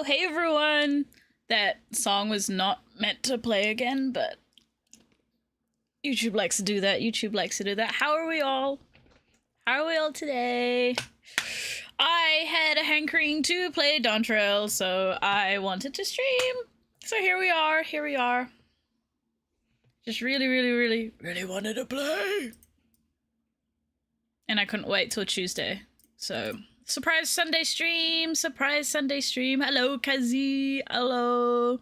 Hey everyone! That song was not meant to play again, but YouTube likes to do that. YouTube likes to do that. How are we all? How are we all today? I had a hankering to play DAWNTRAIL, so I wanted to stream. So here we are, here we are. Just really wanted to play. And I couldn't wait till Tuesday, so... Surprise Sunday stream! Surprise Sunday stream! Hello, Kazi! Hello!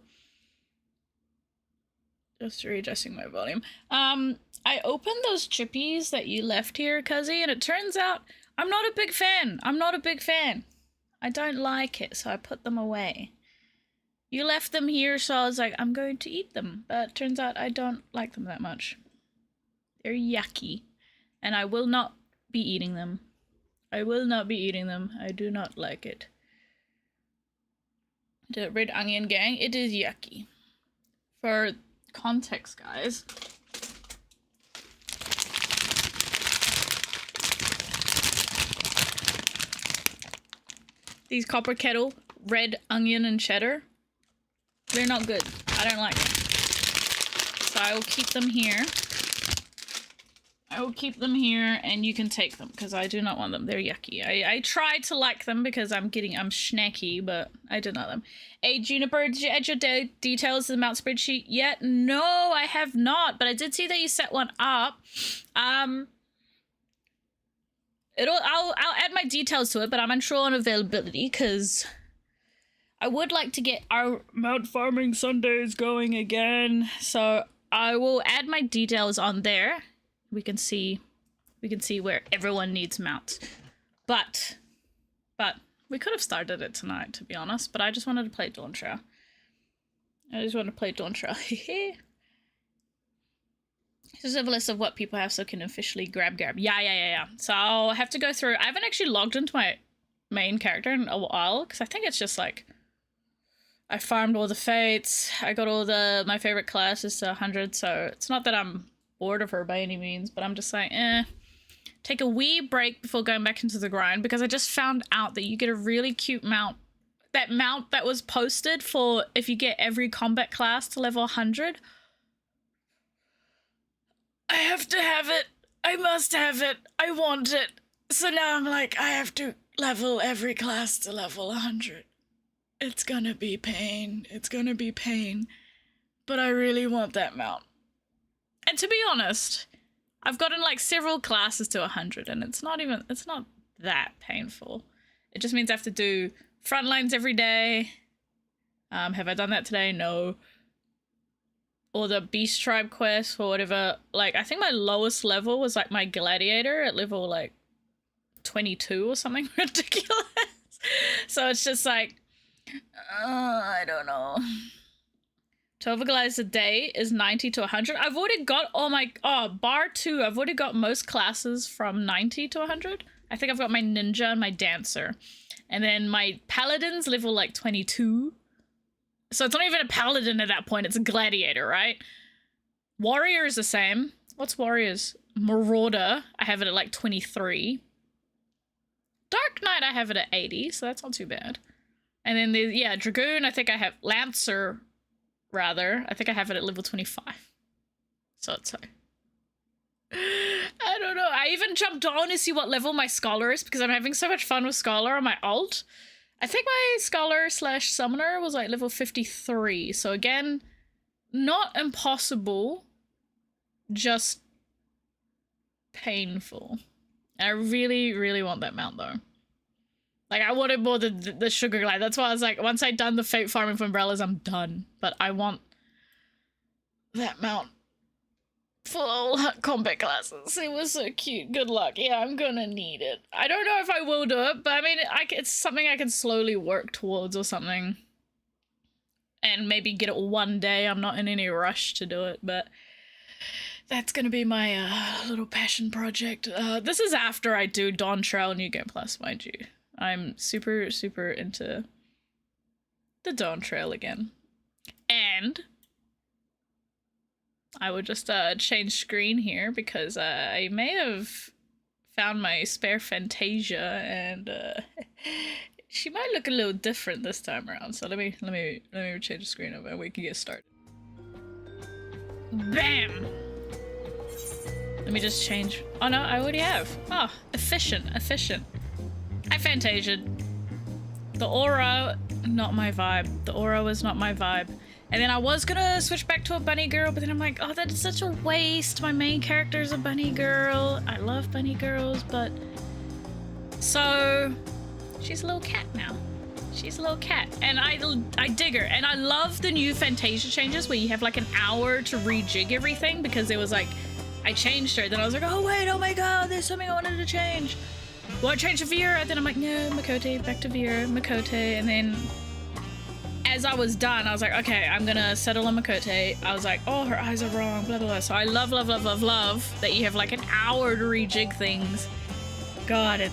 Just readjusting my volume. I opened those chippies that you left here, Kazi, and it turns out I'm not a big fan. I'm not a big fan. I don't like it, so I put them away. You left them here, so I was like, I'm going to eat them. But it turns out I don't like them that much. They're yucky. And I will not be eating them. I will not be eating them. I do not like it. The red onion gang, it is yucky. For context, guys. These copper kettle, red onion and cheddar, they're not good. I don't like them. So I will keep them here. I will keep them here and you can take them because I do not want them. They're yucky. I try to like them because I'm snacky, but I do not them. Hey, Juniper, did you add your details to the mount spreadsheet yet? No, I have not, but I did see that you set one up. I'll add my details to it, but I'm unsure on availability because I would like to get our mount farming Sundays going again. So I will add my details on there. We can see where everyone needs mounts. But we could have started it tonight, to be honest, but I just wanted to play DAWNTRAIL. I just want to play DAWNTRAIL. Just have a list of what people have so can officially grab. Yeah. So I'll have to go through. I haven't actually logged into my main character in a while, because I think it's just like I farmed all the fates. I got all my favorite classes to 100, so it's not that I'm bored of her by any means, but I'm just like, take a wee break before going back into the grind, because I just found out that you get a really cute mount. That mount that was posted for if you get every combat class to level 100. I have to have it. I must have it. I want it. So now I'm like, I have to level every class to level 100. It's gonna be pain. It's gonna be pain. But I really want that mount. And to be honest, I've gotten like several classes to 100 and it's not that painful. It just means I have to do front lines every day. Have I done that today? No. Or the beast tribe quest or whatever. Like, I think my lowest level was like my gladiator at level like 22 or something ridiculous. So it's just like, I don't know. 12 gliders a day is 90 to 100. I've already got all my, bar 2, I've already got most classes from 90 to 100. I think I've got my ninja and my dancer. And then my paladin's level like 22. So it's not even a paladin at that point, it's a gladiator, right? Warrior is the same. What's warriors? Marauder, I have it at like 23. Dark Knight, I have it at 80, so that's not too bad. And then there's, yeah, Dragoon, I think I have Lancer, rather. I think I have it at level 25. So it's like... I don't know. I even jumped on to see what level my Scholar is because I'm having so much fun with Scholar on my alt. I think my Scholar / Summoner was like level 53. So again, not impossible, just painful. And I really want that mount though. Like, I wanted more the sugar glide. That's why I was like, once I'd done the fate farming for umbrellas, I'm done. But I want that mount for all combat classes. It was so cute. Good luck. Yeah, I'm gonna need it. I don't know if I will do it, but I mean, it's something I can slowly work towards or something. And maybe get it one day. I'm not in any rush to do it, but that's gonna be my little passion project. This is after I do DAWNTRAIL New Game Plus, mind you. I'm super into the DAWNTRAIL again. And I would just change screen here because I may have found my spare Fantasia and She might look a little different this time around. So let me change the screen over and we can get started. Bam! Let me just change. Oh no, I already have. Oh, efficient. I Fantasia'd. The aura, not my vibe. The aura was not my vibe. And then I was gonna switch back to a bunny girl, but then I'm like, oh, that's such a waste. My main character is a bunny girl. I love bunny girls, but... So, she's a little cat now. She's a little cat, and I dig her. And I love the new Fantasia changes where you have like an hour to rejig everything, because there was like, I changed her, then I was like, oh wait, oh my god, there's something I wanted to change. Well, I changed to Vera, then I'm like, no, Makote, back to Vera, Makote, and then as I was done, I was like, okay, I'm gonna settle on Makote. I was like, oh, her eyes are wrong, blah, blah, blah. So I love that you have like an hour to rejig things. God, it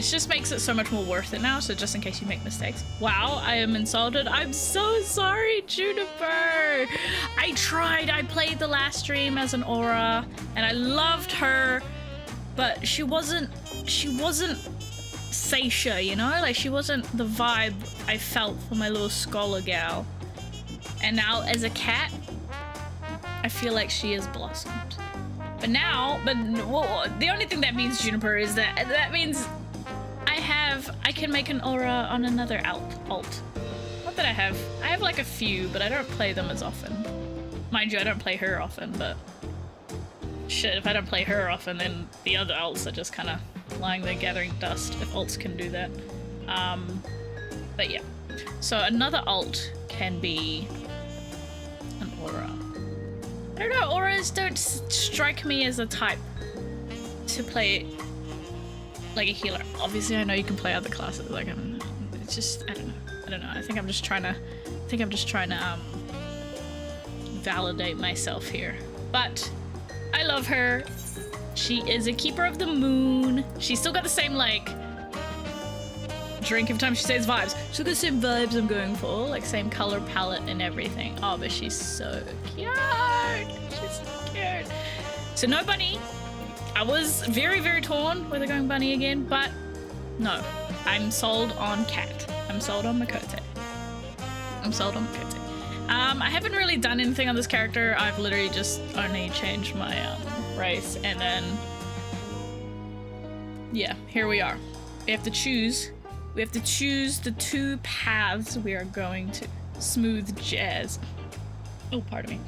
just makes it so much more worth it now, so just in case you make mistakes. Wow, I am insulted. I'm so sorry, Juniper. I played the last stream as an aura, and I loved her, but she wasn't Seisha, you know? Like, she wasn't the vibe I felt for my little scholar gal. And now, as a cat, I feel like she has blossomed. But now, well, the only thing that means, Juniper, is that means I can make an aura on another alt. Not that I have like a few, but I don't play them as often. Mind you, I don't play her often, but shit, if I don't play her often, then the other alts are just kind of lying there gathering dust, if alts can do that. But yeah. So another alt can be an aura. I don't know, auras don't strike me as a type to play like a healer. Obviously, I know you can play other classes. Like, it's just, I don't know. I think I'm just trying to validate myself here. But I love her. She is a keeper of the moon. She's still got the same, like, drink every time she says vibes. She's got the same vibes I'm going for, like same color palette and everything. Oh, but she's so cute. She's so cute. So no bunny. I was very, very torn whether going bunny again, but no. I'm sold on cat. I'm sold on Makote. I haven't really done anything on this character. I've literally just only changed my race, and then yeah, here we are. We have to choose the two paths we are going to. Smooth jazz. Oh, pardon me.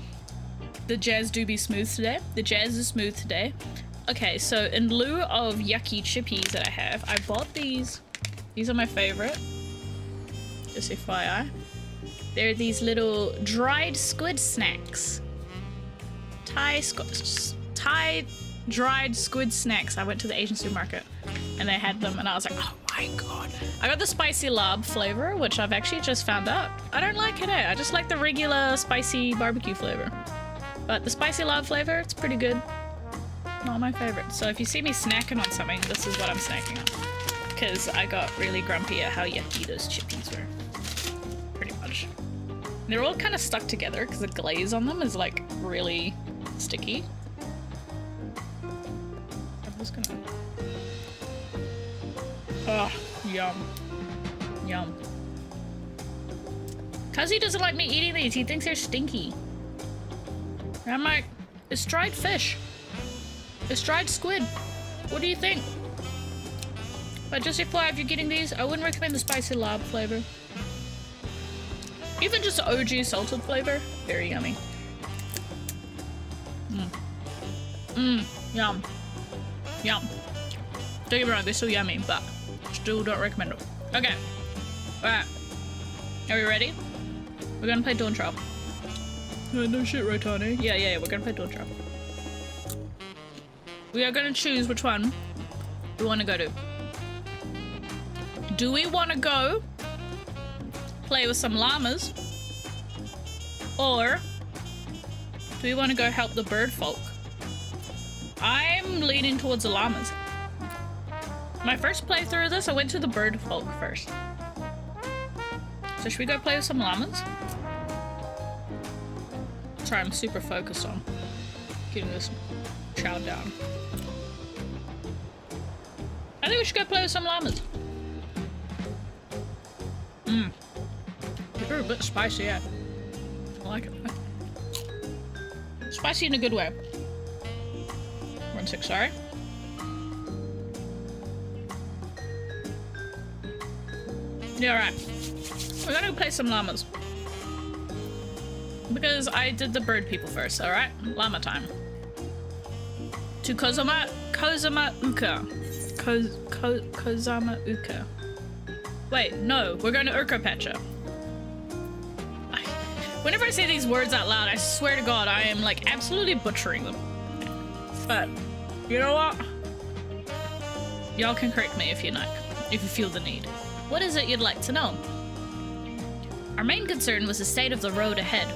The jazz do be smooth today. The jazz is smooth today. Okay, so in lieu of yucky chippies that I have, I bought these. These are my favorite. Just FYI. They're these little dried squid snacks. Thai dried squid snacks. I went to the Asian supermarket and they had them and I was like, oh my god. I got the spicy lab flavor, which I've actually just found out. I don't like it, I just like the regular spicy barbecue flavor. But the spicy lab flavor, it's pretty good. Not my favorite. So if you see me snacking on something, this is what I'm snacking on. Because I got really grumpy at how yucky those chippies were. Pretty much. They're all kind of stuck together because the glaze on them is like really sticky. I'm just gonna... Oh, yum. Yum. Cuzzy doesn't like me eating these. He thinks they're stinky. And I'm like, it's dried fish. It's dried squid. What do you think? But just FYI, if you're getting these, I wouldn't recommend the spicy lab flavor. Even just the OG salted flavor, very yummy. Yum. Yum. Don't get me wrong, they're still yummy, but still don't recommend them. Okay. Alright. Are we ready? We're gonna play DAWNTRAIL. No shit, raitane. Yeah, we're gonna play DAWNTRAIL. We are gonna choose which one we wanna go to. Do we wanna go play with some llamas? Or do we wanna go help the bird folk? I'm leaning towards the llamas. My first playthrough of this, I went to the bird folk first. So should we go play with some llamas? Sorry, I'm super focused on getting this chowed down. I think we should go play with some llamas. Mmm. They're a bit spicy, yeah. I like it. Spicy in a good way. 1 sec, sorry. Yeah, right. We're gonna play some llamas. Because I did the bird people first, alright? Llama time. To Kozama Uka. Kozama Uka. Wait, no, we're going to Urkopacha. Whenever I say these words out loud, I swear to God, I am like absolutely butchering them. But, you know what? Y'all can correct me if you like, if you feel the need. What is it you'd like to know? Our main concern was the state of the road ahead.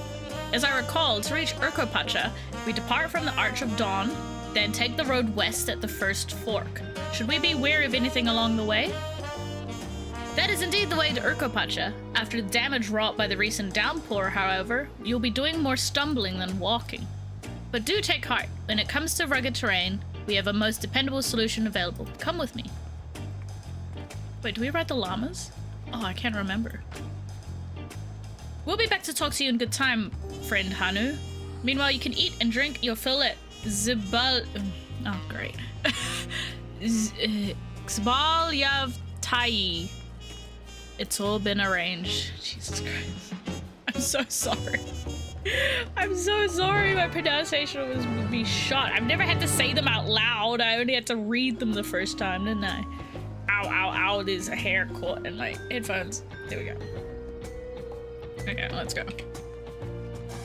As I recall, to reach Urkopacha, we depart from the Arch of Dawn, then take the road west at the first fork. Should we be wary of anything along the way? That is indeed the way to Urkopacha. After the damage wrought by the recent downpour, however, you'll be doing more stumbling than walking. But do take heart. When it comes to rugged terrain, we have a most dependable solution available. Come with me. Wait, do we ride the llamas? Oh, I can't remember. We'll be back to talk to you in good time, friend Hanu. Meanwhile, you can eat and drink your fill at Zibal... Oh, great. Xbalyavtai. It's all been arranged. Jesus Christ. I'm so sorry. I'm so sorry my pronunciation was be shot. I've never had to say them out loud. I only had to read them the first time, didn't I? Ow, ow, ow, there's a hair caught in my headphones. There we go. Okay, let's go.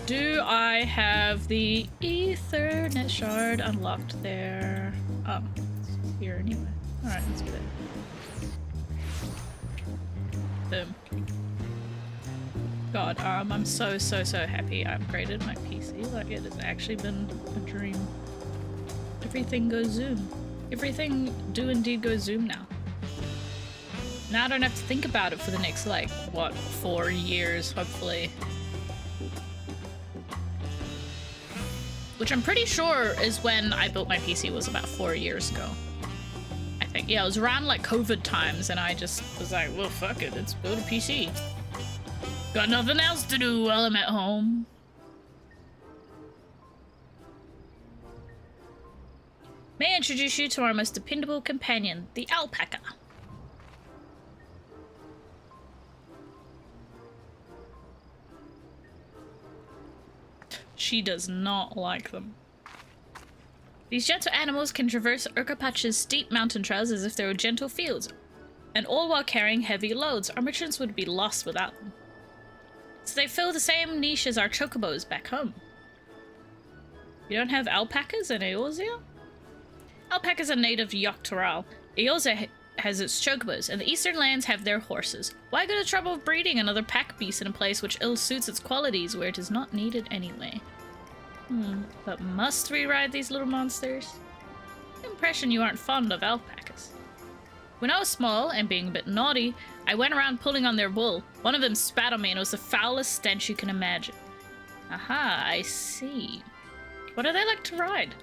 Do I have the Ethernet shard unlocked there? Oh, it's here anyway. Alright, let's do that. Boom. God, I'm so happy I upgraded my PC. Like, it has actually been a dream. Everything goes Zoom. Everything do indeed go Zoom now. Now I don't have to think about it for the next, like, what, 4 years, hopefully. Which I'm pretty sure is when I built my PC, was about 4 years ago. I think. Yeah, it was around, like, COVID times, and I just was like, well, fuck it, let's build a PC. Got nothing else to do while I'm at home. May I introduce you to our most dependable companion, the alpaca. She does not like them. These gentle animals can traverse Urkopacha's steep mountain trails as if they were gentle fields, and all while carrying heavy loads. Our missions would be lost without them. So they fill the same niche as our chocobos back home. You don't have alpacas in Eorzea? Alpacas are native to Yoctoral. Eorzea has its chocobos, and the eastern lands have their horses. Why go to the trouble of breeding another pack beast in a place which ill suits its qualities where it is not needed anyway? But must we ride these little monsters? Impression you aren't fond of alpacas. When I was small, and being a bit naughty, I went around pulling on their wool. One of them spat on me, and it was the foulest stench you can imagine. Aha, I see. What are they like to ride?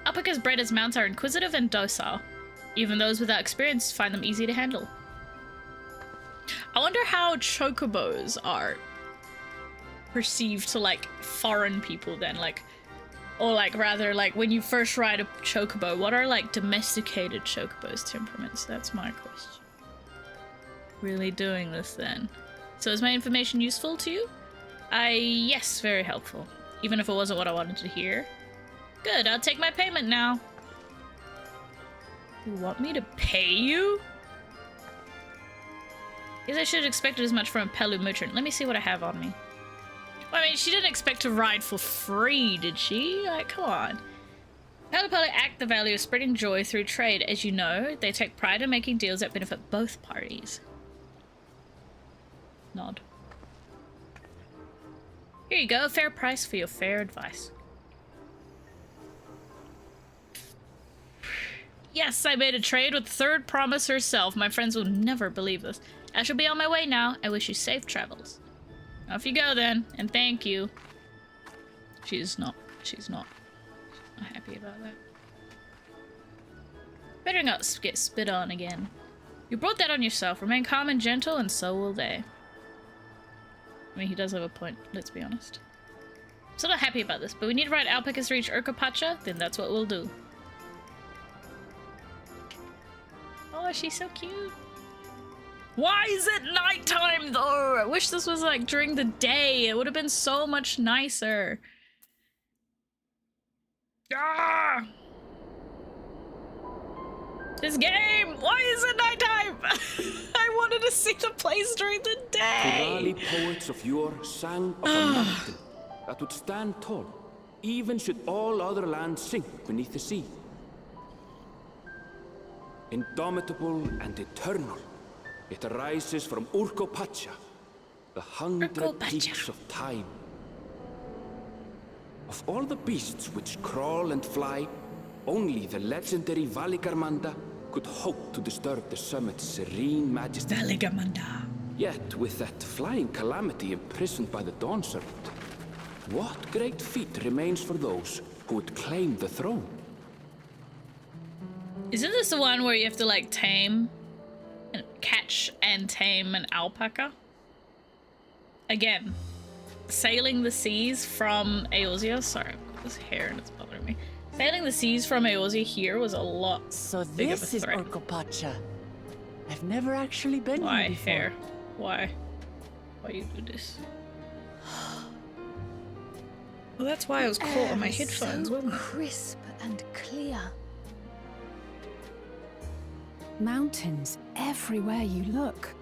Alpacas bred as mounts are inquisitive and docile. Even those without experience find them easy to handle. I wonder how chocobos are perceived to, like, foreign people then, like, or, like, rather, like, when you first ride a chocobo, what are, like, domesticated chocobos' temperaments? That's my question. Really doing this then. So is my information useful to you? Yes, very helpful. Even if it wasn't what I wanted to hear. Good, I'll take my payment now. You want me to pay you? Guess I should have expected as much from a Pelu merchant. Let me see what I have on me. Well, I mean, she didn't expect to ride for free, did she? Like, come on. Pelu act the value of spreading joy through trade. As you know, they take pride in making deals that benefit both parties. Nod. Here you go, a fair price for your fair advice. Yes, I made a trade with Third Promise herself. My friends will never believe this. I shall be on my way now. I wish you safe travels. Off you go then, and thank you. She's not happy about that. Better not get spit on again. You brought that on yourself. Remain calm and gentle, and so will they. I mean, he does have a point, let's be honest. I'm still not happy about this, but we need to ride alpacas to reach Urkapacha, then that's what we'll do. Oh, she's so cute. Why is it nighttime though? I wish this was like during the day. It would have been so much nicer. Ah! This game! Why is it nighttime? I wanted to see the place during the day. The poets of yore sang of a mountain that would stand tall, even should all other lands sink beneath the sea. Indomitable and eternal, it arises from Urkapacha, the 100 peaks of time. Of all the beasts which crawl and fly, only the legendary Valigarmanda could hope to disturb the summit's serene majesty. Valigarmanda. Yet, with that flying calamity imprisoned by the Dawn Serpent, what great feat remains for those who would claim the throne? Isn't this the one where you have to like tame and catch and tame an alpaca? Again, sailing the seas from Eorzea. Sorry, I've got this hair and it's bothering me. Sailing the seas from Eorzea here was a lot bigger of a threat. So this is Urkapacha. I've never actually been here before. Why hair? Why? Why you do this? Well, that's why I was caught on my headphones, wasn't it? Crisp and clear. Mountains everywhere you look.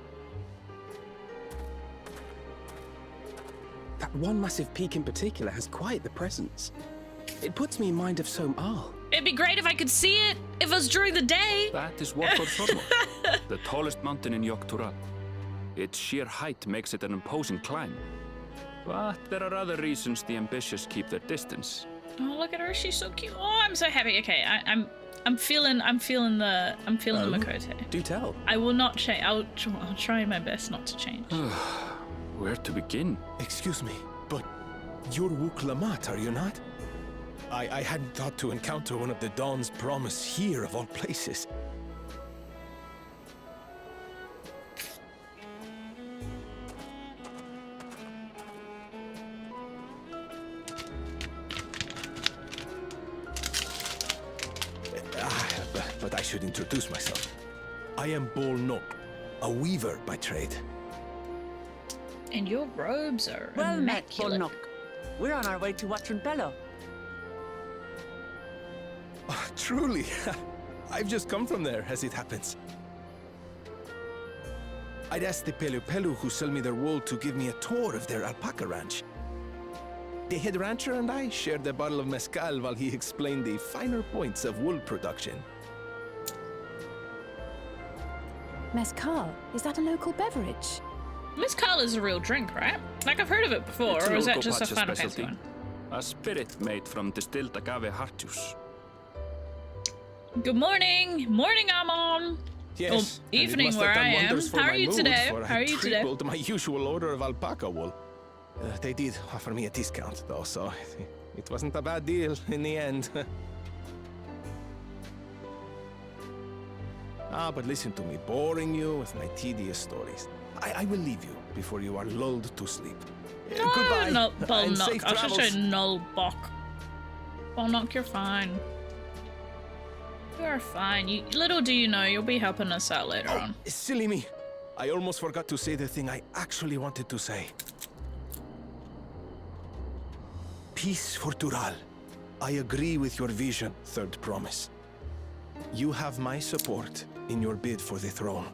That one massive peak in particular has quite the presence. It puts me in mind of Som-Al. It'd be great if I could see it, if it was during the day. That is Wator Sormo, the tallest mountain in Yogg-Tural. Its sheer height makes it an imposing climb. But there are other reasons the ambitious keep their distance. Oh, look at her, she's so cute. Oh, I'm so happy. Okay, I'm feeling the Makote. Do tell. I will not change. I'll try my best not to change. Where to begin? Excuse me, but you're Wuk-Lamat, are you not? I hadn't thought to encounter one of the Dawn's promise here, of all places. But I should introduce myself. I am Bol Nok, a weaver by trade. And your robes are Well met, immaculate. Bolnok. We're on our way to Watrin-Bello. Oh, truly, I've just come from there, as it happens. I'd asked the Pelu who sell me their wool to give me a tour of their alpaca ranch. The head rancher and I shared a bottle of mezcal while he explained the finer points of wool production. Mezcal, is that a local beverage? Mezcal is a real drink, right? Like I've heard of it before, It's or an is that just a Urkapacha Final Fantasy specialty. one? A spirit made from distilled agave heart juice. Good morning, morning, Amon. Yes, Oh, and it evening must where have done I am. wonders for How are my you mood, today? for How are I you today? tripled my usual order of alpaca wool. They did offer me a discount, though, so it wasn't a bad deal in the end. But listen to me, boring you with my tedious stories. I will leave you before you are lulled to sleep. Goodbye. No, and Bolnock. safe I should travels. say null bock. Bolnock, you're fine. You are fine. Little do you know, you'll be helping us out later on. Silly me. I almost forgot to say the thing I actually wanted to say. Peace for Tural. I agree with your vision, Third Promise. You have my support in your bid for the throne.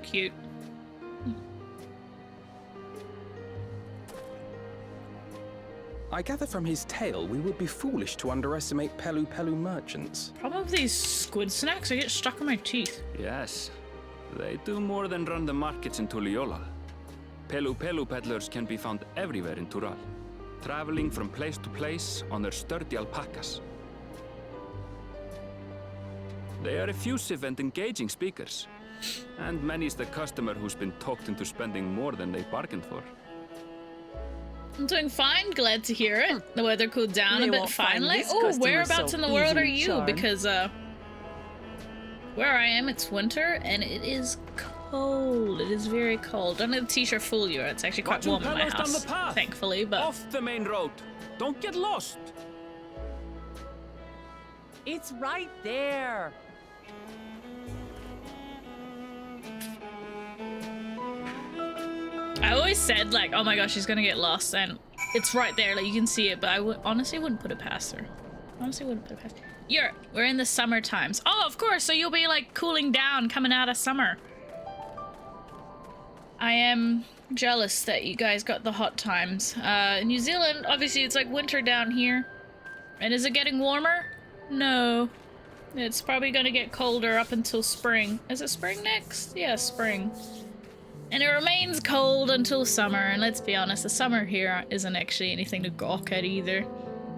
Cute. I gather from his tale we would be foolish to underestimate Pelu merchants. Problem with these squid snacks, I get stuck in my teeth. Yes, they do more than run the markets in Tuliolal. Pelu peddlers can be found everywhere in Tural, traveling from place to place on their sturdy alpacas. They are effusive and engaging speakers, and many's the customer who's been talked into spending more than they bargained for. I'm doing fine. Glad to hear it. The weather cooled down They a bit won't find finally. this Oh, customer whereabouts so in the world are easily you? charmed. Because where I am, it's winter and it is cold. It is very cold. Don't let the t-shirt fool you. It's actually quite Watching warm in my fellows down house, the path. thankfully. But Off the main road. Don't get lost. It's right there. I always said like, oh my gosh, she's gonna get lost, and it's right there. Like you can see it, but I honestly wouldn't put it past her. Honestly, wouldn't put it past. We're in the summer times. Oh, of course. So you'll be like cooling down, coming out of summer. I am jealous that you guys got the hot times. New Zealand, obviously, it's like winter down here. And is it getting warmer? No. It's probably gonna get colder up until spring. Is it spring next? Yeah, spring. And it remains cold until summer, and let's be honest, the summer here isn't actually anything to gawk at either.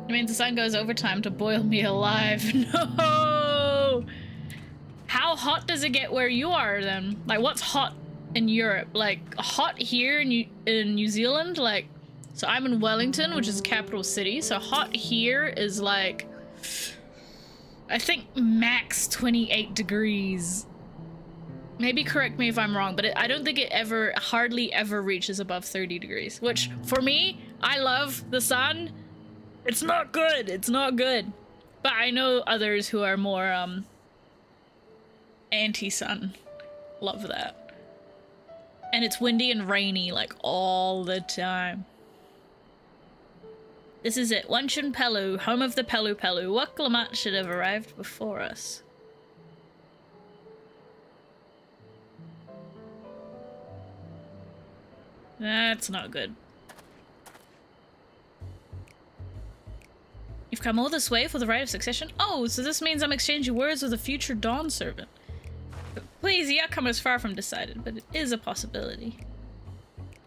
It means the sun goes overtime to boil me alive. No! How hot does it get where you are then? Like, what's hot in Europe? Like, hot here in New Zealand? Like, so I'm in Wellington, which is the capital city, so hot here is like, I think max 28 degrees. Maybe correct me if I'm wrong, but I don't think it hardly ever reaches above 30 degrees, which for me, I love the sun. It's not good. It's not good. But I know others who are more anti-sun. Love that. And it's windy and rainy like all the time. This is it. Wanchun Pelu, home of the Pelu Pelu. What LLAMAS should have arrived before us? That's not good. You've come all this way for the right of succession? Oh, so this means I'm exchanging words with a future Dawn servant. Please, the outcome is far from decided, but it is a possibility.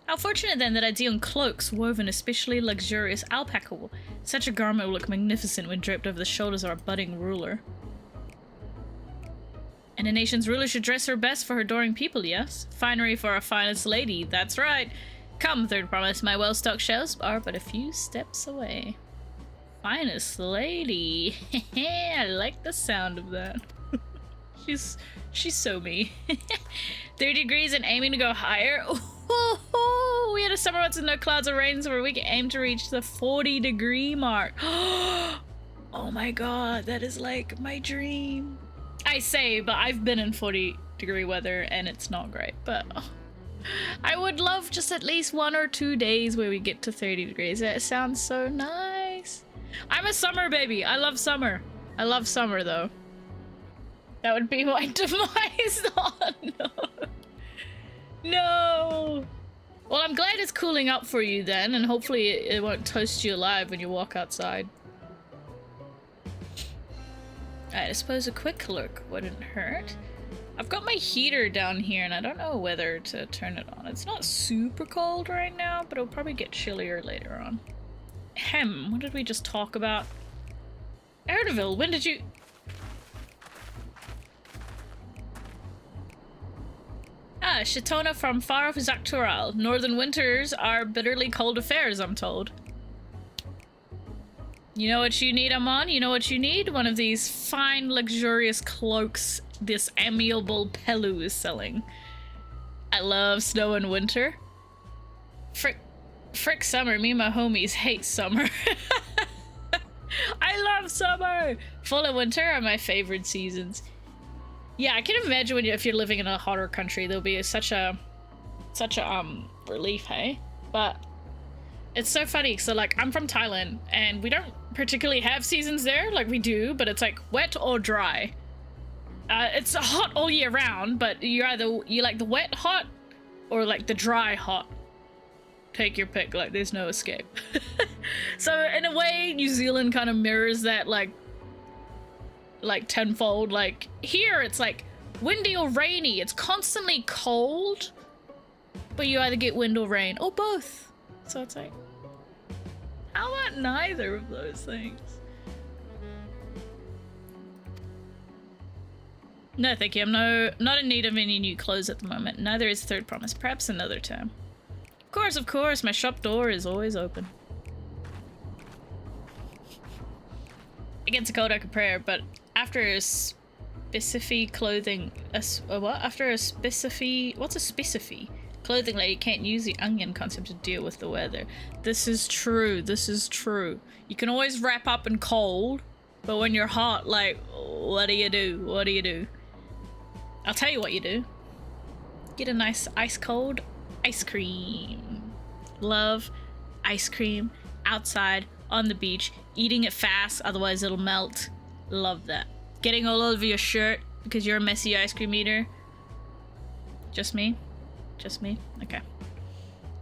How fortunate then that I deal in cloaks woven especially luxurious alpaca wool. Such a garment will look magnificent when draped over the shoulders of our budding ruler. And a nation's ruler should dress her best for her adoring people, yes? Finery for our finest lady, that's right. Come, third promise, my well-stocked shelves are but a few steps away. Finest lady. I like the sound of that. She's so me. 30 degrees and aiming to go higher. Ooh, we had a summer months with no clouds or rain, so we can aim to reach the 40-degree mark. Oh my god, that is like my dream. I say, but I've been in 40-degree weather and it's not great, but I would love just at least 1 or 2 days where we get to 30 degrees. That sounds so nice. I'm a summer baby. I love summer. I love summer though. That would be my demise. Oh no. No. Well, I'm glad it's cooling up for you then, and hopefully it won't toast you alive when you walk outside. I suppose a quick look wouldn't hurt. I've got my heater down here and I don't know whether to turn it on. It's not super cold right now, but it'll probably get chillier later on. What did we just talk about? Erdeville, when did you... Ah, Shitona from far off Zaktural. Northern winters are bitterly cold affairs, I'm told. You know what you need, Amon? You know what you need? One of these fine, luxurious cloaks this amiable Pelu is selling. I love snow and winter. Frick summer. Me and my homies hate summer. I love summer! Fall and winter are my favorite seasons. Yeah, I can imagine if you're living in a hotter country, there'll be such a relief, hey? But it's so funny, so like I'm from Thailand and we don't particularly have seasons there, like we do, but it's like wet or dry. It's hot all year round, but you like the wet hot or like the dry hot. Take your pick, like there's no escape. So in a way, New Zealand kind of mirrors that like tenfold. Like here it's like windy or rainy. It's constantly cold, but you either get wind or rain or both. So it's like, how about neither of those things? No, thank you. I'm not in need of any new clothes at the moment. Neither is Third Promise. Perhaps another time. Of course, my shop door is always open. It gets cold I can prayer, but after a specific clothing, what? After a specific, what's a specific? Clothing like you can't use the onion concept to deal with the weather. This is true, this is true. You can always wrap up in cold, but when you're hot, like, what do you do? What do you do? I'll tell you what you do. Get a nice ice cold ice cream. Love ice cream outside on the beach, eating it fast, otherwise it'll melt. Love that. Getting all over your shirt because you're a messy ice cream eater. Just me? Just me? Okay.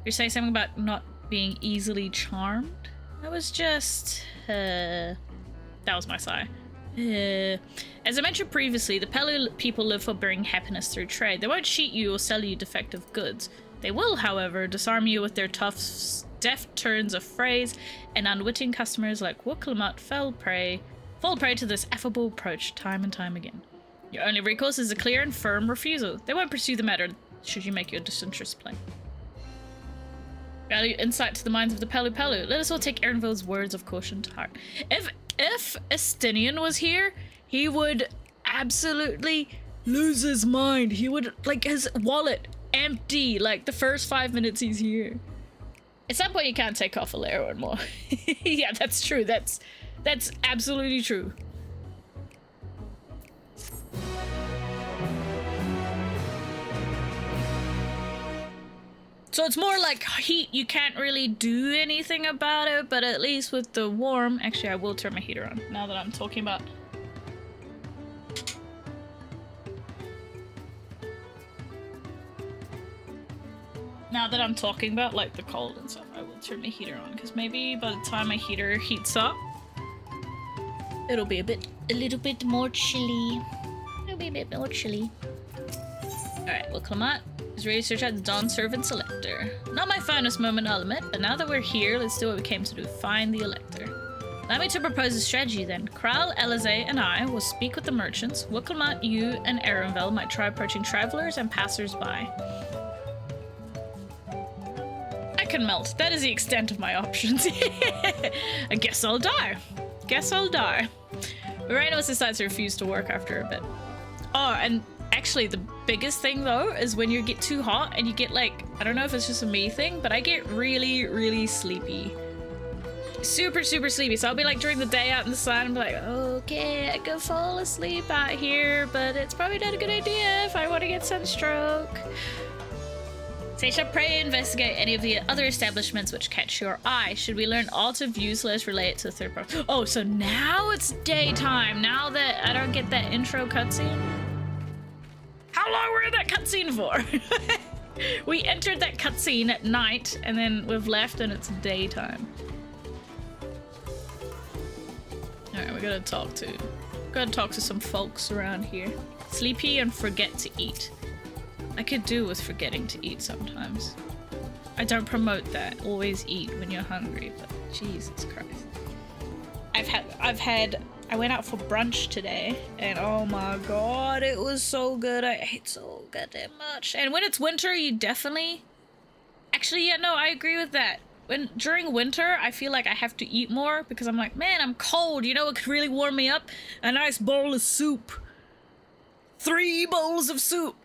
You're saying something about not being easily charmed? That was just... that was my sigh. As I mentioned previously, the Pelu people live for bringing happiness through trade. They won't cheat you or sell you defective goods. They will, however, disarm you with their tough, deft turns of phrase, and unwitting customers like Woklamat fall prey to this affable approach time and time again. Your only recourse is a clear and firm refusal. They won't pursue the matter should you make your disinterest plain. Value insight to the minds of the Pelu Pelu. Let us all take Erinville's words of caution to heart. If Estinian was here, he would absolutely lose his mind. He would, like, his wallet empty, like, the first 5 minutes he's here. At some point, you can't take off a layer anymore. Yeah, that's true. That's absolutely true. So it's more like heat, you can't really do anything about it, but at least with the warm... Actually, I will turn my heater on now that I'm talking about... Now that I'm talking about, like, the cold and stuff, I will turn my heater on, because maybe by the time my heater heats up, it'll be a little bit more chilly. It'll be a bit more chilly. Alright, well, Clement is ready to search out the Dawn Servant Selector. Not my finest moment, I'll admit, but now that we're here, let's do what we came to do, find the Elector. Allow me to propose a strategy then. Kral, Elazé, and I will speak with the merchants. Woklamat, you, and Erinville might try approaching travelers and passers-by. I can melt. That is the extent of my options. I guess I'll die. Guess I'll die. Uranus decides to refuse to work after a bit. Oh, and actually the biggest thing though is when you get too hot and you get like, I don't know if it's just a me thing, but I get really, really sleepy. Super, super sleepy. So I'll be like during the day out in the sun, and be like, okay, I could fall asleep out here, but it's probably not a good idea if I want to get sunstroke. Seisha, pray investigate any of the other establishments which catch your eye. Should we learn aught of use, let us relay it to the third party. Oh, so now it's daytime, now that I don't get that intro cutscene? How long were in that cutscene for? We entered that cutscene at night, and then we've left and it's daytime. Alright, we gotta talk to some folks around here. Sleepy and forget to eat. I could do with forgetting to eat sometimes. I don't promote that. Always eat when you're hungry, but Jesus Christ. I went out for brunch today, and oh my god, it was so good. I ate so goddamn much. And when it's winter, you definitely... Actually, yeah, no, I agree with that. During winter, I feel like I have to eat more, because I'm like, man, I'm cold. You know what could really warm me up? A nice bowl of soup. 3 bowls of soup.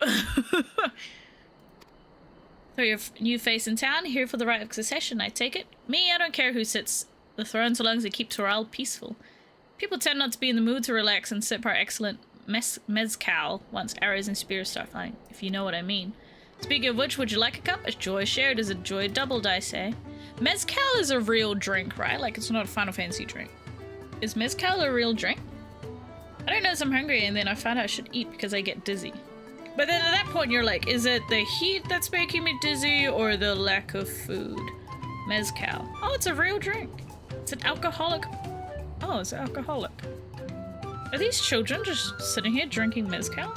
So your new face in town, here for the right of succession, I take it? Me, I don't care who sits the throne so long as they keep Toral peaceful. People tend not to be in the mood to relax and sip our excellent mezcal once arrows and spears start flying, if you know what I mean. Speaking of which, would you like a cup? A joy shared is a joy doubled, I say. Mezcal is a real drink, right? Like, it's not a Final Fantasy drink. Is mezcal a real drink? I don't know if I'm hungry, and then I found out I should eat because I get dizzy. But then at that point you're like, is it the heat that's making me dizzy or the lack of food? Mezcal. Oh, it's a real drink. It's an alcoholic. Oh, it's alcoholic. Are these children just sitting here drinking mezcal?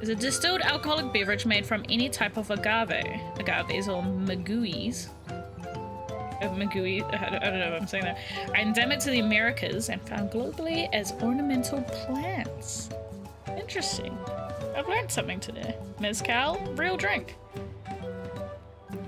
It's a distilled alcoholic beverage made from any type of agave. Agaves or maguis. Magui, I don't know what I'm saying there, are endemic to the Americas and found globally as ornamental plants. Interesting. I've learned something today. Mezcal, real drink.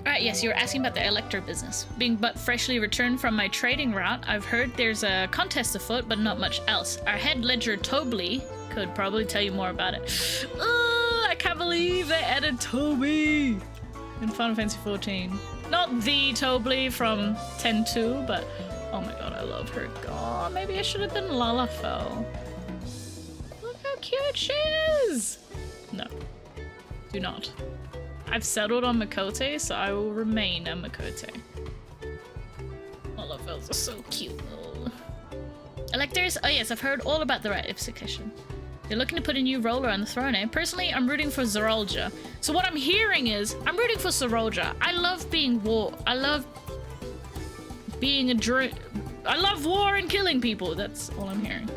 Right, yes, you were asking about the Electro business. Being but freshly returned from my trading route, I've heard there's a contest afoot, but not much else. Our head ledger, Tobley, could probably tell you more about it. I can't believe they added Toby in Final Fantasy XIV. Not the Tobley from 10-2, but oh my god, I love her. God, maybe I should have been Lalafell. Look how cute she is! No, do not. I've settled on Makote, so I will remain a Makote. Lalafells are so cute. Electors? Oh yes, I've heard all about the ratification. They're looking to put a new roller on the throne, eh? Personally, I'm rooting for Zeralja. So what I'm hearing is, I'm rooting for Zeralja. I love being war. I love being I love war and killing people. That's all I'm hearing.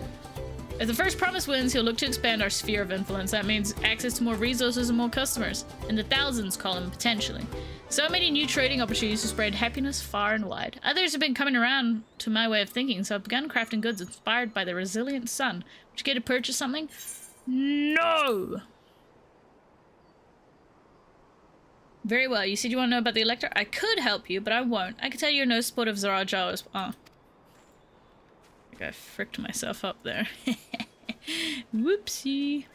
If the first promise wins, he'll look to expand our sphere of influence. That means access to more resources and more customers. In the thousands, column, potentially. So many new trading opportunities to spread happiness far and wide. Others have been coming around to my way of thinking, so I've begun crafting goods inspired by the resilient sun. Would you get to purchase something? No! Very well. You said you want to know about the Elector? I could help you, but I won't. I can tell you're no sport of Zaraja's. Oh. I think I fricked myself up there. Whoopsie.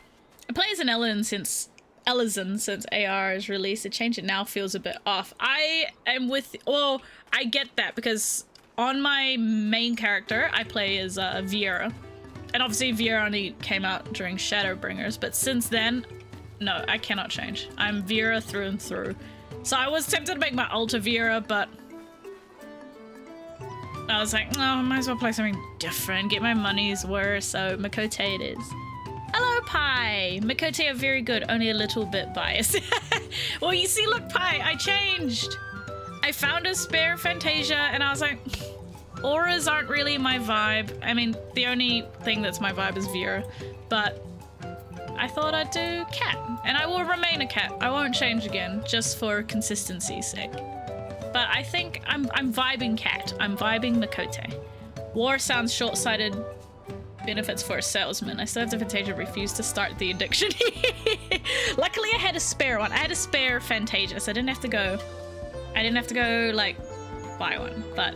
I play as an Elezen since AR is released. A change it now feels a bit off. I am with... Well, I get that because on my main character, I play as Viera. And obviously Viera only came out during Shadowbringers, but since then, no, I cannot change. I'm Viera through and through. So I was tempted to make my alter Viera, but I was like, no, I might as well play something different, get my money's worth, so Makote it is. Hello, Pi! Makote are very good, only a little bit biased. Well, you see, look, Pi, I changed. I found a spare Fantasia, and I was like, auras aren't really my vibe. I mean, the only thing that's my vibe is Vera, but I thought I'd do cat, and I will remain a cat. I won't change again, just for consistency's sake. But I think I'm vibing cat. I'm vibing Makote. War sounds short-sighted. Benefits for a salesman. I still have the Fantasia refuse to start the addiction. Luckily, I had a spare one. I had a spare Fantasia, so I didn't have to go, like, buy one. But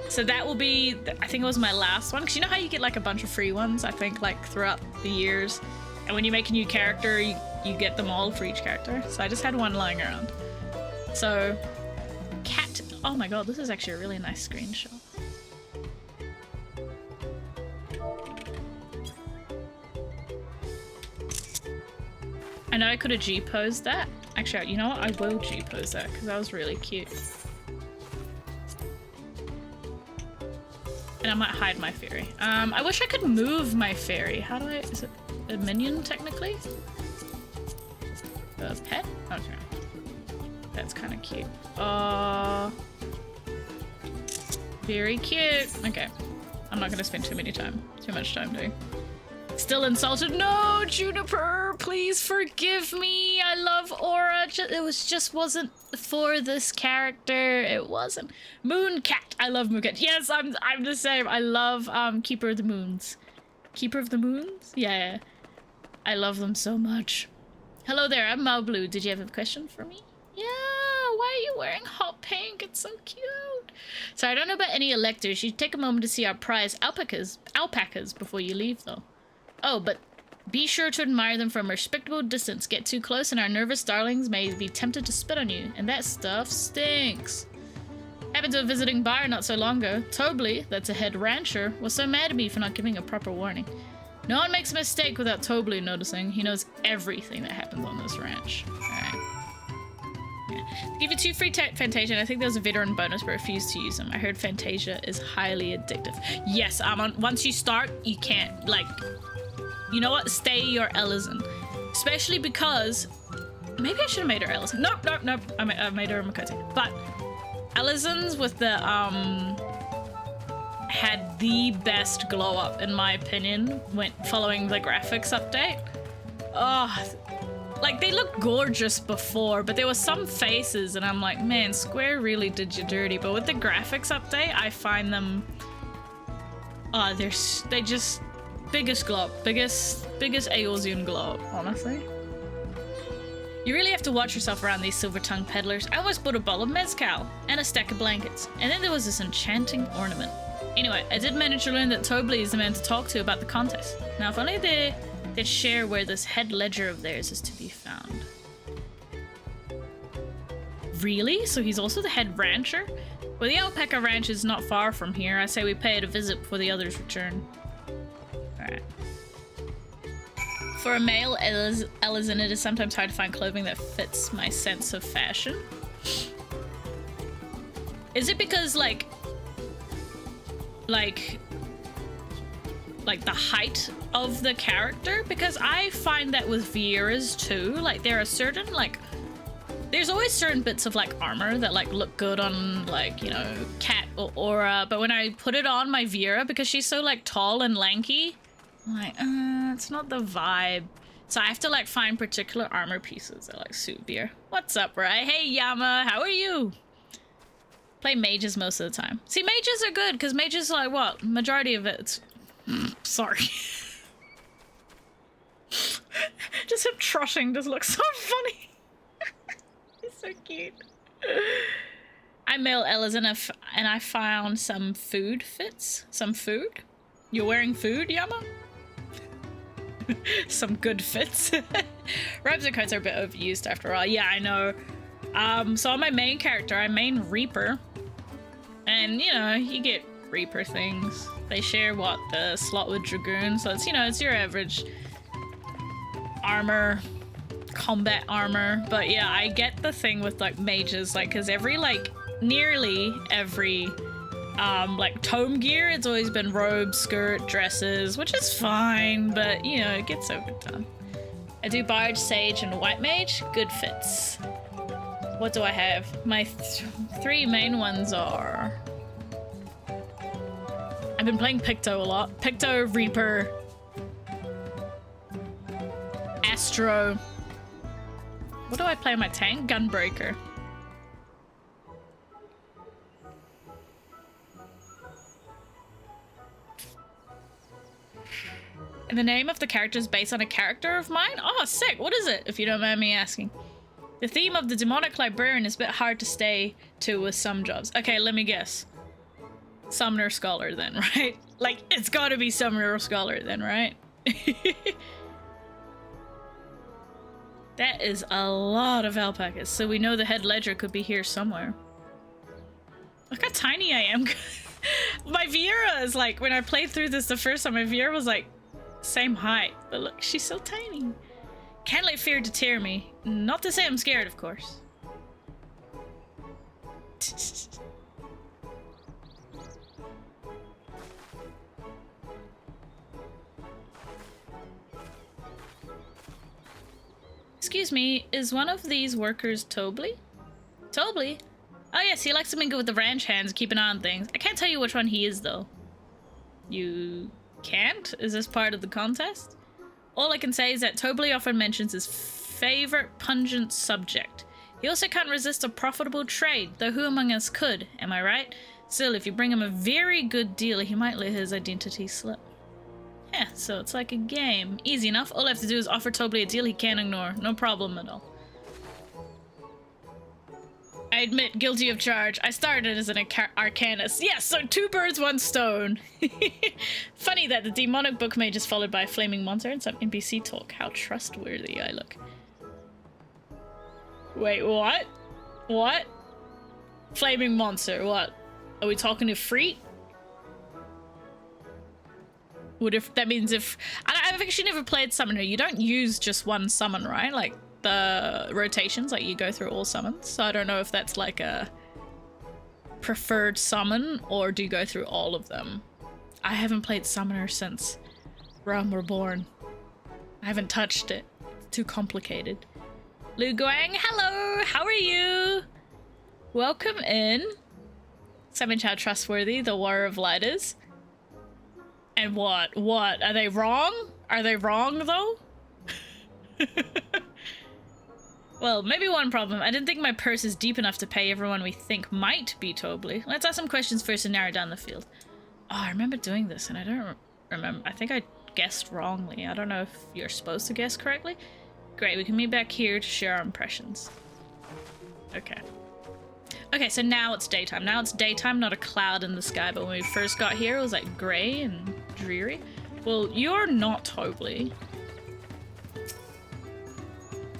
so that will be, I think it was my last one, because you know how you get like a bunch of free ones, I think, like throughout the years, and when you make a new character you get them all for each character. So I just had one lying around. So cat, oh my god, this is actually a really nice screenshot. I know I could have G-posed that. Actually, you know what? I will G-pose that because that was really cute. And I might hide my fairy. I wish I could move my fairy. How do I... Is it a minion, technically? A pet? Okay. That's kind of cute. Very cute. Okay. I'm not going to spend too much time doing. Still insulted. No, Juniper, please forgive me. I love Aura. It wasn't for this character. It wasn't. Mooncat. I love Mooncat. Yes, I'm the same. I love Keeper of the Moons. Keeper of the Moons? Yeah. I love them so much. Hello there, I'm Malblue. Did you have a question for me? Yeah, why are you wearing hot pink? It's so cute. So I don't know about any electors. You should take a moment to see our prize alpacas before you leave, though. Oh, but be sure to admire them from a respectable distance. Get too close and our nervous darlings may be tempted to spit on you. And that stuff stinks. Happened to a visiting buyer not so long ago. Tobley, that's a head rancher, was so mad at me for not giving a proper warning. No one makes a mistake without Tobley noticing. He knows everything that happens on this ranch. Alright. Yeah. Give you 2 free Fantasia, and I think there was a veteran bonus but refused to use them. I heard Fantasia is highly addictive. Yes, once you start, you can't, like... You know what? Stay your Elezen. Especially because... Maybe I should have made her Elezen. Nope. I made her a Makote. But Elezens with the, had the best glow up, in my opinion, following the graphics update. Oh, like, they looked gorgeous before, but there were some faces, and I'm like, man, Square really did you dirty. But with the graphics update, I find them... Oh, they just... Biggest glow up. Biggest Eorzean glow up, honestly. You really have to watch yourself around these silver-tongued peddlers. I almost bought a bowl of mezcal and a stack of blankets. And then there was this enchanting ornament. Anyway, I did manage to learn that Tobley is the man to talk to about the contest. Now, if only they'd share where this head ledger of theirs is to be found. Really? So he's also the head rancher? Well, the alpaca ranch is not far from here. I say we pay it a visit before the others return. Alright. For a male Elizin, it is sometimes hard to find clothing that fits my sense of fashion. Is it because, like the height of the character? Because I find that with Viera's too. Like, there are certain, like... There's always certain bits of, like, armor that, like, look good on, like, you know, Cat or Aura. But when I put it on my Viera, because she's so, like, tall and lanky, I'm like, it's not the vibe. So I have to, like, find particular armor pieces that, like, suit Viera. What's up, right? Hey, Yama, how are you? Play mages most of the time. See, mages are good, because mages are, like, what? Majority of it's... Sorry. Just him trotting just looks so funny. So cute. I'm male Elizin and I found some food fits. Some food? You're wearing food, Yama? Some good fits. Robes and coats are a bit overused after all. Yeah, I know. So on my main character, I main Reaper. And, you know, you get Reaper things. They share, what, the slot with Dragoon. So it's, you know, it's your average armor. Combat armor, but yeah, I get the thing with like mages, like, because nearly every like tome gear, it's always been robes, skirt, dresses, which is fine, but you know, it gets overdone. I do Bard, Sage, and White Mage. Good fits. What do I have? My three main ones are... I've been playing Picto a lot. Picto, Reaper, Astro. What do I play on my tank? Gunbreaker. And the name of the character is based on a character of mine? Oh, sick. What is it, if you don't mind me asking? The theme of the demonic librarian is a bit hard to stay to with some jobs. Okay, let me guess. Summoner Scholar then, right? Like, it's gotta be Summoner Scholar then, right? That is a lot of alpacas, so we know the head ledger could be here somewhere. Look how tiny I am. My Viera is like, when I played through this the first time, my Viera was like, same height. But look, she's so tiny. Can't let fear deter me. Not to say I'm scared, of course. Excuse me, is one of these workers Tobley? Tobley? Oh yes, he likes to mingle with the ranch hands, keep an eye on things. I can't tell you which one he is though. You can't? Is this part of the contest? All I can say is that Tobley often mentions his favorite pungent subject. He also can't resist a profitable trade, though who among us could, am I right? Still, if you bring him a very good deal, he might let his identity slip. Yeah, so it's like a game. Easy enough. All I have to do is offer Tobley a deal he can't ignore. No problem at all. I admit, guilty of charge. I started as an arcanist. Yes, so 2 birds, 1 stone. Funny that the demonic book mage is followed by a flaming monster and some NPC talk. How trustworthy I look. Wait, what? What? Flaming monster, what? Are we talking to Freet? Would if that means if I've actually never played Summoner. You don't use just one summon, right? Like the rotations, like you go through all summons. So I don't know if that's like a preferred summon or do you go through all of them? I haven't played Summoner since Realm Reborn. I haven't touched it. It's too complicated. Lu Guang, hello! How are you? Welcome in. Summon how trustworthy the Warrior of Light is. And what? What? Are they wrong? Are they wrong, though? Well, maybe one problem. I didn't think my purse is deep enough to pay everyone we think might be Tobley. Let's ask some questions first and narrow down the field. Oh, I remember doing this, and I don't remember. I think I guessed wrongly. I don't know if you're supposed to guess correctly. Great, we can meet back here to share our impressions. Okay. Okay, so now it's daytime. Now it's daytime, not a cloud in the sky, but when we first got here, it was like grey and dreary. Well, you're not Tobley.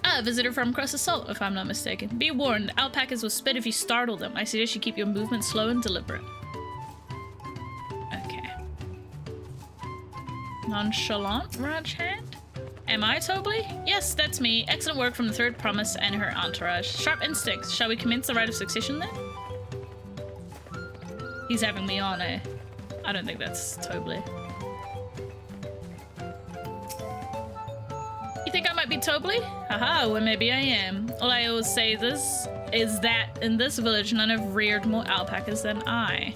A visitor from across the salt, if I'm not mistaken. Be warned, alpacas will spit if you startle them. I suggest you keep your movement slow and deliberate. Okay. Nonchalant ranch hand? Am I Tobley? Yes, that's me. Excellent work from the third promise and her entourage. Sharp instincts. Shall we commence the rite of succession then? He's having me on, eh? I don't think that's Tobley. You think I might be Tobley? Haha, well maybe I am. All I always say this is that in this village none have reared more alpacas than I.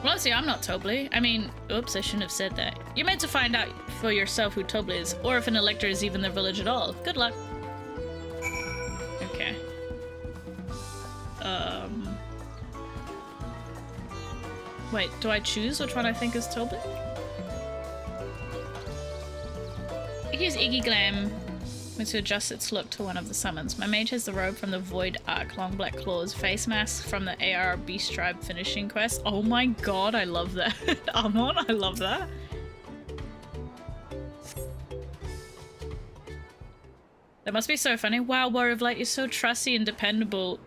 Well, see, I'm not Tobley. I mean, oops, I shouldn't have said that. You're meant to find out for yourself who Tobley is, or if an elector is even their village at all. Good luck. Okay. Wait, do I choose which one I think is Tobley? I use Iggy Glam to adjust its look to one of the summons. My mage has the robe from the Void Arc, long black claws, face mask from the AR Beast Tribe finishing quest. Oh my god, I love that. Amon, I love that. That must be so funny. Wow, Warrior of Light, you're so trusty and dependable.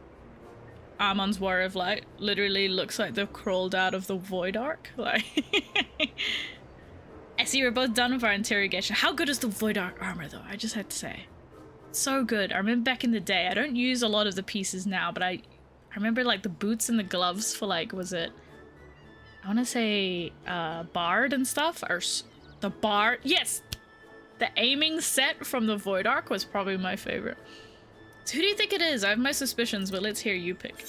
Amon's Warrior of Light literally looks like they've crawled out of the Void Arc. Like, I see we're both done with our interrogation. How good is the Void Arc armor, though? I just had to say. So good. I remember back in the day, I don't use a lot of the pieces now, but I remember, like, the boots and the gloves for, like, was it... I want to say, Bard and stuff? Or the Bard... Yes! The aiming set from the Void Arc was probably my favorite. So who do you think it is? I have my suspicions, but let's hear you pick.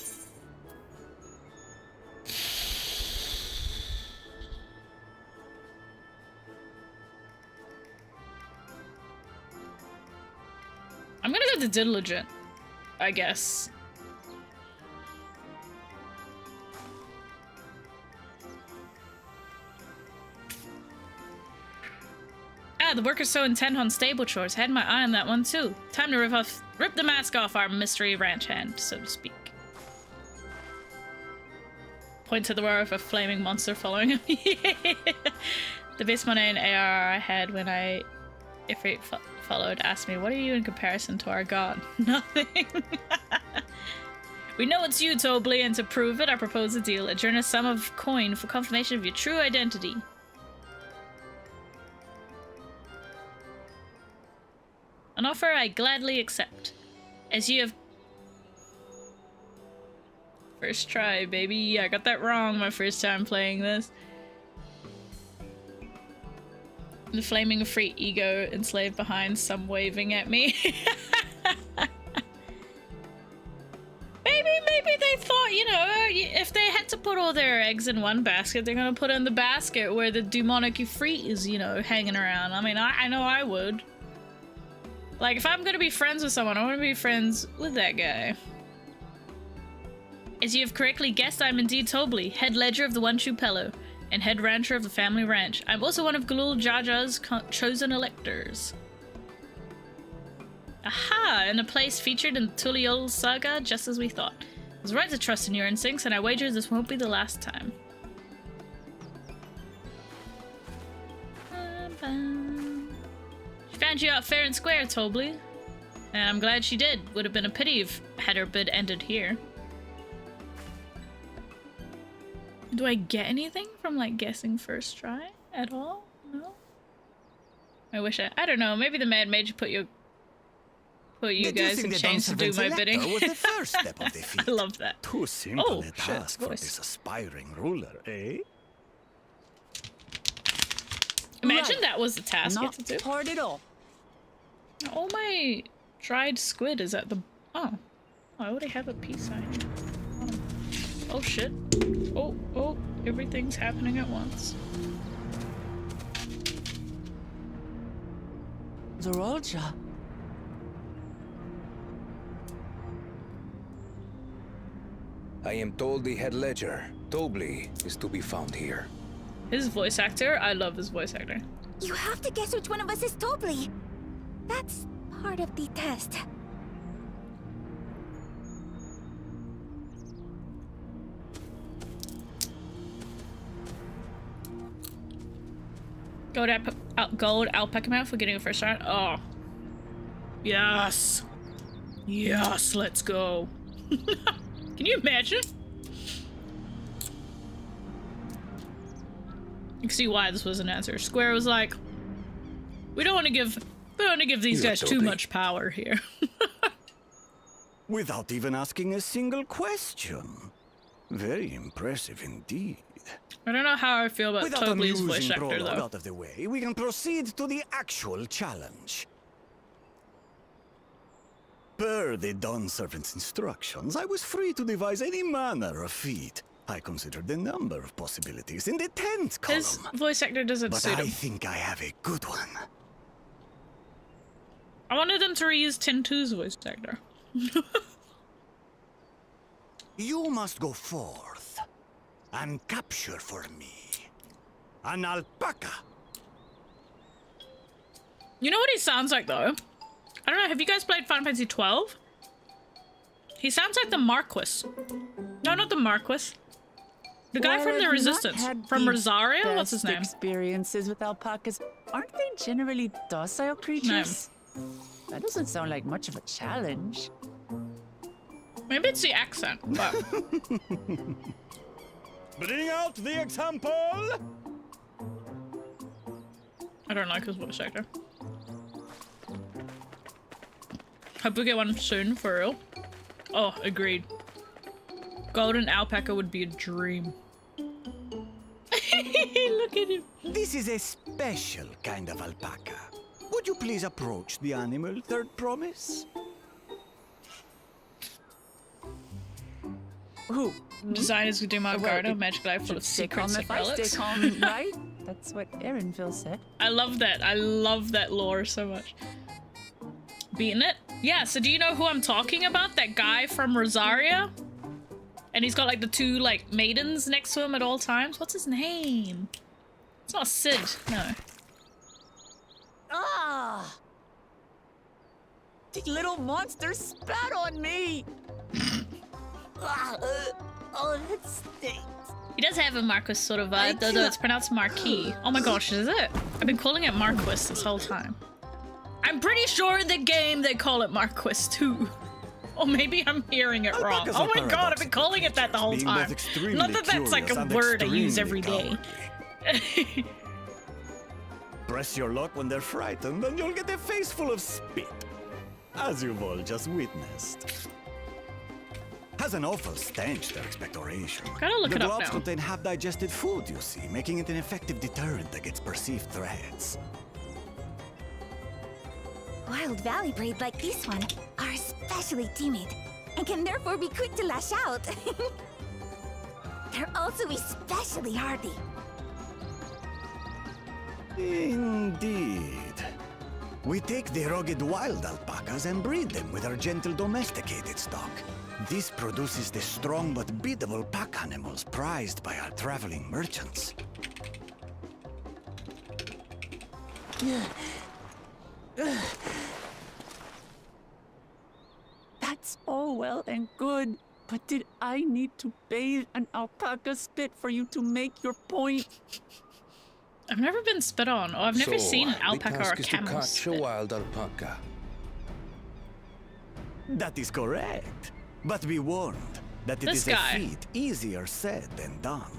I'm gonna go to Diligent, I guess. Ah, the worker's so intent on stable chores. Had my eye on that one too. Time to rip the mask off our mystery ranch hand, so to speak. Point to the roar of a flaming monster following him. The best mundane AR I had when if it followed asked me, what are you in comparison to our god? Nothing. We know it's you, Tobley, and to prove it, I propose a deal. Adjourn a sum of coin for confirmation of your true identity. An offer I gladly accept. As you have... First try, baby. I got that wrong my first time playing this. The flaming free ego enslaved behind some waving at me. Maybe they thought, you know, if they had to put all their eggs in one basket, they're gonna put it in the basket where the demonic Ifrit is, you know, hanging around. I mean, I know I would. Like, if I'm gonna be friends with someone, I want to be friends with that guy. As you have correctly guessed, I'm indeed Tobley, head ledger of the One True Pello, and head rancher of the family ranch. I'm also one of Galul Jar Jar's chosen electors. Aha! In a place featured in the Tuliol saga, just as we thought. I was right to trust in your instincts, and I wager this won't be the last time. She found you out fair and square, Tobley. And I'm glad she did. Would have been a pity if had her bid ended here. Do I get anything from, like, guessing first try at all? No? I wish I don't know, maybe the Mad Mage put you guys in chains to do my bidding. Was the first step of defeat. I love that. Too simple a shit, task for voice. this aspiring ruler, eh? Imagine that was the task you had to do. Not hard at all. All my dried squid is at the... Oh. I already have a peace sign. Oh shit. Oh, everything's happening at once. Zorolja. I am told the head ledger, Tobley, is to be found here. His voice actor, I love his voice actor. You have to guess which one of us is Tobli. That's part of the test. Gold alpaca mount for getting a first round. Oh. Yes. Yes, let's go. Can you imagine? You can see why this was an answer. Square was like, we don't want to give these guys too much power here. Without even asking a single question. Very impressive indeed. I don't know how I feel about Without Tobli's amusing voice actor prologue though. out of the way, we can proceed to the actual challenge. Per the Dawn Servant's instructions, I was free to devise any manner of feat. I considered the number of possibilities in the 10th column. His voice actor doesn't But suit I him. think I have a good one. I wanted them to reuse Tin2's voice actor. You must go forth and capture for me an alpaca. You know what he sounds like though? I don't know, have you guys played Final Fantasy 12? He sounds like the Marquis. No, not the Marquis. The guy from the Resistance. From Rosario? What's his name? Experiences with alpacas. Aren't they generally docile creatures? That doesn't sound like much of a challenge. Maybe it's the accent, but... Bring out the example! I don't like his voice actor. Hope we get one soon, for real. Oh, agreed. Golden alpaca would be a dream. Look at him. This is a special kind of alpaca. Would you please approach the animal, third promise? Ooh. Designers who do my garden, magic life full of Stay secrets calm and if I relics. stay calm, right? That's what Erinville said. I love that. I love that lore so much. Beating it? Yeah, so do you know who I'm talking about? That guy from Rosario? And he's got like the two like maidens next to him at all times. What's his name? It's not Sid, no. Ah! The little monster spat on me! Oh, that stinks. He does have a Marquis sort of vibe, though it's pronounced Marquis. Oh my gosh, is it? I've been calling it Marquis this whole time. I'm pretty sure in the game they call it Marquis too. Or maybe I'm hearing it wrong. Oh my god, I've been calling it that the whole time. Not that that's like a word I use every day. Press your luck when they're frightened and you'll get a face full of spit. As you've all just witnessed. Has an awful stench, their expectoration. Gotta look the it up globs now. contain half-digested food, you see, making it an effective deterrent against perceived threats. Wild valley breed like this one are especially timid and can therefore be quick to lash out. They're also especially hardy. Indeed. We take the rugged wild alpacas and breed them with our gentle domesticated stock. This produces the strong but biddable pack animals prized by our traveling merchants. That's all well and good, but did I need to bathe an alpaca spit for you to make your point? I've never been spit on, or I've never seen an alpaca or a The task is to camel catch a spit. wild alpaca. That is correct. But be warned that it This is guy. a feat easier said than done.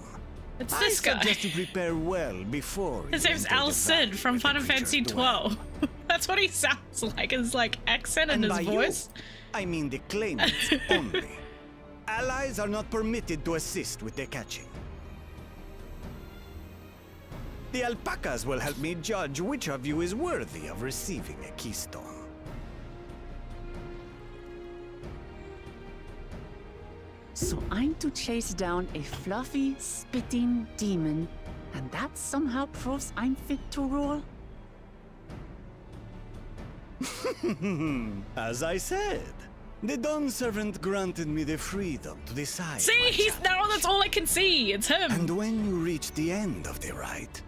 It's this I guy. suggest you prepare well before His you name's enter Al the Cid valley from where the Final Fantasy creatures dwell. 12. That's what he sounds like, his like accent and his by voice. You, I mean the claimants only. Allies are not permitted to assist with their catching. The alpacas will help me judge which of you is worthy of receiving a keystone. So I'm to chase down a fluffy, spitting demon, and that somehow proves I'm fit to rule? As I said, The Dawn Servant granted me the freedom to decide. See, he's now that's all I can see. It's him. And when you reach the end of the rite,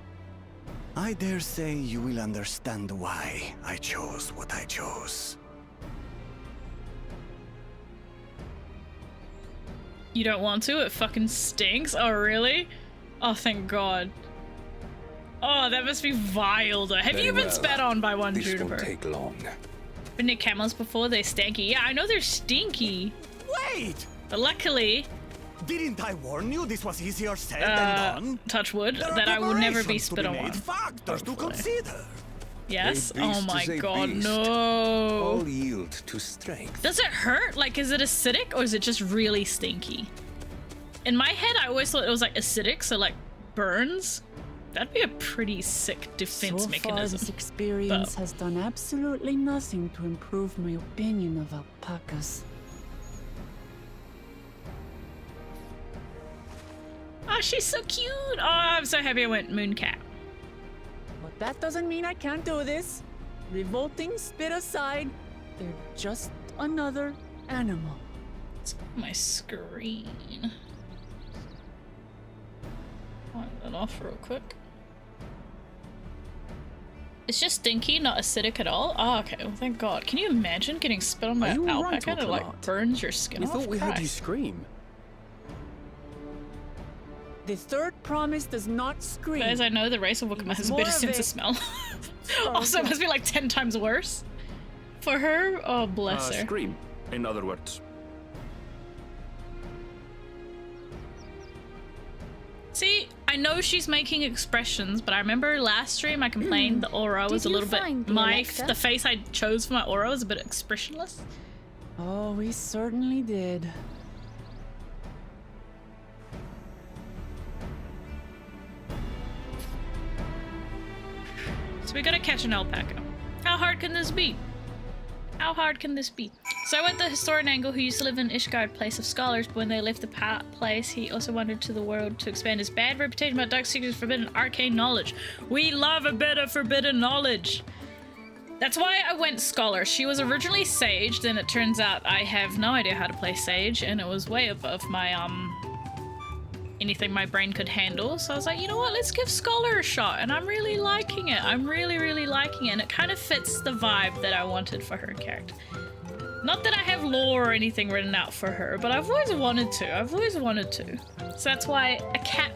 I dare say you will understand why I chose what I chose. You don't want to? It fucking stinks. Oh, really? Oh, thank God. Oh, that must be vile, though. Have you been spat on by one, Juniper? This won't take long. Been near camels before? They're stanky. Yeah, I know they're stinky. Wait! But luckily... Didn't I warn you this was easier said than done? Touch wood, that I will never be spit on one. Factors to consider. Yes? A Oh beast my is a God, beast. no. All yield to strength. Does it hurt? Like, is it acidic or is it just really stinky? In my head, I always thought it was like acidic, so like burns. That'd be a pretty sick defense so mechanism. Far, this experience But- has done absolutely nothing to improve my opinion of alpacas. Oh, she's so cute. Oh, I'm so happy I went Mooncat. But that doesn't mean I can't do this. Revolting spit aside, they're just another animal. Let's go to my screen. Wipe that off real quick. It's just stinky, not acidic at all. Oh, okay. Well, thank God. Can you imagine getting spit on by Are an you all right, alpaca and it like Ocelot? burns your skin We off? thought we heard you Christ. scream. The third promise does not scream. As I know, the race of Wakama has a More better of sense it. of smell. Also, it must be like 10 times worse for her. Oh, bless her. Scream, in other words. See, I know she's making expressions, but I remember last stream I complained the aura was a Did you little bit. find the Alexa? The face I chose for my aura was a bit expressionless. Oh, we certainly did. So we gotta catch an alpaca. How hard can this be? How hard can this be? So I went the historian angle who used to live in Ishgard, place of scholars, but when they left the place, he also wandered to the world to expand his bad reputation about dark secrets, forbidden arcane knowledge. We love a bit of forbidden knowledge. That's why I went scholar. She was originally sage, then it turns out I have no idea how to play sage, and it was way above my, anything my brain could handle. So I was like, you know what, let's give scholar a shot, and I'm really liking it. I'm really, really liking it, and it kind of fits the vibe that I wanted for her character. Not that I have lore or anything written out for her, but I've always wanted to. So that's why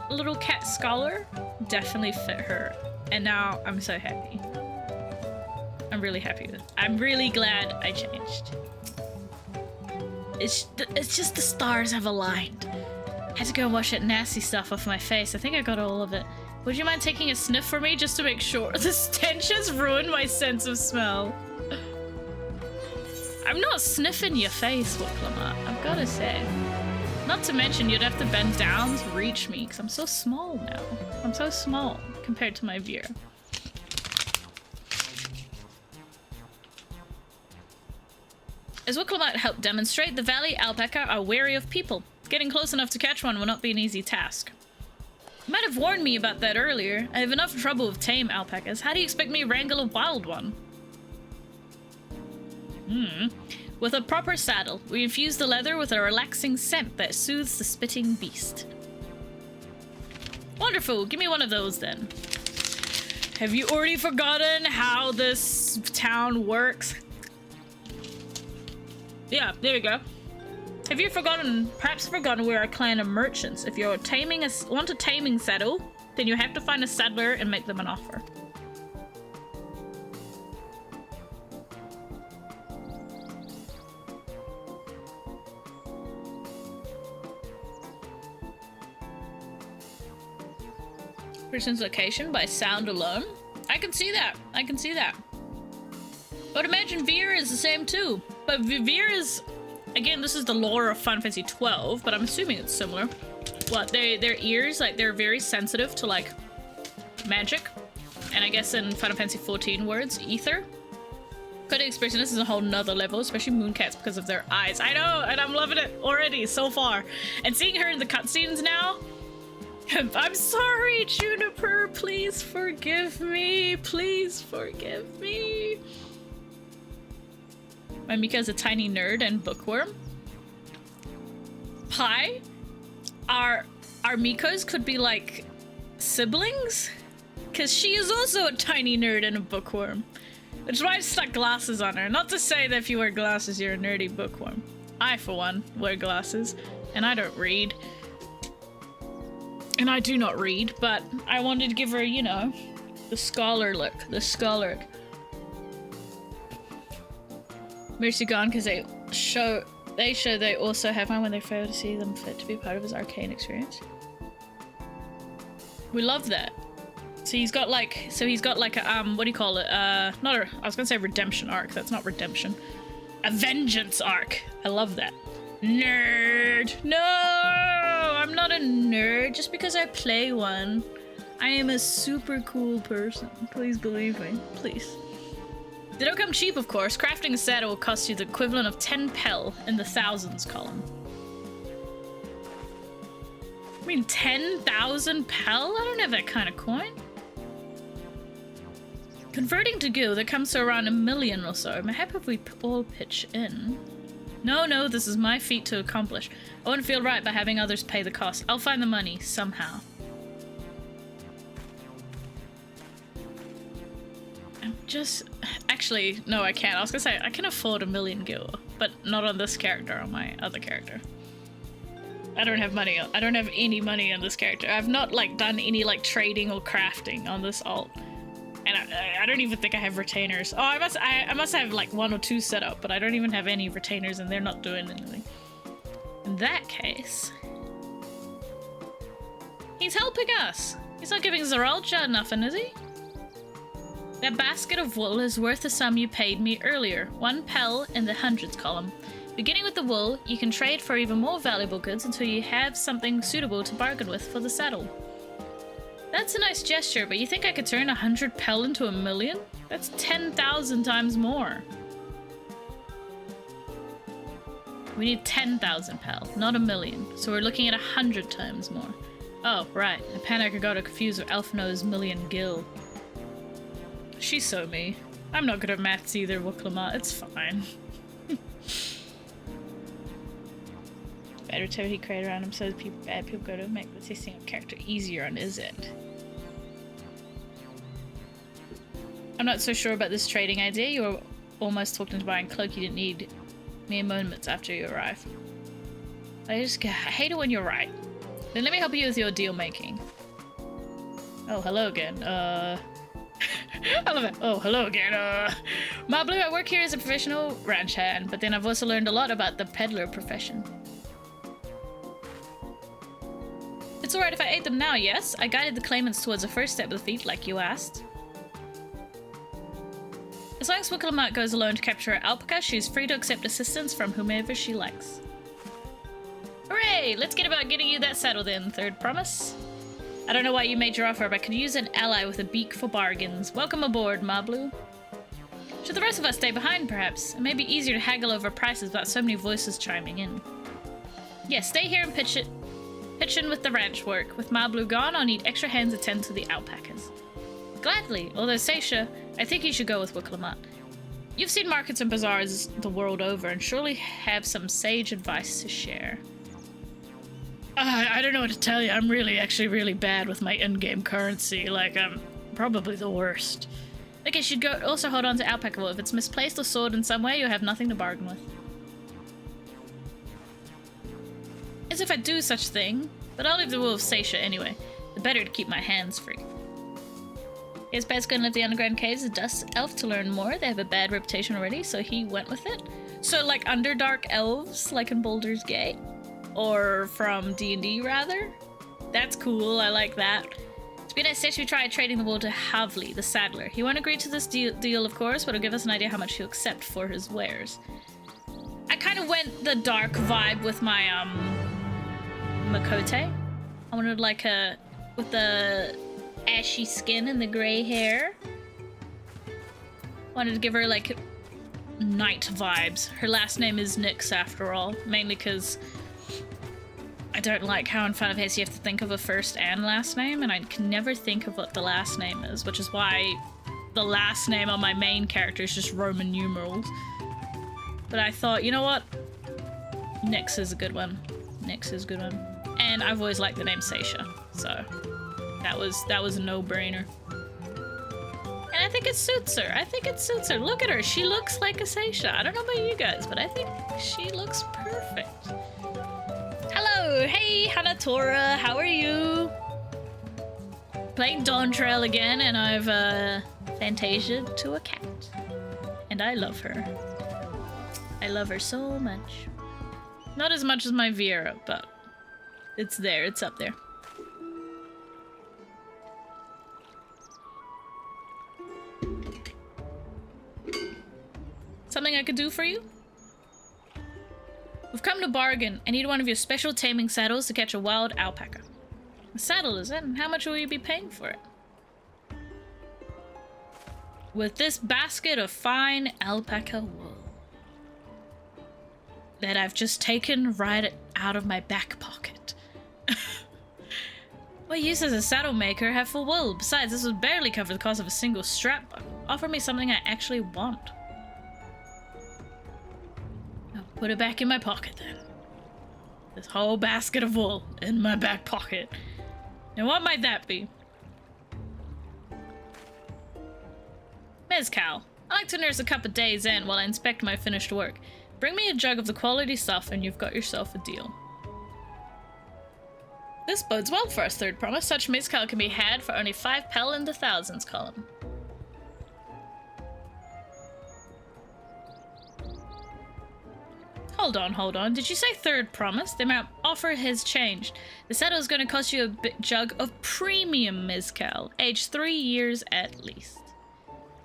a little cat scholar definitely fit her, and now I'm so happy. I'm really happy with it. I'm really glad I changed. It's just the stars have aligned. I had to go and wash that nasty stuff off my face. I think I got all of it. Would you mind taking a sniff for me just to make sure? The stench has ruined my sense of smell. I'm not sniffing your face, Wicklama, I've gotta say. Not to mention you'd have to bend down to reach me because I'm so small now. I'm so small compared to my viewer. As Wicklama helped demonstrate, the valley alpaca are wary of people. Getting close enough to catch one will not be an easy task. You might have warned me about that earlier. I have enough trouble with tame alpacas. How do you expect me to wrangle a wild one? With a proper saddle, we infuse the leather with a relaxing scent that soothes the spitting beast. Wonderful, give me one of those then. Have you already forgotten how this town works? Yeah, there we go. Have you perhaps forgotten we're a clan of merchants? If you're want a taming saddle, then you have to find a saddler and make them an offer. Person's location by sound alone? I can see that. I can see that. But imagine Veer is the same too. But Veer is... Again, this is the lore of Final Fantasy XII, but I'm assuming it's similar. What, their ears, like, they're very sensitive to, like, magic. And I guess in Final Fantasy XIV words, ether. Coding expression, this is a whole nother level, especially Mooncats because of their eyes. I know, and I'm loving it already, so far. And seeing her in the cutscenes now... I'm sorry, Juniper, please forgive me. Please forgive me. My Miko's a tiny nerd and bookworm. Pie? Our Mikos could be like siblings? Because she is also a tiny nerd and a bookworm. Which is why I stuck glasses on her. Not to say that if you wear glasses, you're a nerdy bookworm. I, for one, wear glasses. And I don't read. And I do not read, but I wanted to give her, you know, the scholar look. The scholar. Mercy gone because they show they also have one when they fail to see them fit to be part of his arcane experience. We love that. So he's got like a what do you call it? I was gonna say redemption arc. That's not redemption. A vengeance arc. I love that. Nerd. No, I'm not a nerd just because I play one. I am a super cool person. Please believe me. Please. They don't come cheap, of course. Crafting a set will cost you the equivalent of 10 pel in the thousands column. I mean, 10,000 pel? I don't have that kind of coin. Converting to gil, that comes to around 1 million or so. Mayhap if we all pitch in. No, this is my feat to accomplish. I wouldn't feel right by having others pay the cost. I'll find the money, somehow. Actually, no, I can't. I was gonna say, I can afford 1 million gil, but not on this character, on my other character. I don't have money. I don't have any money on this character. I've not, like, done any, like, trading or crafting on this alt. And I don't even think I have retainers. Oh, I must have, like, 1 or 2 set up, but I don't even have any retainers, and they're not doing anything. In that case... he's helping us! He's not giving Zeralja nothing, is he? That basket of wool is worth the sum you paid me earlier. 1 pel in the hundreds column. Beginning with the wool, you can trade for even more valuable goods until you have something suitable to bargain with for the saddle. That's a nice gesture, but you think I could turn 100 pel into 1 million? That's 10,000 times more. We need 10,000 pel, not 1 million. So we're looking at 100 times more. Oh, right. The panic I got to confuse with Elfno's million gil. She's so me. I'm not good at maths either, Wuklama. It's fine. Bad activity created around him so bad people go to make the tasting of character easier on his end. I'm not so sure about this trading idea. You were almost talked into buying a cloak you didn't need mere moments after you arrived. I hate it when you're right. Then let me help you with your deal making. Oh, hello again. I love it. Oh, hello again. Mablu, I work here as a professional ranch hand, but then I've also learned a lot about the peddler profession. It's alright if I aid them now, yes? I guided the claimants towards the first step of the feat, like you asked. As long as Wicklemat goes alone to capture her alpaca, she's free to accept assistance from whomever she likes. Hooray! Let's get about getting you that saddle then, third promise. I don't know why you made your offer, but I could use an ally with a beak for bargains. Welcome aboard, Mablu. Should the rest of us stay behind, perhaps? It may be easier to haggle over prices without so many voices chiming in. Yes, stay here and pitch in with the ranch work. With Mablu gone, I'll need extra hands to tend to the alpacas. Gladly, although Seisha, I think you should go with Wiklamat. You've seen markets and bazaars the world over and surely have some sage advice to share. I don't know what to tell you. I'm actually really bad with my in-game currency. Like, I'm probably the worst. Okay, you should also hold on to alpaca wool. If it's misplaced or sold in some way, you'll have nothing to bargain with. As if I'd do such a thing, but I'll leave the wool of Seisha anyway. The better to keep my hands free. His pet's gonna live the underground caves, a dust elf, to learn more. They have a bad reputation already, so he went with it. So, like, Underdark elves, like in Baldur's Gate? Or from D&D, rather? That's cool, I like that. To be nice, we tried trading the wool to Havli, the saddler. He won't agree to this deal, of course, but it'll give us an idea how much he'll accept for his wares. I kind of went the dark vibe with my, Makote. I wanted, like, with the ashy skin and the gray hair. Wanted to give her, like, knight vibes. Her last name is Nyx, after all. Mainly because I don't like how in Final Fantasy you have to think of a first and last name, and I can never think of what the last name is, which is why the last name on my main character is just Roman numerals. but I thought, you know what? Nyx is a good one. Nyx is a good one. And I've always liked the name Seisha, so that was a no-brainer. And I think it suits her. I think it suits her. Look at her. She looks like a Seisha. I don't know about you guys, but I think she looks perfect. Hello. Hey, Hanatora. How are you? Playing DAWNTRAIL again, and I've fantasiaed to a cat. And I love her. I love her so much. Not as much as my Viera, but it's there. It's up there. Something I could do for you? We've come to bargain. I need one of your special taming saddles to catch a wild alpaca. A saddle, is it? And how much will you be paying for it? With this basket of fine alpaca wool that I've just taken right out of my back pocket. What use does a saddle maker have for wool? Besides, this would barely cover the cost of a single strap buckle. Offer me something I actually want. I'll put it back in my pocket then. This whole basket of wool in my back pocket. Now what might that be? Mezcal. I like to nurse a cup of Days End while I inspect my finished work. Bring me a jug of the quality stuff and you've got yourself a deal. This bodes well for our third promise. Such mezcal can be had for only 5 pel in the thousands column. Hold on. Did you say third promise? The amount offer has changed. The saddle is going to cost you a jug of premium mezcal, aged 3 years at least.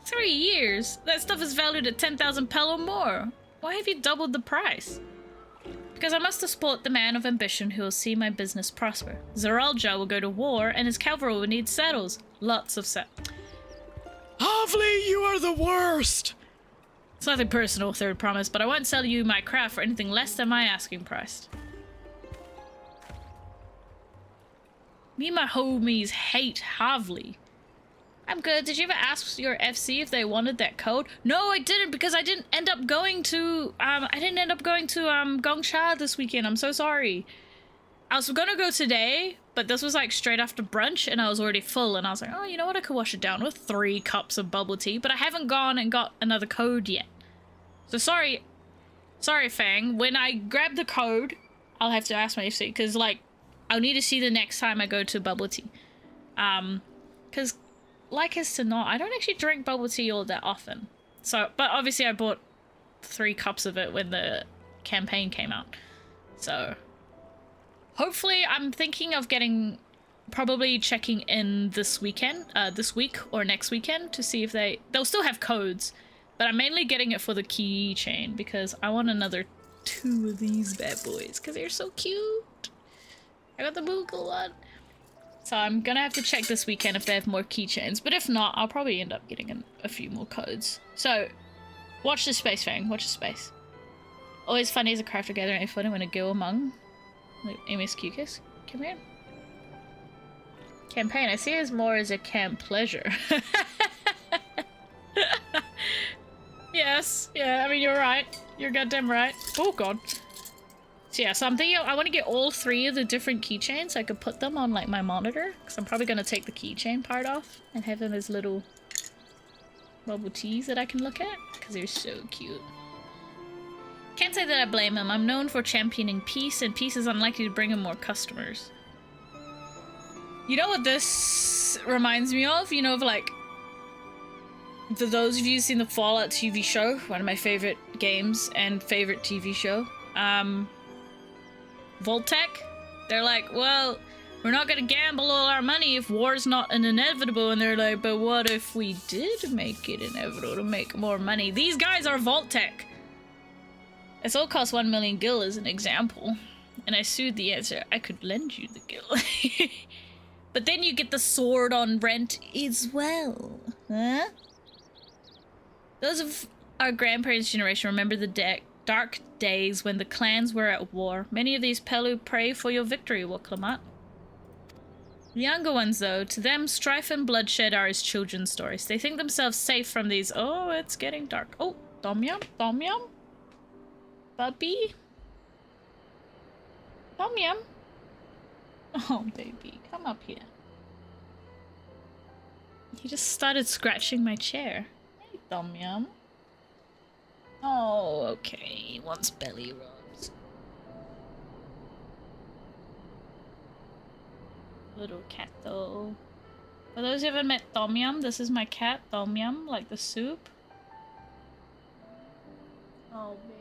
3 years? That stuff is valued at 10,000 pel or more. Why have you doubled the price? Because I must support the man of ambition who will see my business prosper. Zeralja will go to war, and his cavalry will need saddles. Lots of Havli, you are the worst! It's nothing personal, third promise, but I won't sell you my craft for anything less than my asking price. Me and my homies hate Havli. I'm good. Did you ever ask your FC if they wanted that code? No, I didn't, because I didn't end up going to Gongsha this weekend. I'm so sorry. I was gonna go today, but this was like straight after brunch and I was already full and I was like, oh, you know what? I could wash it down with 3 cups of bubble tea, but I haven't gone and got another code yet. So sorry, Fang. When I grab the code, I'll have to ask my FC because like I'll need to see the next time I go to bubble tea. Because like as to not, I don't actually drink bubble tea all that often. So, but obviously I bought 3 cups of it when the campaign came out. So, hopefully I'm thinking of probably checking in this weekend, this week or next weekend to see if they'll still have codes. But I'm mainly getting it for the keychain because I want another 2 of these bad boys because they're so cute. I got the Moogle one. So I'm gonna have to check this weekend if they have more keychains, but if not, I'll probably end up getting a few more codes. So, watch the space, Fang. Watch the space. Always funny as a crafter gathering a footing when a go among like MSQ kiss. Come here. Campaign. I see it as more as a camp pleasure. Yes. Yeah. I mean, you're right. You're goddamn right. Oh god. So yeah, so I'm thinking I want to get all 3 of the different keychains so I could put them on like my monitor because I'm probably going to take the keychain part off and have them as little bubble teas that I can look at because they're so cute. Can't say that I blame him. I'm known for championing peace and peace is unlikely to bring him more customers. You know what this reminds me of? You know, of like, for those of you who've seen the Fallout TV show, one of my favorite games and favorite TV show, Voltec, they're like, well, we're not gonna gamble all our money if war's not an inevitable, and they're like, but what if we did make it inevitable to make more money? These guys are Voltec. It's all cost 1 million gil as an example, and I sued the answer. I could lend you the gil. But then you get the sword on rent as well, huh? Those of our grandparents' generation remember the dark days when the clans were at war. Many of these Pelu pray for your victory, Woklamat. The younger ones, though, to them, strife and bloodshed are as children's stories. They think themselves safe from these. Oh, it's getting dark. Oh, Tom Yum, Tom Yum. puppy. Tom Yum. Oh, baby, come up here. He just started scratching my chair. Hey, Tom Yum. Oh, okay. He wants belly rubs. Little cat though. For those who haven't met Tom Yum, this is my cat, Tom Yum, like the soup. Oh, baby.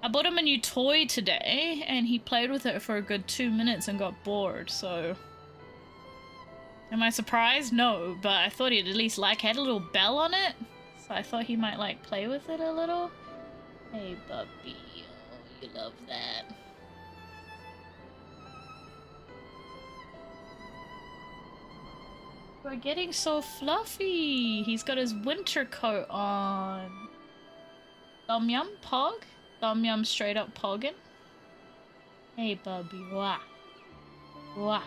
I bought him a new toy today, and he played with it for a good 2 minutes and got bored, so... Am I surprised? No, but I thought he'd at least like, had a little bell on it, so I thought he might like play with it a little. Hey, puppy. Oh, you love that. We're getting so fluffy. He's got his winter coat on. Tom Yum, pog? Tom Yum straight up pogging. Hey, puppy. Wah. Wah.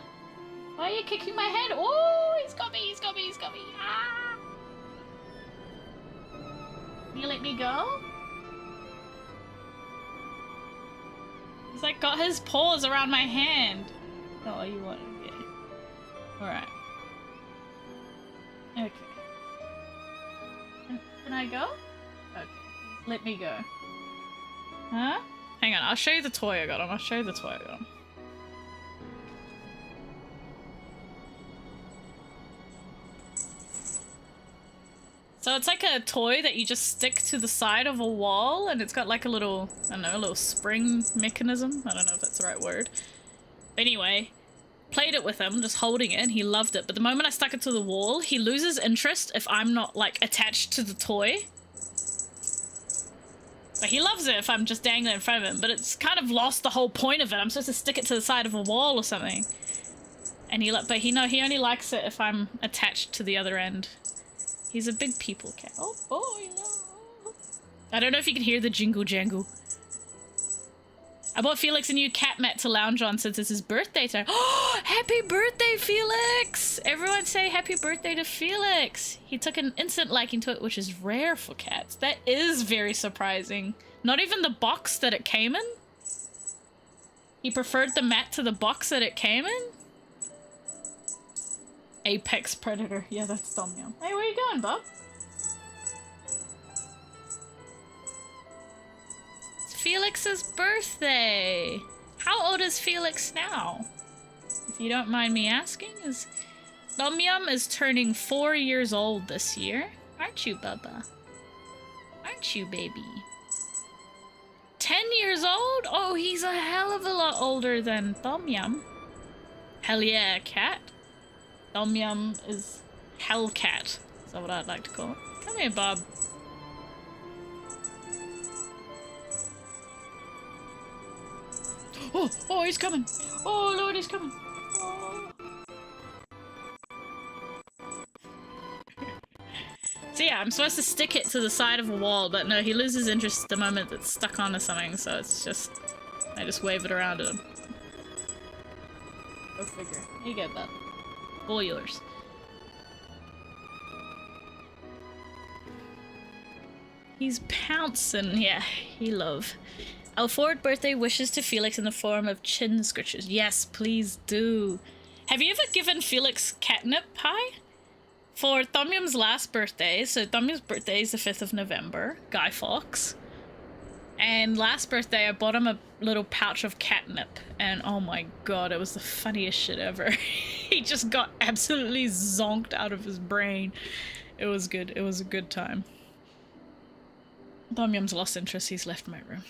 Why are you kicking my head? Oh, he's got me, he's got me, he's got me. Ah! Can you let me go? He's like got his paws around my hand. Oh, you want to get it. Alright. Okay. Can I go? Okay. Let me go. Huh? Hang on, I'll show you the toy I got him. I'll show you the toy I got him. So it's like a toy that you just stick to the side of a wall, and it's got like a little, I don't know, a little spring mechanism. I don't know if that's the right word. Anyway, played it with him, just holding it, and he loved it. But the moment I stuck it to the wall, he loses interest if I'm not like attached to the toy. But he loves it if I'm just dangling in front of him, but it's kind of lost the whole point of it. I'm supposed to stick it to the side of a wall or something. And he only likes it if I'm attached to the other end. He's a big people cat. Oh boy, no. I don't know if you can hear the jingle jangle. I bought Felix a new cat mat to lounge on since it's his birthday today. Oh, happy birthday, Felix! Everyone say happy birthday to Felix. He took an instant liking to it, which is rare for cats. That is very surprising. Not even the box that it came in? He preferred the mat to the box that it came in? Apex predator. Yeah, that's Tom Yum. Hey, where you going, bub? It's Felix's birthday. How old is Felix now? If you don't mind me asking, Tom Yum is turning 4 years old this year. Aren't you, Bubba? Aren't you, baby? 10 years old? Oh, he's a hell of a lot older than Tom Yum. Hell yeah, cat. Tom Yum is Hellcat. Is that what I'd like to call it? Come here, Bob. Oh, he's coming. Oh, Lord, he's coming. Oh. So yeah, I'm supposed to stick it to the side of a wall, but no, he loses interest the moment it's stuck onto something, so it's just... I just wave it around at him. Go figure. Here you go, Bob. All yours. He's pouncing. Yeah, he love. I'll forward birthday wishes to Felix in the form of chin scritches. Yes, please do. Have you ever given Felix catnip pie? For Tom Yum's last birthday, so Tom Yum's birthday is the 5th of November, Guy Fawkes. And last birthday, I bought him a little pouch of catnip. And oh my god, it was the funniest shit ever. He just got absolutely zonked out of his brain. It was good. It was a good time. Tom Yum's lost interest. He's left my room.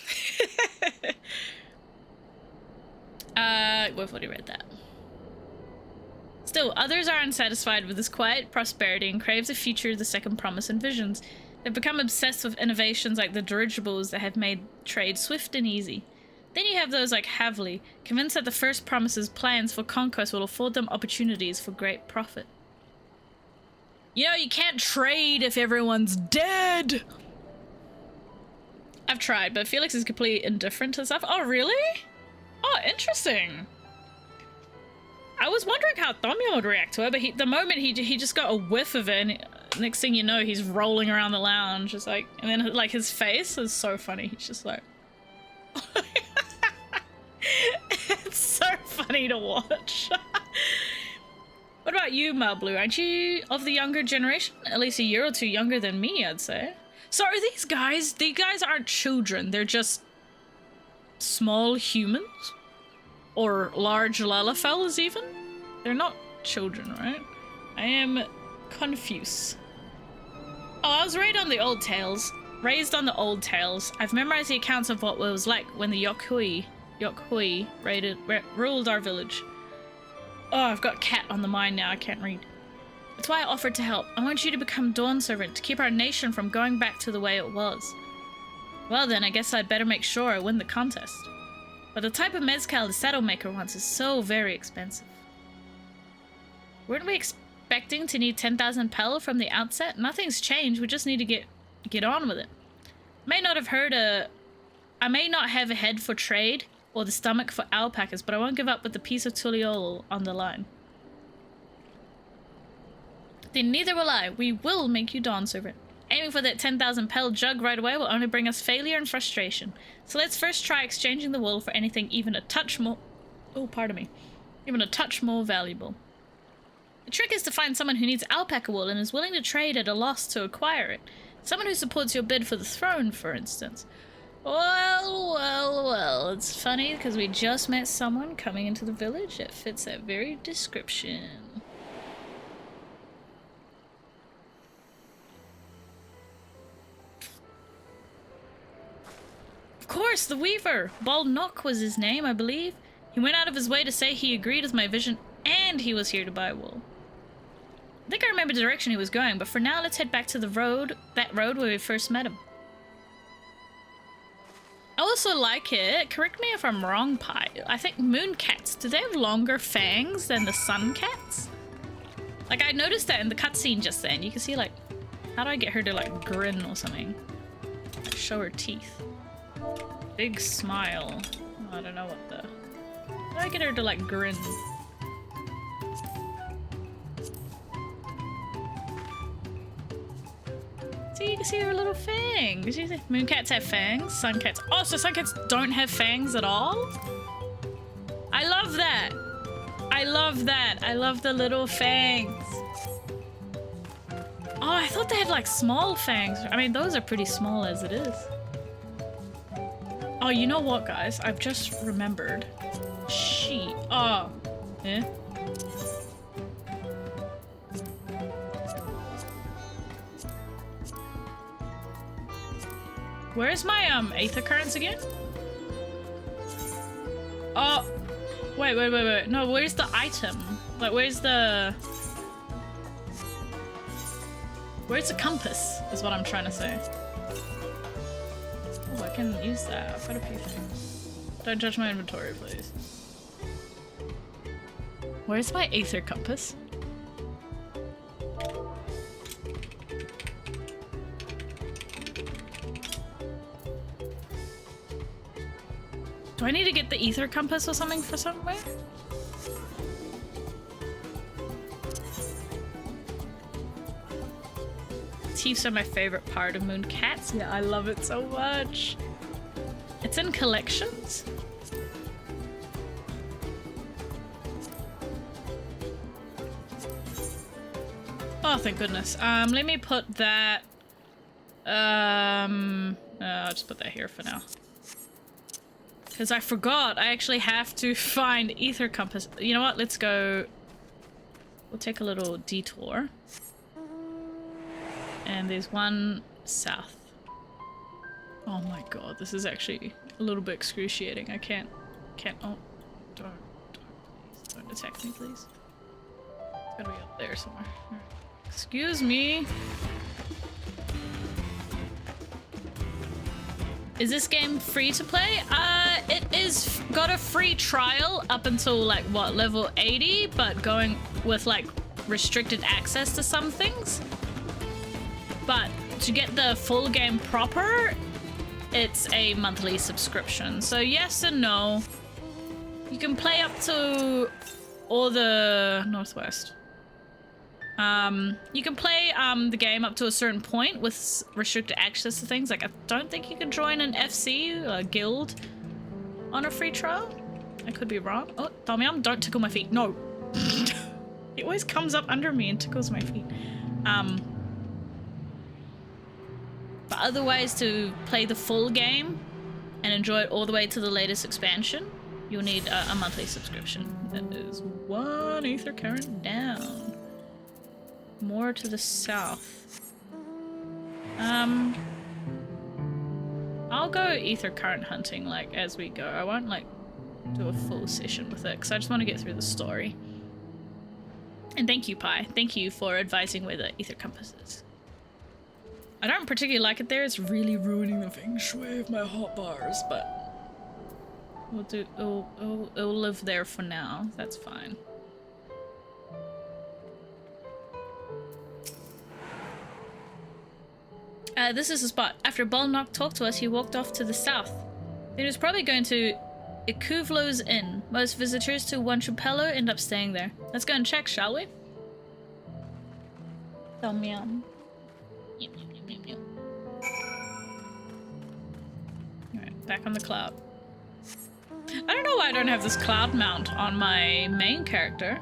We've already read that. Still, others are unsatisfied with this quiet prosperity and craves a future the second promise envisions. They've become obsessed with innovations like the dirigibles that have made trade swift and easy. Then you have those like Havley, convinced that the first promise's plans for conquest will afford them opportunities for great profit. You know, you can't trade if everyone's dead! I've tried, but Felix is completely indifferent to stuff. Oh, really? Oh, interesting. I was wondering how Tom Yum would react to it, but the moment he just got a whiff of it, and next thing you know, he's rolling around the lounge. It's like, and then like his face is so funny. He's just like, It's so funny to watch. What about you, Malblue? Aren't you of the younger generation? At least a year or two younger than me, I'd say. So are these guys aren't children, they're just small humans? Or large Lalafellas even? They're not children, right? I am confused. Oh, I was raised on the old tales. I've memorized the accounts of what it was like when the Yokhui ruled our village. Oh, I've got cat on the mind now, I can't read. That's why I offered to help. I want you to become Dawn Servant, to keep our nation from going back to the way it was. Well then, I guess I'd better make sure I win the contest. But the type of mezcal the saddle maker wants is so very expensive. Weren't we expecting to need 10,000 pel from the outset? Nothing's changed, we just need to get on with it. I may not have a head for trade, or the stomach for alpacas, but I won't give up with the piece of Tuliol on the line. Then neither will I. We will make you Dawn Servant. Aiming for that 10,000 pel jug right away will only bring us failure and frustration. So let's first try exchanging the wool for anything even a touch more... Oh, pardon me. Even a touch more valuable. The trick is to find someone who needs alpaca wool and is willing to trade at a loss to acquire it. Someone who supports your bid for the throne, for instance. Well, it's funny because we just met someone coming into the village that fits that very description. Of course, the Weaver! Bald Nock was his name, I believe. He went out of his way to say he agreed with my vision and he was here to buy wool. I think I remember the direction he was going, but for now let's head back to that road where we first met him. I also like it, correct me if I'm wrong, Pi, I think moon cats, do they have longer fangs than the sun cats? Like, I noticed that in the cutscene just then. You can see, like, how do I get her to, like, grin or something? Like, show her teeth. Big smile. Oh, I don't know what the... How do I get her to, like, grin? See, you can see her little fangs. Moon cats have fangs. Sun cats... Oh, so sun cats don't have fangs at all? I love that. I love that. I love the little fangs. Oh, I thought they had like small fangs. I mean, those are pretty small as it is. Oh, you know what, guys? I've just remembered. Oh. Eh? Where's my aether currents again? Oh, wait. No, where's the item? Like, where's the compass? Is what I'm trying to say. Oh, I can use that. I've got a few things. Don't judge my inventory, please. Where's my aether compass? Do I need to get the ether compass or something for somewhere? Teeths are my favorite part of Moon Cats. Yeah, I love it so much. It's in collections. Oh, thank goodness. Let me put that... I'll just put that here for now. Because I forgot, I actually have to find ether compass. You know what, let's go... We'll take a little detour. And there's one south. Oh my god, this is actually a little bit excruciating. I can't, oh, don't attack me, please. It's gotta be up there somewhere. Excuse me. Is this game free to play? It is got a free trial up until like what, level 80, but going with like restricted access to some things. But to get the full game proper, it's a monthly subscription. So yes and no. You can play up to all the Northwest. You can play the game up to a certain point with restricted access to things. Like, I don't think you can join an FC, a guild, on a free trial. I could be wrong. Oh, Damian, don't tickle my feet. No. He always comes up under me and tickles my feet. But other ways to play the full game and enjoy it all the way to the latest expansion, you'll need a monthly subscription. That is 1 ether current down. More to the south. I'll go ether current hunting like as we go. I won't like do a full session with it because I just want to get through the story. And thank you, Pi. Thank you for advising where the ether compass is. I don't particularly like it there. It's really ruining the feng shui of my hotbars, but we'll do. It'll live there for now. That's fine. This is the spot. After Balnock talked to us, he walked off to the south. He was probably going to Ikuvlo's Inn. Most visitors to Wanchupelo end up staying there. Let's go and check, shall we? Yum yum. Yum yum yum yum yum. Alright, back on the cloud. I don't know why I don't have this cloud mount on my main character.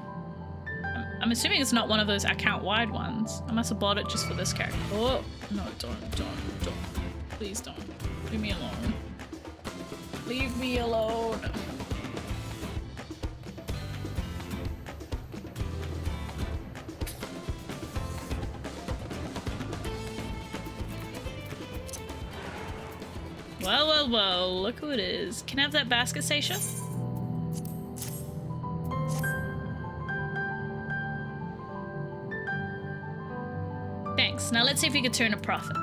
I'm assuming it's not one of those account-wide ones. I must have bought it just for this character. Oh, no, don't. Please don't. Leave me alone. Leave me alone. Well, look who it is. Can I have that basket, Seisha? Thanks. Now let's see if we can turn a profit.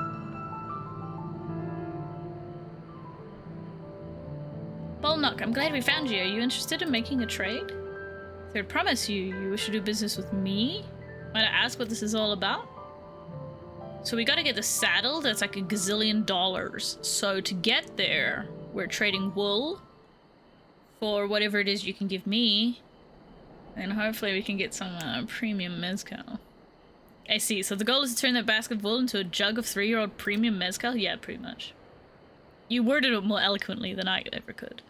Balnock, I'm glad we found you. Are you interested in making a trade? I'd promise you wish to do business with me? Might I ask what this is all about? So we gotta get the saddle, that's like $1 gazillion. So to get there, we're trading wool for whatever it is you can give me. And hopefully we can get some premium mezcal. I see, so the goal is to turn that basket of wool into a jug of 3-year-old premium mezcal? Yeah, pretty much. You worded it more eloquently than I ever could.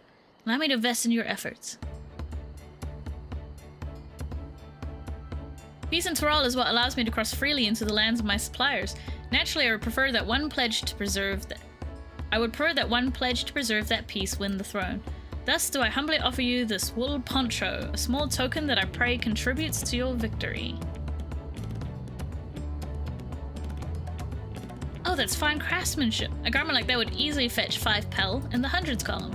Allow me to invest in your efforts. Peace in Toral is what allows me to cross freely into the lands of my suppliers. Naturally, I would prefer that one pledge to preserve that peace win the throne. Thus do I humbly offer you this wool poncho, a small token that I pray contributes to your victory. Oh, that's fine craftsmanship. A garment like that would easily fetch 5 pel in the hundreds column.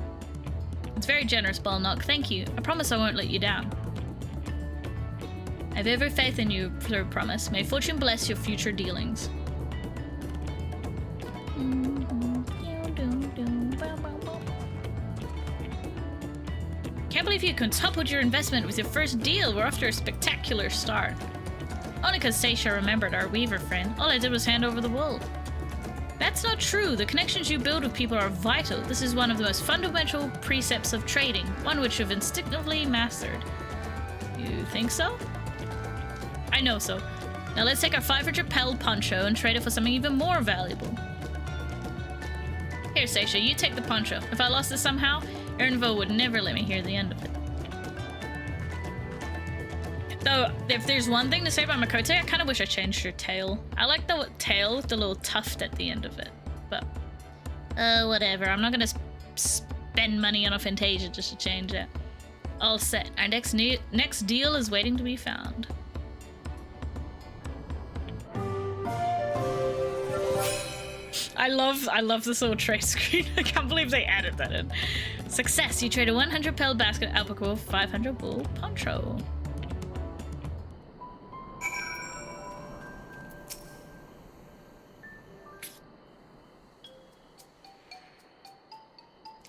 It's very generous, Balnock. Thank you. I promise I won't let you down. I have every faith in you, third promise. May fortune bless your future dealings. Can't believe you quintupled your investment with your first deal. We're off to a spectacular start. Only because Seisha remembered our weaver friend. All I did was hand over the wool. That's not true. The connections you build with people are vital. This is one of the most fundamental precepts of trading, one which you've instinctively mastered. You think so? I know so. Now let's take our 500 pel poncho and trade it for something even more valuable. Here, Seisha, you take the poncho. If I lost it somehow, Ernvo would never let me hear the end of it. Though, if there's one thing to say about Makote, I kind of wish I changed her tail. I like the tail with the little tuft at the end of it. But, whatever. I'm not gonna spend money on a Fantasia just to change it. All set. Our next deal is waiting to be found. I love this little trade screen. I can't believe they added that in. Success! You trade a 100 pel basket alpaca wool, 500 wool poncho.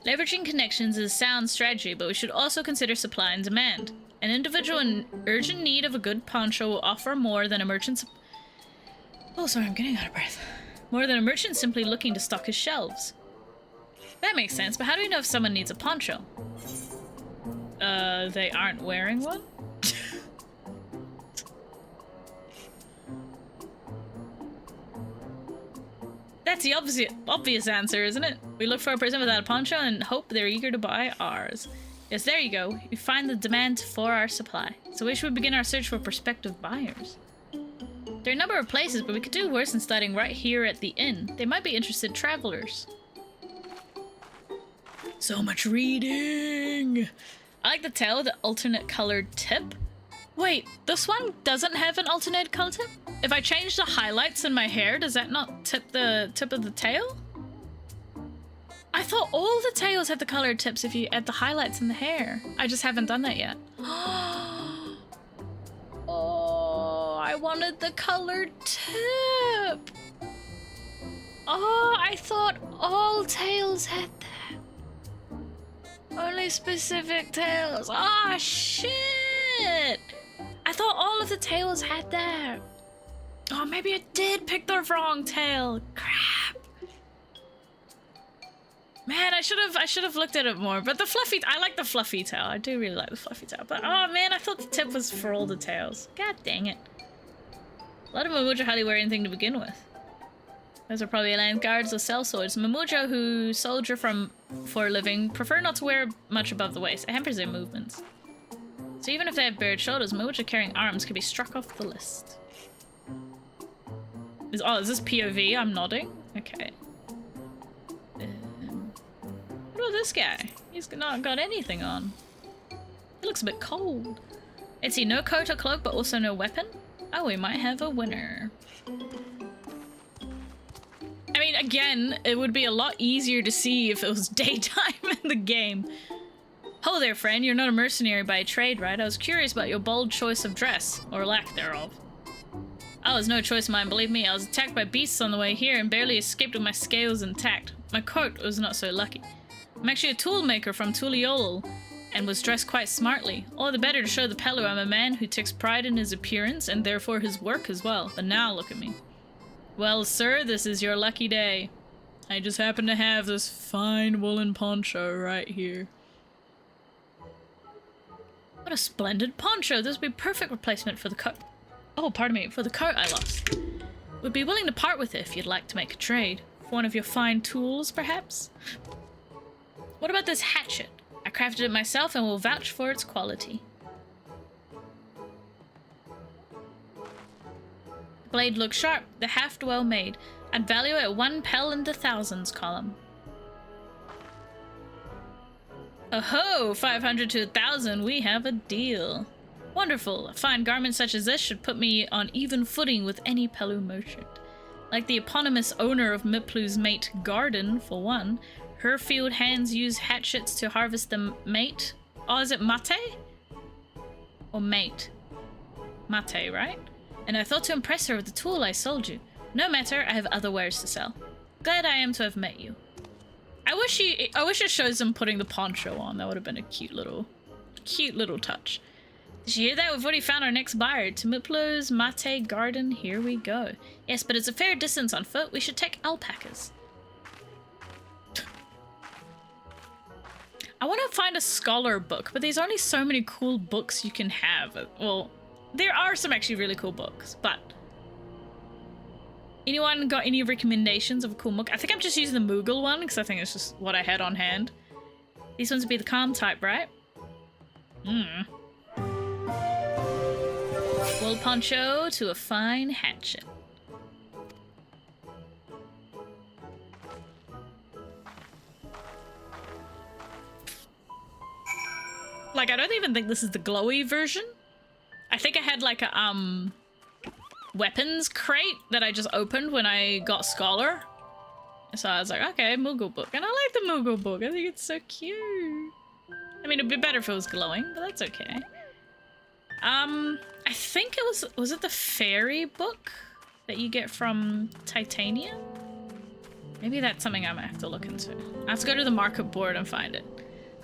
Leveraging connections is a sound strategy, but we should also consider supply and demand. An individual in urgent need of a good poncho will offer more than a merchant. Oh, sorry, I'm getting out of breath. More than a merchant simply looking to stock his shelves. That makes sense, but how do we know if someone needs a poncho? They aren't wearing one? That's the obvious answer, isn't it? We look for a person without a poncho and hope they're eager to buy ours. Yes, there you go. We find the demand for our supply. So we should begin our search for prospective buyers. There are a number of places, but we could do worse than starting right here at the inn. They might be interested travelers. So much reading. I like the tail with the alternate colored tip. Wait, this one doesn't have an alternate color tip? If I change the highlights in my hair, does that not tip the tip of the tail? I thought all the tails had the colored tips if you add the highlights in the hair. I just haven't done that yet. Oh, I wanted the colored tip. Oh, I thought all tails had that. Only specific tails. Ah, shit. I thought all of the tails had that. Oh, maybe I did pick the wrong tail. Crap. Man, I should have looked at it more. But the fluffy, I like the fluffy tail. I do really like the fluffy tail. But oh man, I thought the tip was for all the tails. God dang it. A lot of Mamuja hardly wear anything to begin with. Those are probably land guards or sellswords. Mamuja, who soldier for a living, prefer not to wear much above the waist. It hampers their movements. So even if they have bared shoulders, Mamuja carrying arms could be struck off the list. Is this POV? I'm nodding. Okay. What about this guy? He's not got anything on. He looks a bit cold. Is he no coat or cloak, but also no weapon? Oh, we might have a winner. I mean, again, it would be a lot easier to see if it was daytime in the game. Hello there, friend. You're not a mercenary by trade, right? I was curious about your bold choice of dress, or lack thereof. Oh, it was no choice of mine, believe me. I was attacked by beasts on the way here and barely escaped with my scales intact. My coat was not so lucky. I'm actually a tool maker from Tuliolal and was dressed quite smartly. All the better to show the Pelu I'm a man who takes pride in his appearance and therefore his work as well. But now look at me. Well, sir, this is your lucky day. I just happen to have this fine woolen poncho right here. What a splendid poncho. This would be a perfect replacement for the coat. Oh, pardon me, for the coat I lost. Would be willing to part with it if you'd like to make a trade. For one of your fine tools, perhaps? What about this hatchet? I crafted it myself and will vouch for its quality. The blade looks sharp, the haft well made. I'd value it at 1 pel in the thousands column. Oh ho! 500 to 1,000, we have a deal. Wonderful. A fine garment such as this should put me on even footing with any Pelu merchant. Like the eponymous owner of Miplu's mate garden, for one, her field hands use hatchets to harvest the mate. Oh, is it mate? Or mate? Mate, right? And I thought to impress her with the tool I sold you. No matter, I have other wares to sell. Glad I am to have met you. I wish it shows them putting the poncho on. That would have been a cute little touch. Did you hear that? We've already found our next buyer. To Miplu's mate garden, here we go. Yes, but it's a fair distance on foot. We should take alpacas. I want to find a scholar book, but there's only so many cool books you can have. Well, there are some actually really cool books, but... Anyone got any recommendations of a cool book? I think I'm just using the Moogle one, because I think it's just what I had on hand. These ones would be the calm type, right? Wool poncho to a fine hatchet. Like, I don't even think this is the glowy version. I think I had like a weapons crate that I just opened when I got Scholar. So I was like, okay, Moogle book. And I like the Moogle book. I think it's so cute. I mean, it'd be better if it was glowing, but that's okay. I think it was it the fairy book that you get from Titania? Maybe that's something I might have to look into. I have to go to the market board and find it.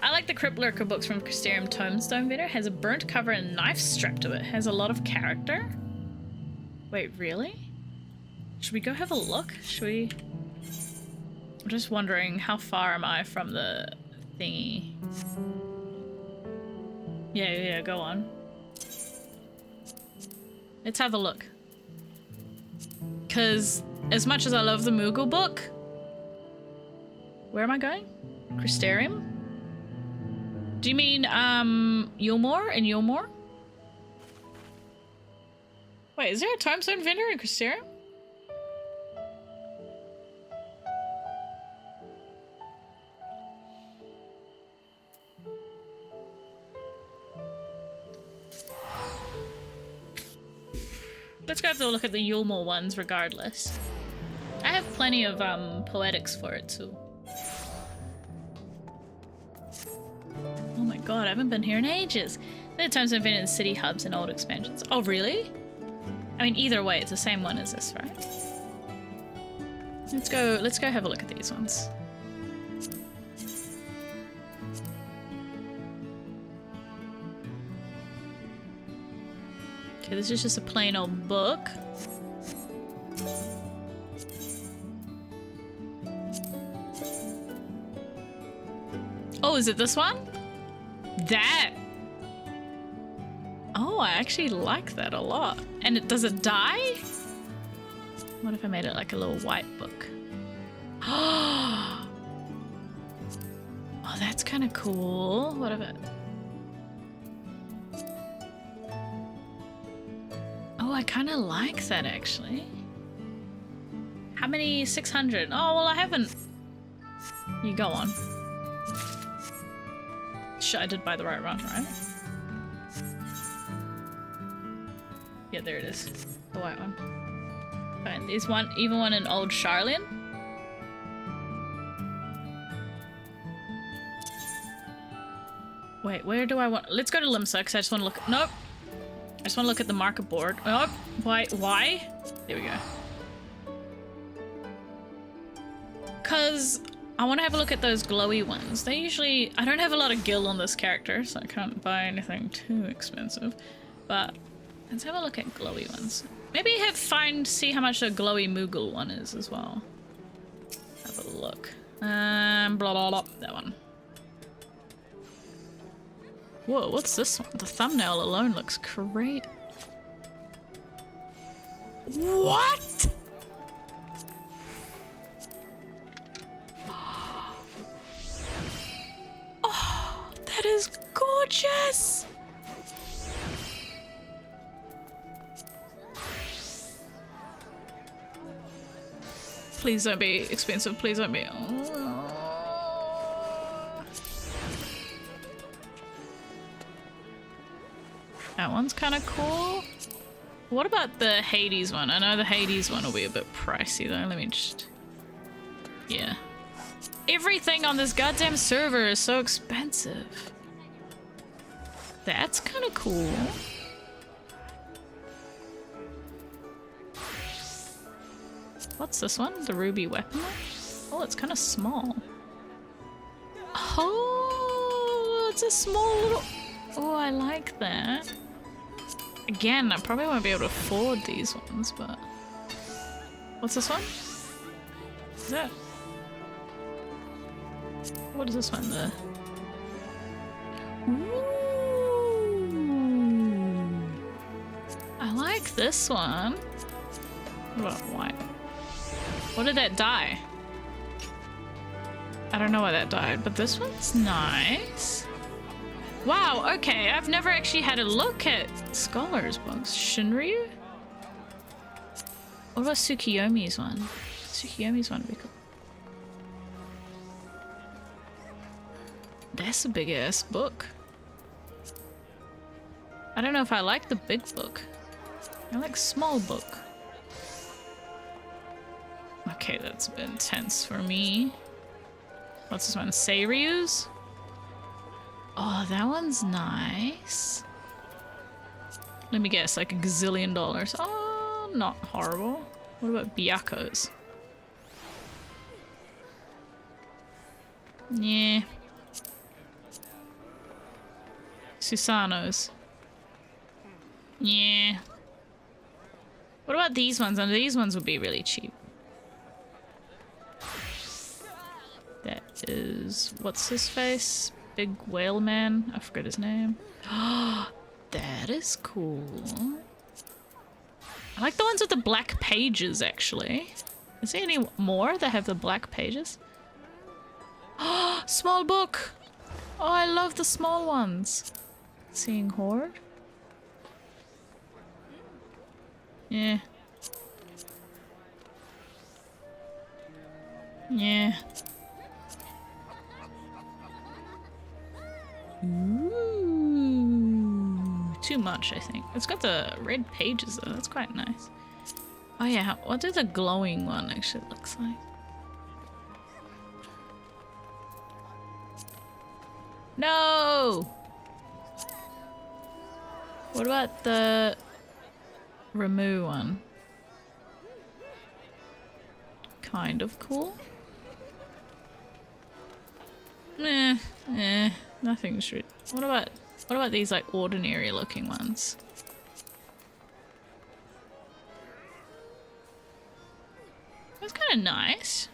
I like the Crypt Lurker books from Crystarium Tombstone Video. Has a burnt cover and a knife strapped to it. Has a lot of character. Wait, really? Should we go have a look? Should we? I'm just wondering, how far am I from the thingy? Yeah, go on. Let's have a look. Cause as much as I love the Moogle book, where am I going? Crystarium? Do you mean, Yulmore and Yulmore? Wait, is there a time zone vendor in Crystarium? Let's go have a look at the Yulmore ones regardless. I have plenty of poetics for it too. Oh my god, I haven't been here in ages. There are times I've been in city hubs and old expansions. Oh really? I mean either way, it's the same one as this, right? Let's go have a look at these ones. Okay, this is just a plain old book. Oh, is it this one? That! Oh, I actually like that a lot. And does it die? What if I made it like a little white book? Oh, that's kind of cool. What if it... Oh, I kind of like that actually. How many? 600. Oh, well, I haven't. You go on. Shit, I did buy the right one, right? Yeah, there it is. The white one. Fine. There's one, even one in Old Charlene. Wait, where do I want? Let's go to Limsa because I just want to look. Nope. I just want to look at the market board. Oh, why? Why? There we go. Because I want to have a look at those glowy ones. They usually... I don't have a lot of gil on this character, so I can't buy anything too expensive. But let's have a look at glowy ones. Maybe see how much a glowy Moogle one is as well. Have a look. Blah, blah, blah. That one. Whoa, what's this one? The thumbnail alone looks great. What? Oh, that is gorgeous. Please don't be expensive. Please don't be. Oh. That one's kind of cool. What about the Hades one? I know the Hades one will be a bit pricey though. Let me just... Yeah. Everything on this goddamn server is so expensive. That's kind of cool. What's this one? The ruby weapon one? Oh, it's kind of small. Oh, it's a small little... Oh, I like that. Again, I probably won't be able to afford these ones, but... What's this one? What is that? What is this one? The... Ooh. I like this one. What about white? What did that die? I don't know why that died, but this one's nice. Wow, okay, I've never actually had a look at Scholar's books. Shinryu? What about Tsukiyomi's one? Tsukiyomi's one would be cool. That's a big ass book. I don't know if I like the big book. I like small book. Okay, that's a bit intense for me. What's this one? Seiryu's? Oh, that one's nice. Let me guess, like $1 gazillion. Oh, not horrible. What about Byaku's? Yeah. Susano's. Yeah. What about these ones? And these ones would be really cheap. That is... What's his face? Big whale man? I forgot his name. That is cool. I like the ones with the black pages, actually. Is there any more that have the black pages? Oh, small book! Oh, I love the small ones. Seeing Horde? Yeah. Yeah. Ooh. Too much, I think. It's got the red pages though, that's quite nice. Oh yeah, what does the glowing one actually looks like? No! What about the remove one? Kind of cool. Nothing's really. What about these like ordinary looking ones? That's kind of nice.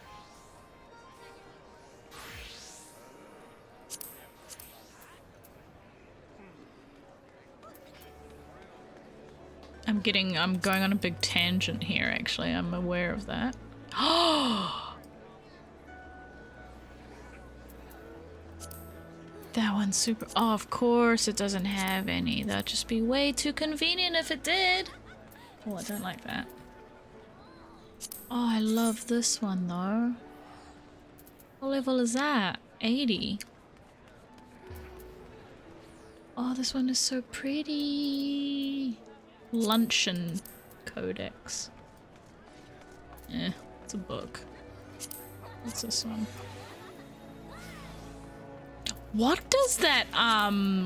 I'm going on a big tangent here actually, I'm aware of that. Oh! That one's super. Oh, of course it doesn't have any. That'd just be way too convenient if it did. Oh, I don't like that. Oh, I love this one though. What level is that? 80. Oh, this one is so pretty. Luncheon Codex. Eh, it's a book. What's this one? What does that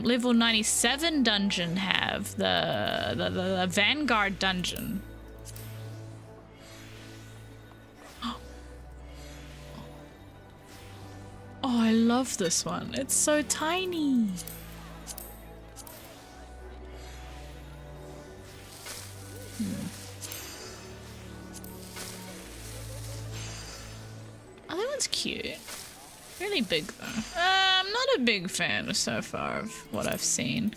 level 97 dungeon have? The Vanguard dungeon. Oh, I love this one. It's so tiny. Oh, that one's cute. Really big though. I'm not a big fan so far of what I've seen.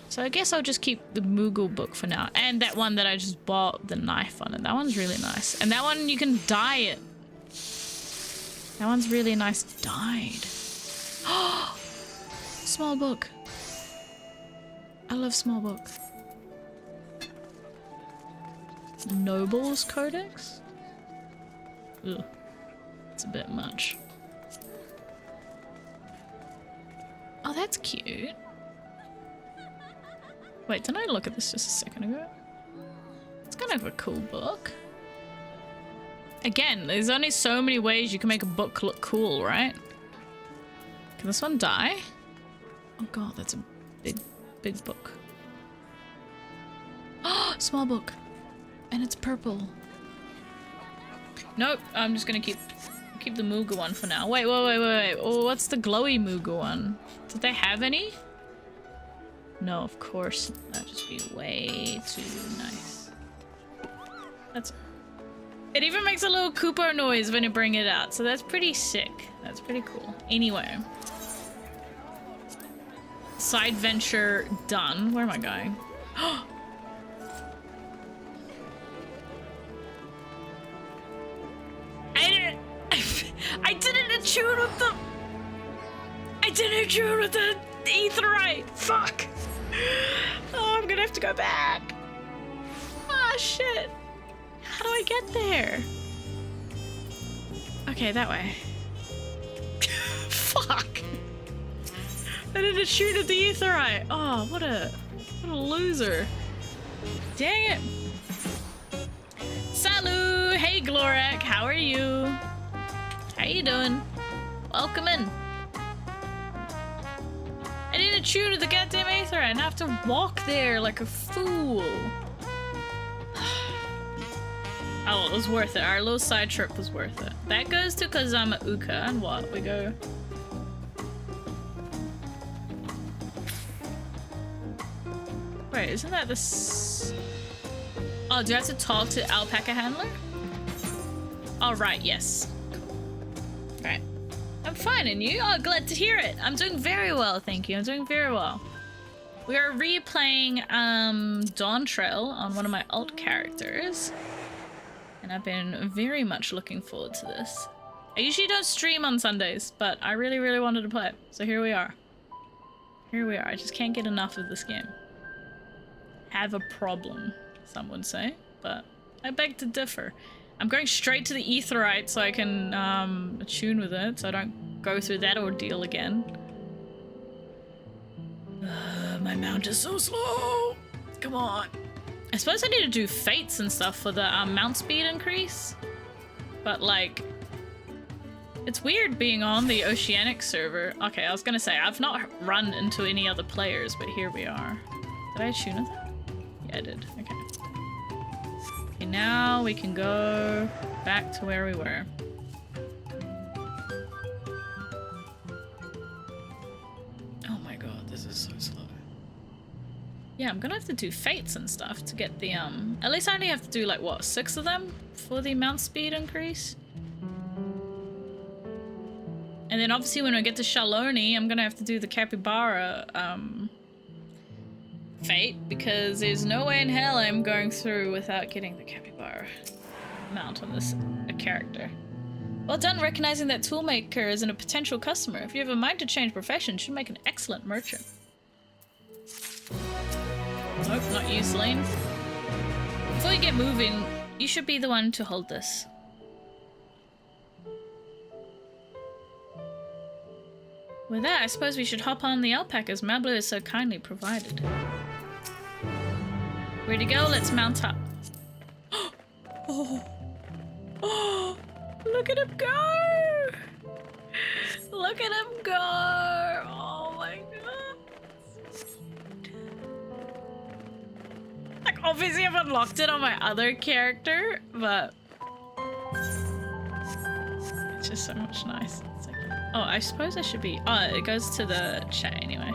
So I guess I'll just keep the Moogle book for now. And that one that I just bought the knife on it. That one's really nice. And that one you can dye it. That one's really nice dyed. Oh! Small book. I love small book. Nobles Codex? Ugh. It's a bit much. Oh, that's cute. Wait, didn't I look at this just a second ago? It's kind of a cool book. Again, there's only so many ways you can make a book look cool, right? Can this one die? Oh god, that's a big book. Oh, small book. And it's purple. Nope, I'm just gonna keep the Moogle one for now. Wait. Oh, what's the glowy Moogle one? Did they have any? No, of course. That'd just be way too nice. It even makes a little Koopa noise when you bring it out, so that's pretty sick. That's pretty cool. Anyway. Side venture done. Where am I going? I didn't attune with the... I didn't attune with the etherite. Fuck. Oh, I'm gonna have to go back. Ah, shit. How do I get there? Okay, that way. Fuck. I didn't shoot at the etherite. Oh, what a loser. Dang it. Salut. Hey, Glorak. How are you? How you doing? Welcome in. I didn't shoot at the goddamn etherite and I have to walk there like a fool. Oh, it was worth it. Our little side trip was worth it. That goes to Kazama Uka and what? We go... Wait, isn't that the... Oh, do I have to talk to Alpaca Handler? Oh, right, yes. Right. I'm fine, and you? Oh, glad to hear it. I'm doing very well, thank you. I'm doing very well. We are replaying DAWNTRAIL on one of my alt characters. And I've been very much looking forward to this. I usually don't stream on Sundays, but I really, really wanted to play it. So here we are. Here we are. I just can't get enough of this game. Have a problem, some would say, but I beg to differ. I'm going straight to the Aetheryte so I can attune with it, so I don't go through that ordeal again. My mount is so slow. Come on. I suppose I need to do fates and stuff for the mount speed increase. But like, it's weird being on the Oceanic server. Okay, I was gonna say, I've not run into any other players, but here we are. Did I attune it? Yeah, I did. Okay. Okay, now we can go back to where we were. Oh my god, this is so slow. Yeah, I'm gonna have to do fates and stuff to get the, at least I only have to do, like, what, 6 of them for the mount speed increase? And then obviously when I get to Shaloni, I'm gonna have to do the Capybara, fate, because there's no way in hell I'm going through without getting the Capybara mount on this character. Well done recognizing that Toolmaker isn't a potential customer. If you have a mind to change profession, should make an excellent merchant. Nope, not you, Celine. Before you get moving, you should be the one to hold this. With that, I suppose we should hop on the alpacas Mablu has so kindly provided. Ready to go? Let's mount up. Oh. Oh. Look at him go! Look at him go! Oh my god. Like, obviously I've unlocked it on my other character, but it's just so much nice. It's like, oh, I suppose I should be... Oh, it goes to the chat anyway.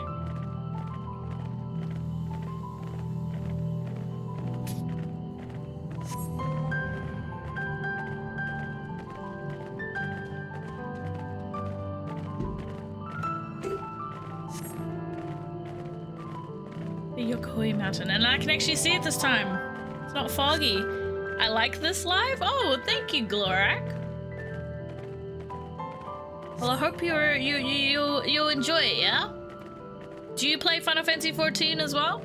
The Yokoi Mountain, and I can actually see it this time. It's not foggy. I like this live. Oh, thank you, Glorak. Well, I hope you enjoy it. Yeah. Do you play Final Fantasy XIV as well?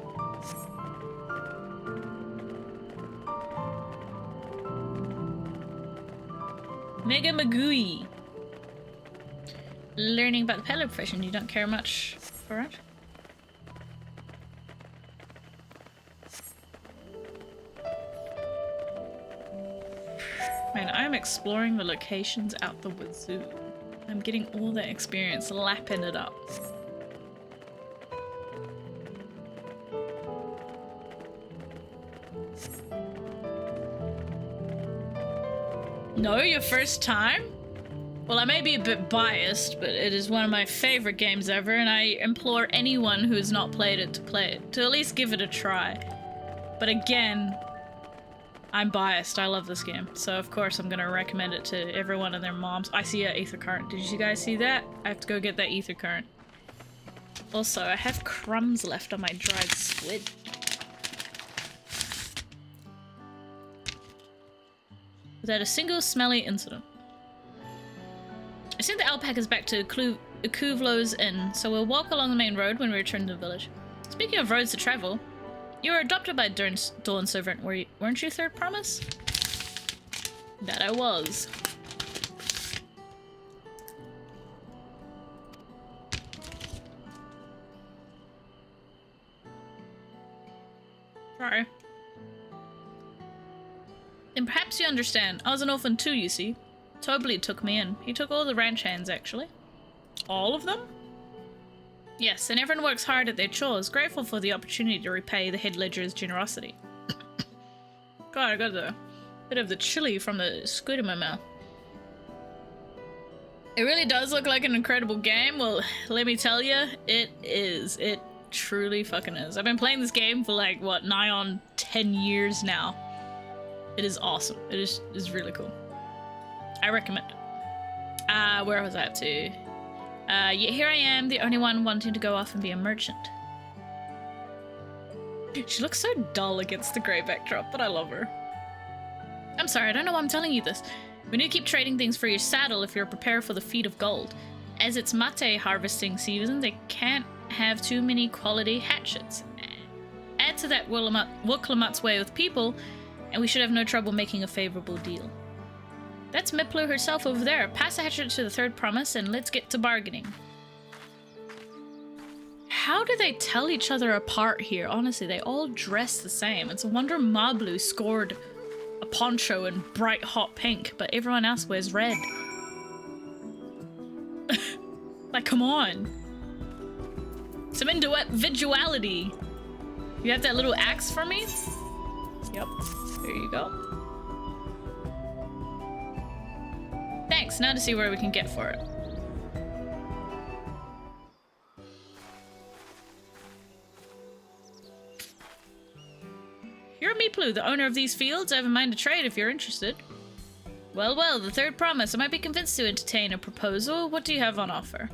Mega Magui. Learning about the peddler profession. You don't care much for it. Man, I'm exploring the locations out the wazoo. I'm getting all that experience, lapping it up. No, your first time? Well, I may be a bit biased, but it is one of my favorite games ever, and I implore anyone who has not played it to play it, to at least give it a try. But again, I'm biased. I love this game. So, of course, I'm going to recommend it to everyone and their moms. I see an ether current. Did you guys see that? I have to go get that ether current. Also, I have crumbs left on my dried squid. Without a single smelly incident. I sent the alpacas back to Kuvlo's Inn, so we'll walk along the main road when we return to the village. Speaking of roads to travel, you were adopted by Dawn Servant, weren't you, Third Promise? That I was. Sorry. Then perhaps you understand. I was an orphan too, you see. Tobley took me in. He took all the ranch hands, actually. All of them? Yes, and everyone works hard at their chores, grateful for the opportunity to repay the head ledger's generosity. God, I got a bit of the chili from the squid in my mouth. It really does look like an incredible game. Well, let me tell you, it is. It truly fucking is. I've been playing this game for like, what, nigh on 10 years now. It is awesome. It is really cool. I recommend it. Where was I up to? Yeah, here I am, the only one wanting to go off and be a merchant. She looks so dull against the grey backdrop, but I love her. I'm sorry, I don't know why I'm telling you this. We need to keep trading things for your saddle if you're prepared for the feat of gold. As it's mate harvesting season, they can't have too many quality hatchets. Add to that Woklamat's way with people, and we should have no trouble making a favorable deal. That's Miplu herself over there. Pass the hatchet to the third promise, and let's get to bargaining. How do they tell each other apart here? Honestly, they all dress the same. It's a wonder Mablu scored a poncho in bright hot pink, but everyone else wears red. Like, come on. Some individuality. You have that little axe for me? Yep. There you go. Thanks. Now to see where we can get for it. You're Miplu, the owner of these fields. I have a mind to trade if you're interested. Well, well, the third promise. I might be convinced to entertain a proposal. What do you have on offer?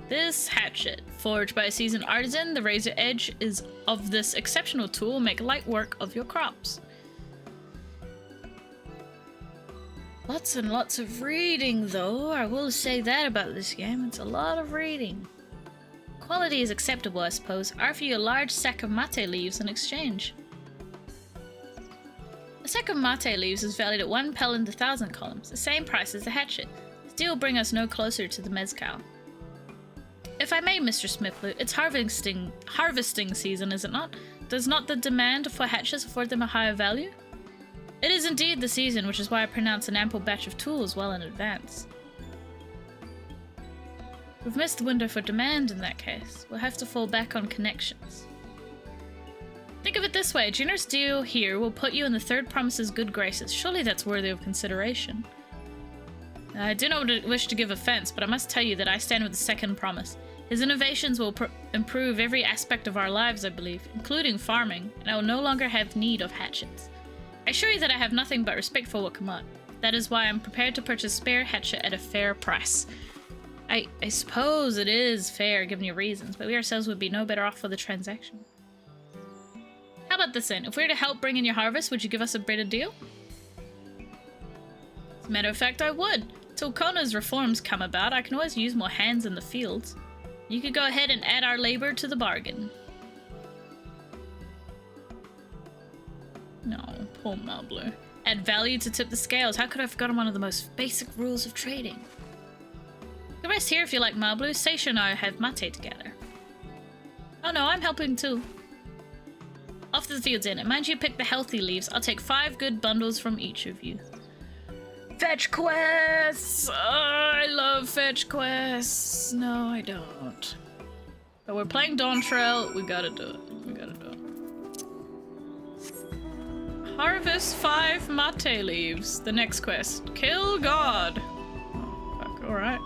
This hatchet, forged by a seasoned artisan, the razor edge is of this exceptional tool will make light work of your crops. Lots and lots of reading, though. I will say that about this game. It's a lot of reading. Quality is acceptable, I suppose. I offer you a large sack of mate leaves in exchange. A sack of mate leaves is valued at 1 pel in the 1,000 columns, the same price as the hatchet. This deal will bring us no closer to the mezcal. If I may, Mr. Smiplu, it's harvesting season, is it not? Does not the demand for hatchets afford them a higher value? It is indeed the season, which is why I pronounce an ample batch of tools well in advance. We've missed the window for demand in that case. We'll have to fall back on connections. Think of it this way, a generous deal here will put you in the third promise's good graces. Surely that's worthy of consideration. I do not wish to give offense, but I must tell you that I stand with the second promise. His innovations will improve every aspect of our lives, I believe, including farming, and I will no longer have need of hatchets. I assure you that I have nothing but respect for Wokamat. That is why I'm prepared to purchase a spare hatchet at a fair price. I suppose it is fair, given your reasons, but we ourselves would be no better off for the transaction. How about this then? If we were to help bring in your harvest, would you give us a better deal? As a matter of fact, I would. Till Kona's reforms come about, I can always use more hands in the fields. You could go ahead and add our labor to the bargain. No, poor Mablu. Add value to tip the scales. How could I have forgotten one of the most basic rules of trading? You can rest here if you like, Mablu. Seisha and I have mate together. Oh no, I'm helping too. Off to the fields in. And mind you pick the healthy leaves. I'll take 5 good bundles from each of you. Fetch quests! Oh, I love fetch quests. No, I don't. But we're playing DAWNTRAIL. We gotta do it. We gotta do it. Harvest 5 mate leaves. The next quest. Kill God. Oh, fuck. Alright.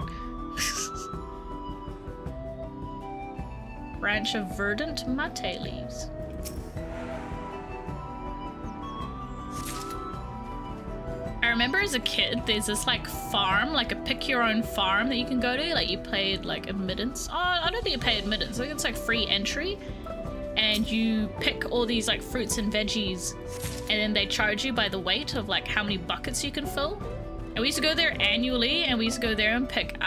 Branch of verdant mate leaves. I remember as a kid, there's this like farm, like a pick your own farm that you can go to. Like you paid like admittance. Oh, I don't think you pay admittance. I think it's like free entry. And you pick all these like fruits and veggies, and then they charge you by the weight of like how many buckets you can fill. And we used to go there annually, and we used to go there and pick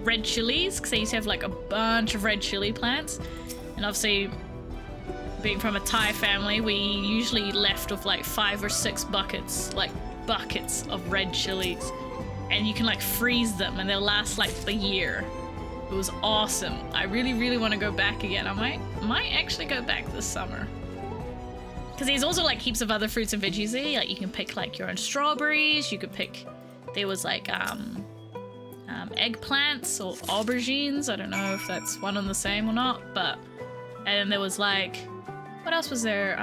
red chilies, because they used to have like a bunch of red chili plants. And obviously, being from a Thai family, we usually left with like 5 or 6 buckets, like buckets of red chilies, and you can like freeze them and they'll last like a year. It was awesome. I really want to go back again. I might actually go back this summer, because there's also like heaps of other fruits and veggies there. Like you can pick like your own strawberries, you could pick, there was like eggplants or aubergines. I don't know if that's one and the same or not, but and then there was like, what else was there?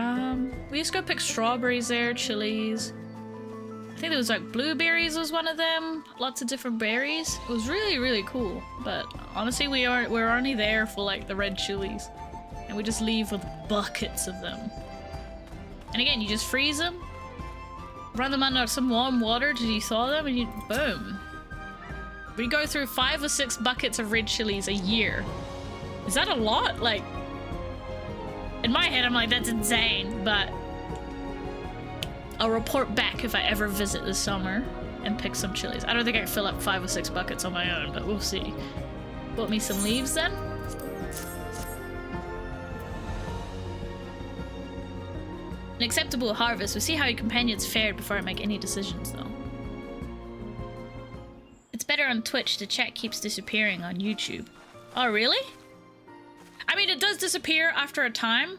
We used to go pick strawberries there, chilies. I think there was like blueberries was one of them. Lots of different berries. It was really cool. But honestly, we're only there for like the red chilies, and we just leave with buckets of them. And again, you just freeze them, run them under some warm water till you thaw them, and you boom. We go through 5 or 6 buckets of red chilies a year. Is that a lot? Like, in my head, I'm like, that's insane, but I'll report back if I ever visit this summer and pick some chilies. I don't think I can fill up 5 or 6 buckets on my own, but we'll see. Bought me some leaves then. An acceptable harvest. We'll see how your companions fared before I make any decisions, though. It's better on Twitch. The chat keeps disappearing on YouTube. Oh, really? I mean, it does disappear after a time.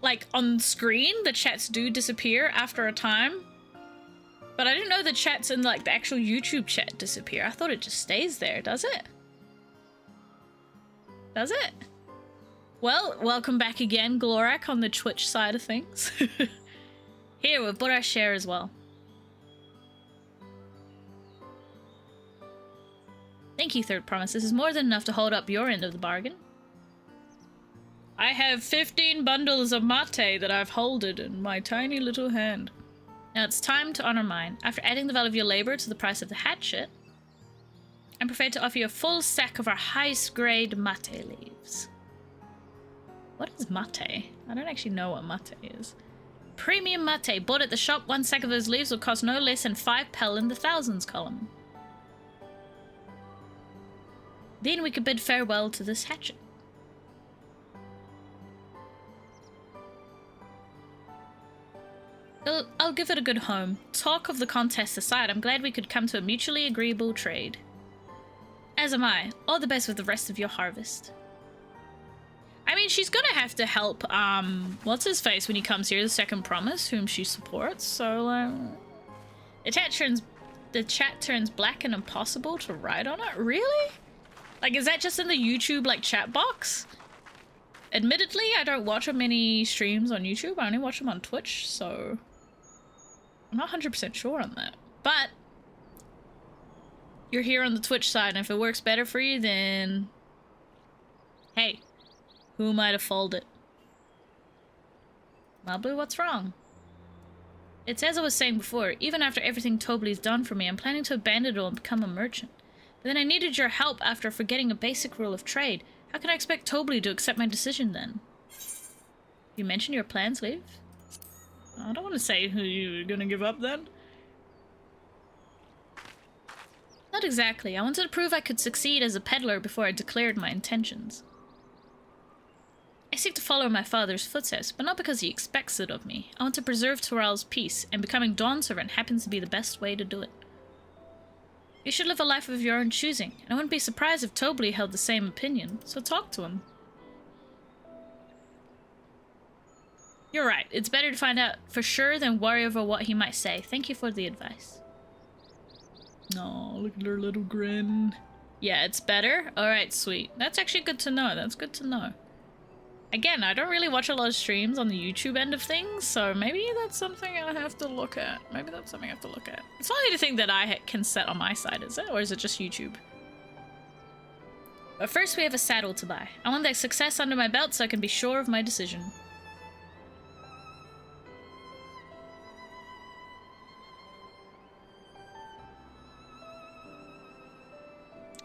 Like, on screen, the chats do disappear after a time. But I didn't know the chats in, like, the actual YouTube chat disappear. I thought it just stays there. Does it? Does it? Well, welcome back again, Glorak, on the Twitch side of things. Here, we've bought our share as well. Thank you, Third Promise. This is more than enough to hold up your end of the bargain. I have 15 bundles of mate that I've holded in my tiny little hand. Now it's time to honor mine. After adding the value of your labor to the price of the hatchet, I'm prepared to offer you a full sack of our highest grade mate leaves. What is mate? I don't actually know what mate is. Premium mate. Bought at the shop. 1 sack of those leaves will cost no less than 5 pel in the thousands column. Then we could bid farewell to this hatchet. I'll give it a good home. Talk of the contest aside, I'm glad we could come to a mutually agreeable trade. As am I. All the best with the rest of your harvest. I mean, she's gonna have to help, what's-his-face when he comes here, the Second Promise, whom she supports, so, the chat turns black and impossible to write on it? Really? Like, is that just in the YouTube, like, chat box? Admittedly, I don't watch many streams on YouTube, I only watch them on Twitch, so I'm not 100% sure on that. But you're here on the Twitch side, and if it works better for you, then hey, who am I to fold it? Well, Blue, what's wrong? It's as I was saying before, even after everything Tobley's done for me, I'm planning to abandon it all and become a merchant. But then I needed your help after forgetting a basic rule of trade. How can I expect Tobley to accept my decision then? You mentioned your plans, Liv? I don't want to say who you're gonna give up then. Not exactly. I wanted to prove I could succeed as a peddler before I declared my intentions. I seek to follow my father's footsteps, but not because he expects it of me. I want to preserve Toral's peace, and becoming Dawn Servant happens to be the best way to do it. You should live a life of your own choosing, and I wouldn't be surprised if Tobley held the same opinion, so talk to him. You're right. It's better to find out for sure than worry over what he might say. Thank you for the advice. Oh, look at her little grin. Yeah, it's better? Alright, sweet. That's actually good to know. That's good to know. Again, I don't really watch a lot of streams on the YouTube end of things, so maybe that's something I have to look at. Maybe that's something I have to look at. It's not anything that I can set on my side, is it? Or is it just YouTube? But first we have a saddle to buy. I want that success under my belt so I can be sure of my decision.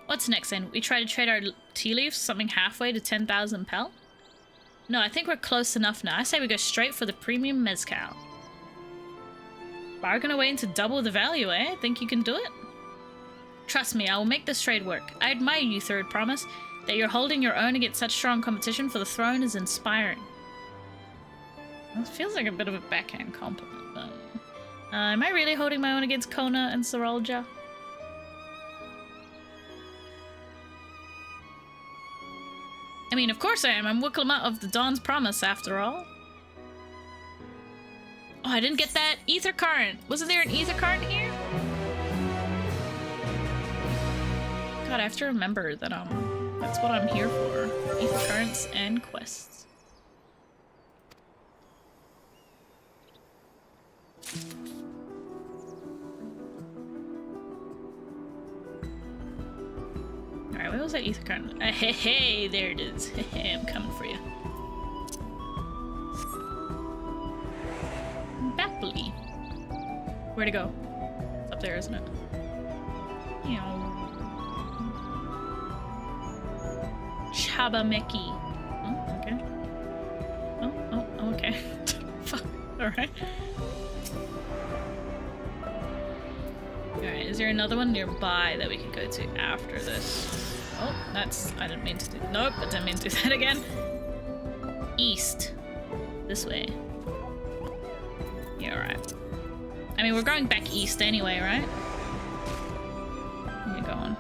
What's next then? We try to trade our tea leaves, something halfway to 10,000 pel? No, I think we're close enough now. I say we go straight for the premium mezcal. Bargain away into double the value, eh? Think you can do it? Trust me, I will make this trade work. I admire you, Third Promise. That you're holding your own against such strong competition for the throne is inspiring. Well, it feels like a bit of a backhand compliment, but... am I really holding my own against Kona and Sarolja? I mean, of course I am. I'm Wiklama of the Dawn's Promise, after all. Oh, I didn't get that ether current. Wasn't there an ether current here? God, I have to remember that, that's what I'm here for. Ether currents and quests. Alright, where was that ether current? Hey, there it is. Hey, I'm coming for you. Bapley. Where'd it go? It's up there, isn't it? Chabameki. Oh, okay. Oh, okay. Fuck. Alright. Alright, is there another one nearby that we could go to after this? Oh, that's... I didn't mean to do... Nope, I didn't mean to do that again. East. This way. Yeah, alright. I mean, we're going back east anyway, right? Where are you going?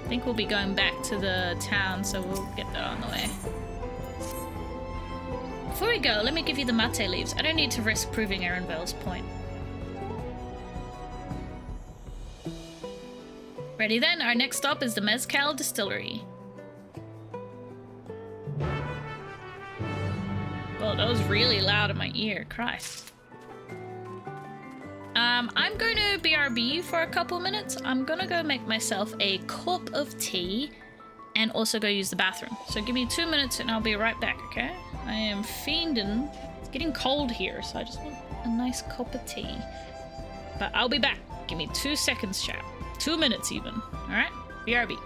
I think we'll be going back to the town, so we'll get that on the way. Before we go, let me give you the mate leaves. I don't need to risk proving Erenville's point. Ready then? Our next stop is the Mezcal Distillery. Well, that was really loud in my ear. Christ. I'm going to BRB for a couple minutes. I'm gonna go make myself a cup of tea and also go use the bathroom. So give me 2 minutes and I'll be right back, okay? I am fiending. It's getting cold here, so I just want a nice cup of tea. But I'll be back. Give me 2 seconds, chat. 2 minutes even. Alright? BRB.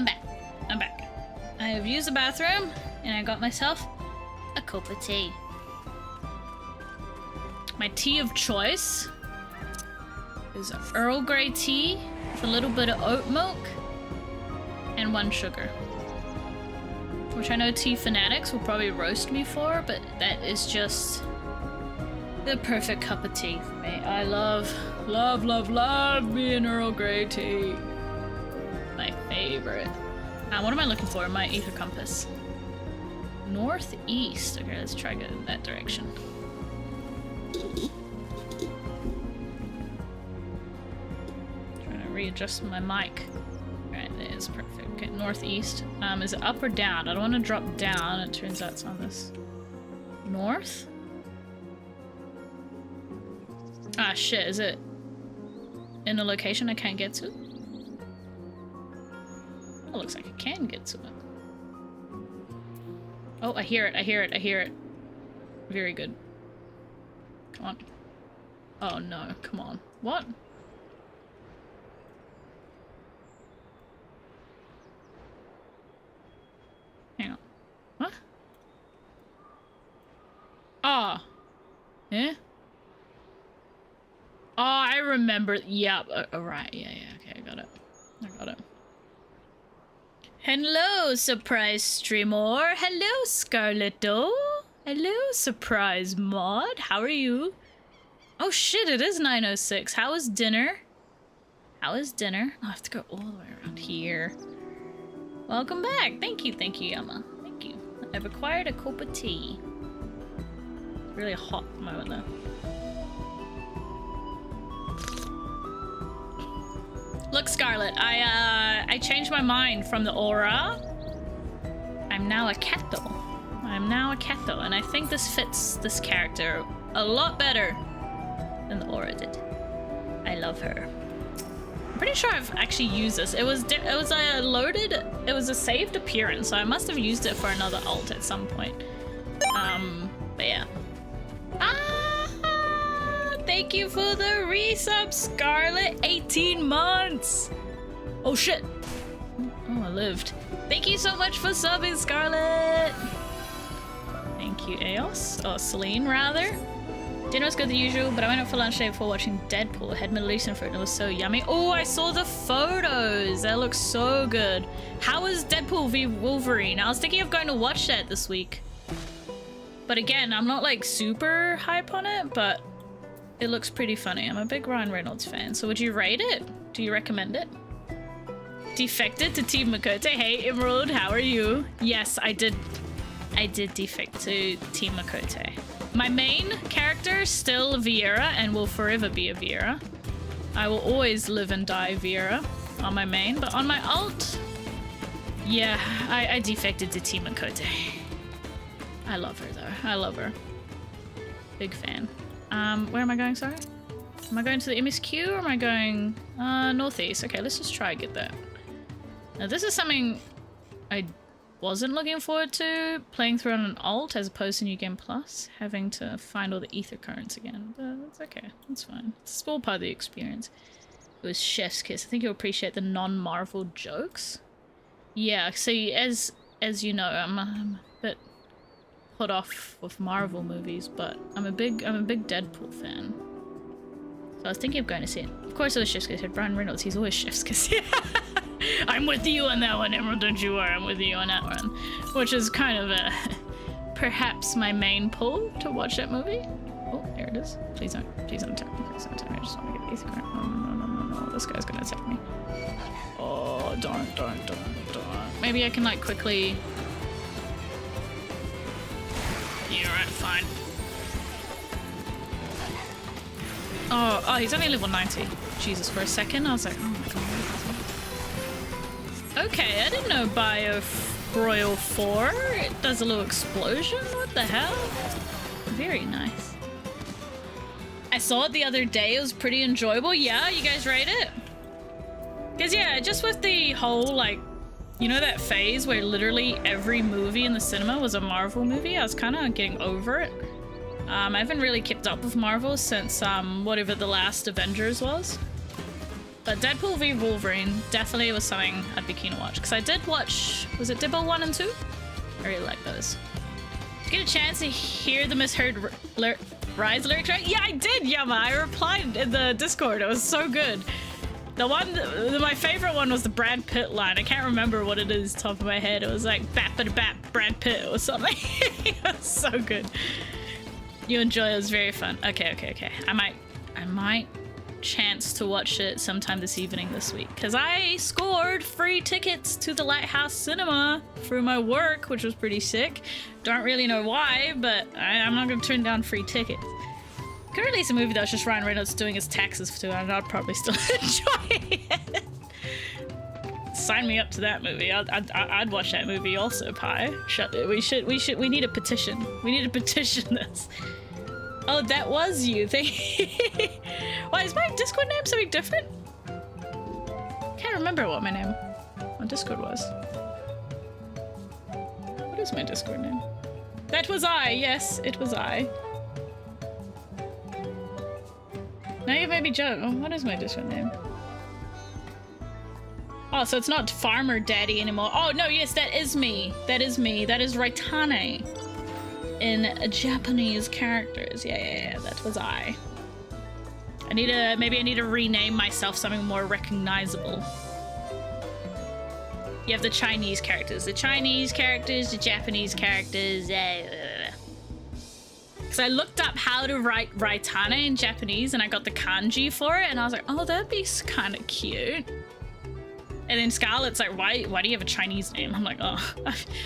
I'm back. I'm back. I have used the bathroom and I got myself a cup of tea. My tea of choice is Earl Grey tea with a little bit of oat milk and 1 sugar. Which I know tea fanatics will probably roast me for, but that is just the perfect cup of tea for me. I love me an Earl Grey tea. My favorite. What am I looking for in my ether compass? Northeast. Okay, let's try going in that direction. Trying to readjust my mic. Right, there is perfect. Okay, northeast. Is it up or down? I don't want to drop down. It turns out it's on this. North? Ah, shit. Is it in a location I can't get to? It looks like I can get to it. Oh, I hear it. I hear it. I hear it. Very good. Come on. Oh, no. Come on. What? Hang on. What? Ah. Yeah? Oh, I remember. Yeah. Right. Yeah, yeah. Okay, I got it. I got it. Hello, surprise streamer. Hello, Scarletto. Hello, surprise mod. How are you? Oh shit, it is 9:06. How is dinner? How is dinner? I have to go all the way around here. Welcome back. Thank you, Yama. Thank you. I've acquired a cup of tea. It's really hot at the moment though. Look, Scarlet, I changed my mind from the aura. I'm now a Ketho. I'm now a Ketho, and I think this fits this character a lot better than the aura did. I love her. I'm pretty sure I've actually used this. It was a loaded, it was a saved appearance, so I must have used it for another ult at some point. But yeah. Thank you for the resub, Scarlet. 18 months. Oh shit. Oh, I lived. Thank you so much for subbing, Scarlet. Thank you, Eos. Or Celine, rather. Dinner was good the usual, but I went out for lunch today before watching Deadpool. I had Middle Eastern food and it was so yummy. Oh, I saw the photos. That looks so good. How was Deadpool v Wolverine? I was thinking of going to watch that this week. But again, I'm not like super hype on it, but it looks pretty funny. I'm a big Ryan Reynolds fan. So would you rate it? Do you recommend it? Defected to Team Makote. Hey, Emerald, how are you? Yes, I did defect to Team Makote. My main character is still Vieira and will forever be a Vieira. I will always live and die Vieira on my main, but on my ult, yeah, I defected to Team Makote. I love her though. I love her. Big fan. Where am I going, sorry? Am I going to the MSQ or am I going northeast? Okay, let's just try and get that. Now this is something I wasn't looking forward to, playing through on an alt as opposed to New Game Plus, having to find all the ether currents again, but that's okay, that's fine. It's all part of the experience. It was Chef's Kiss. I think you'll appreciate the non-Marvel jokes. Yeah, see, as you know, I'm a bit put off with Marvel movies, but I'm a big Deadpool fan. So I was thinking of going to see it. Of course it was Chef's Kiss. Brian Reynolds, he's always Chef's Kiss. I'm with you on that one, Emerald, don't you worry, I'm with you on that one. Which is kind of perhaps my main pull to watch that movie. Oh, there it is. Please don't attack me. Please don't attack me. I just want to get these. No. This guy's gonna attack me. Oh, darn. Maybe I can like quickly. Yeah, right, fine. Oh, he's only level 90. Jesus, for a second I was like, oh my god. Okay, I didn't know Broil 4. It does a little explosion. What the hell? Very nice. I saw it the other day. It was pretty enjoyable. Yeah, you guys rate it? Because yeah, just with the whole like, you know that phase where literally every movie in the cinema was a Marvel movie? I was kind of getting over it. I haven't really kept up with Marvel since whatever the last Avengers was. But Deadpool v Wolverine definitely was something I'd be keen to watch. Because I did watch, was it Dibble 1 and 2? I really like those. Did you get a chance to hear the misheard Rise lyrics, right? Yeah, I did, Yama. I replied in the Discord. It was so good. The one, my favorite one was the Brad Pitt line. I can't remember what it is top of my head. It was like bap Brad Pitt or something. It was so good. You enjoy it. It was very fun. Okay. I might chance to watch it sometime this evening this week, because I scored free tickets to the Lighthouse Cinema through my work, which was pretty sick. Don't really know why, but I'm not gonna turn down free tickets. Could release a movie that was just Ryan Reynolds doing his taxes for 2 hours, and I'd probably still enjoy it. Sign me up to that movie. I'd watch that movie also, Pi. We need a petition. We need to petition this. Oh, that was you. Why is my Discord name something different? Can't remember what my name on Discord was. What is my Discord name? That was I. Yes, it was I. Now you've made me joke. Oh, what is my Discord name? Oh, so it's not Farmer Daddy anymore. Oh, no, yes, that is me. That is me. That is Raitane. In Japanese characters. Yeah, that was I. Maybe I need to rename myself something more recognizable. You have the Chinese characters, the Japanese characters. Because I looked up how to write Raitane in Japanese and I got the kanji for it and I was like, oh, that'd be kind of cute. And then Scarlett's like, why do you have a Chinese name? I'm like, oh,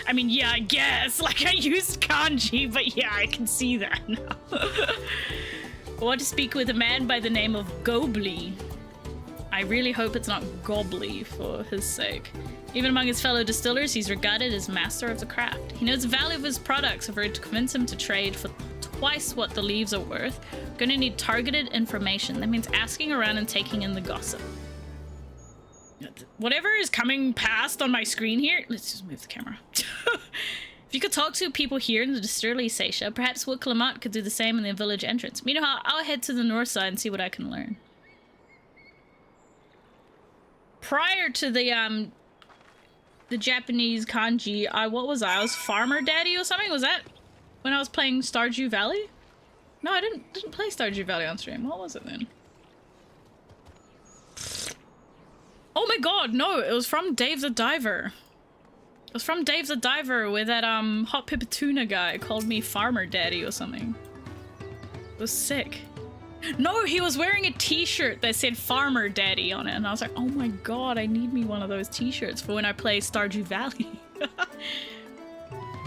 I mean, yeah, I guess. Like, I used kanji, but yeah, I can see that now. I want to speak with a man by the name of Gobly. I really hope it's not Gobbly for his sake. Even among his fellow distillers, he's regarded as master of the craft. He knows the value of his products. If we're to convince him to trade for twice what the leaves are worth, we're going to need targeted information. That means asking around and taking in the gossip. Whatever is coming past on my screen here, let's just move the camera. If you could talk to people here in the distillery, Seisha, perhaps Wood Clamat could do the same in the village entrance. Meanwhile, I'll head to the north side and see what I can learn. Prior to the Japanese kanji, what was I? I was Farmer Daddy or something? Was that when I was playing Stardew Valley? No, I didn't play Stardew Valley on stream. What was it then? Oh my god, no, it was from Dave the Diver. It was from Dave the Diver where that Hot Pepper Tuna guy called me Farmer Daddy or something. It was sick. No, he was wearing a t-shirt that said Farmer Daddy on it and I was like, oh my god, I need me one of those t-shirts for when I play Stardew Valley.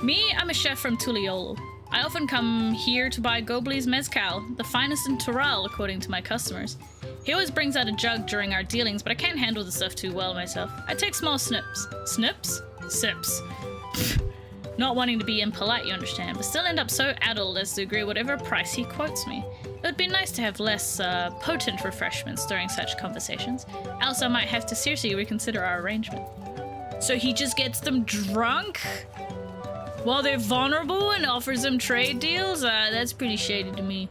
Me, I'm a chef from Tuliolo. I often come here to buy Gobly's mezcal, the finest in Toral according to my customers. He always brings out a jug during our dealings, but I can't handle the stuff too well myself. I take small snips. Snips? Sips. Not wanting to be impolite, you understand, but still end up so addled as to agree whatever price he quotes me. It would be nice to have less potent refreshments during such conversations, else I might have to seriously reconsider our arrangement. So he just gets them drunk while they're vulnerable and offers them trade deals? That's pretty shady to me.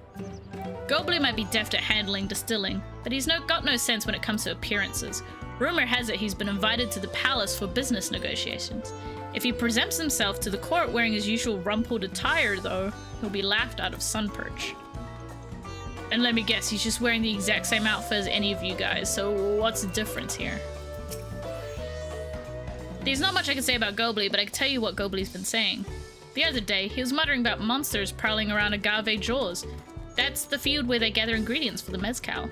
Gobly might be deft at handling distilling, but he's got no sense when it comes to appearances. Rumor has it he's been invited to the palace for business negotiations. If he presents himself to the court wearing his usual rumpled attire, though, he'll be laughed out of Sunperch. And let me guess, he's just wearing the exact same outfit as any of you guys, so what's the difference here? There's not much I can say about Gobly, but I can tell you what Gobly's been saying. The other day, he was muttering about monsters prowling around Agave Jaws. That's the field where they gather ingredients for the mezcal.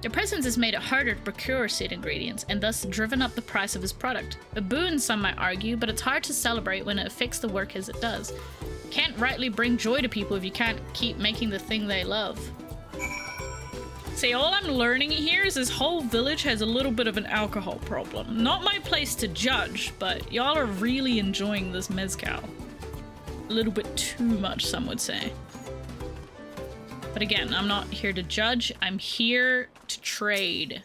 Their presence has made it harder to procure said ingredients, and thus driven up the price of his product. A boon, some might argue, but it's hard to celebrate when it affects the work as it does. Can't rightly bring joy to people if you can't keep making the thing they love. See, all I'm learning here is this whole village has a little bit of an alcohol problem. Not my place to judge, but y'all are really enjoying this mezcal. A little bit too much, some would say. But again, I'm not here to judge, I'm here to trade.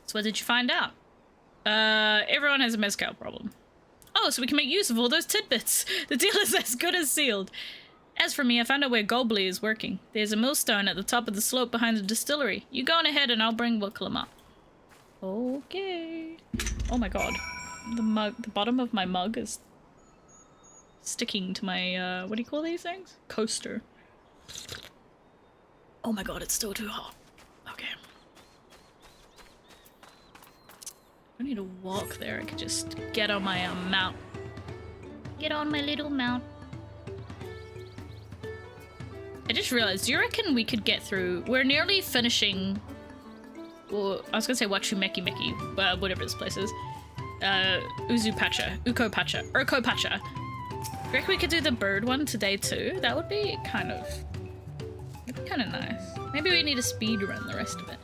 So what did you find out? Everyone has a mezcal problem. Oh, so we can make use of all those tidbits. The deal is as good as sealed. As for me, I found out where Gobley is working. There's a millstone at the top of the slope behind the distillery. You go on ahead and I'll bring Wickham up. Okay. Oh my god. The bottom of my mug is sticking to my, what do you call these things? Coaster. Oh my god, it's still too hot. Okay. I need to walk there. I could just get on my mount. Get on my little mount. I just realized, do you reckon we could get through? We're nearly finishing. Well, I was gonna say Wachumeki Meki, whatever this place is. Uko Pacha. You reckon we could do the bird one today too? That would be kind of nice. Maybe we need to speed run the rest of it.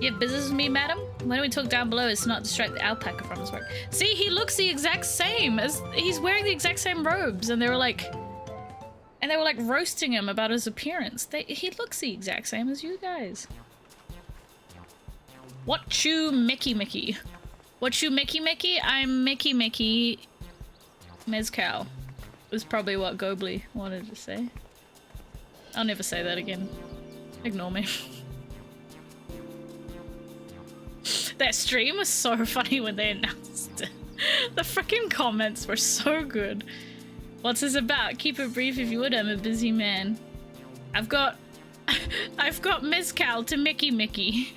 You have business with me, madam? Why don't we talk down below as to not distract the alpaca from his work? See, he looks the exact same as he's wearing the exact same robes, and they were like roasting him about his appearance. He looks the exact same as you guys. Wachumeki? I'm Mickey Mezcal. Was probably what Gobley wanted to say. I'll never say that again. Ignore me. That stream was so funny when they announced it. The freaking comments were so good. What's this about? Keep it brief if you would, I'm a busy man. I've got Mezcal to Mickey.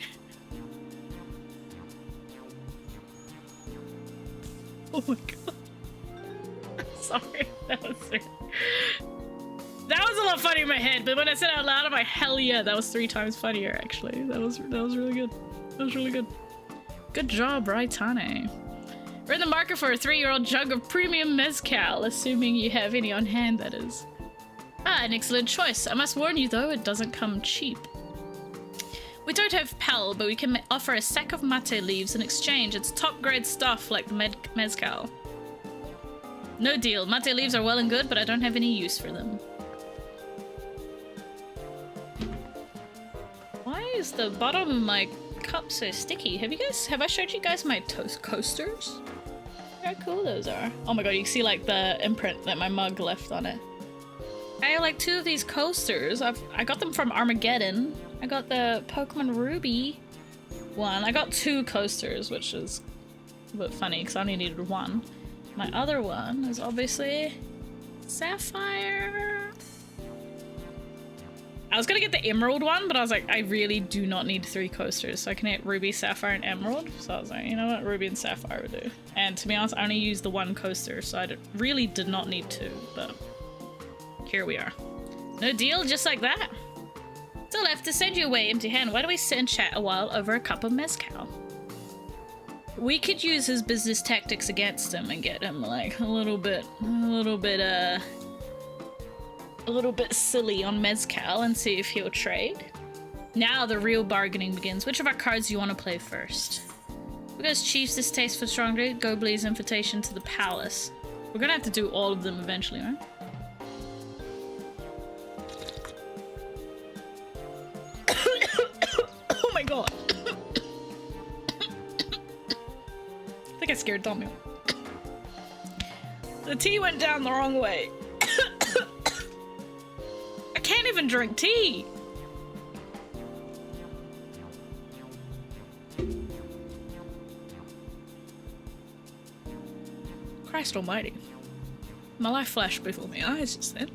Oh my god. Sorry, that was a lot funny in my head, but when I said it out loud, I'm like, hell yeah, that was 3 times funnier actually. That was really good. That was really good. Good job, raitane. We're in the market for a 3-year-old jug of premium mezcal, assuming you have any on hand, that is. Ah, an excellent choice. I must warn you though, it doesn't come cheap. We don't have pal, but we can offer a sack of mate leaves in exchange. It's top grade stuff like the mezcal. No deal. Mate leaves are well and good, but I don't have any use for them. Why is the bottom of my cup so sticky? Have I showed you guys my toast coasters? How cool those are. Oh my god, you can see like the imprint that my mug left on it. I have like 2 of these coasters. I got them from Armageddon. I got the Pokemon Ruby one. I got 2 coasters, which is a bit funny because I only needed 1. My other one is obviously Sapphire. I was gonna get the Emerald one, but I was like, I really do not need 3 coasters, so I can get Ruby, Sapphire, and Emerald. So I was like, you know what, Ruby and Sapphire would do. And to be honest, I only used the 1 coaster, so I really did not need 2, but here we are. No deal, just like that. Still left to send you away empty-handed. Why don't we sit and chat a while over a cup of mezcal? We could use his business tactics against him and get him like a little bit silly on mezcal and see if he'll trade. Now the real bargaining begins. Which of our cards do you want to play first? Because Chief's distaste for strong drink, Gobley's invitation to the palace. We're gonna have to do all of them eventually, right? Oh my god. I think I scared Tommy. The tea went down the wrong way. I can't even drink tea. Christ almighty. My life flashed before my eyes just then.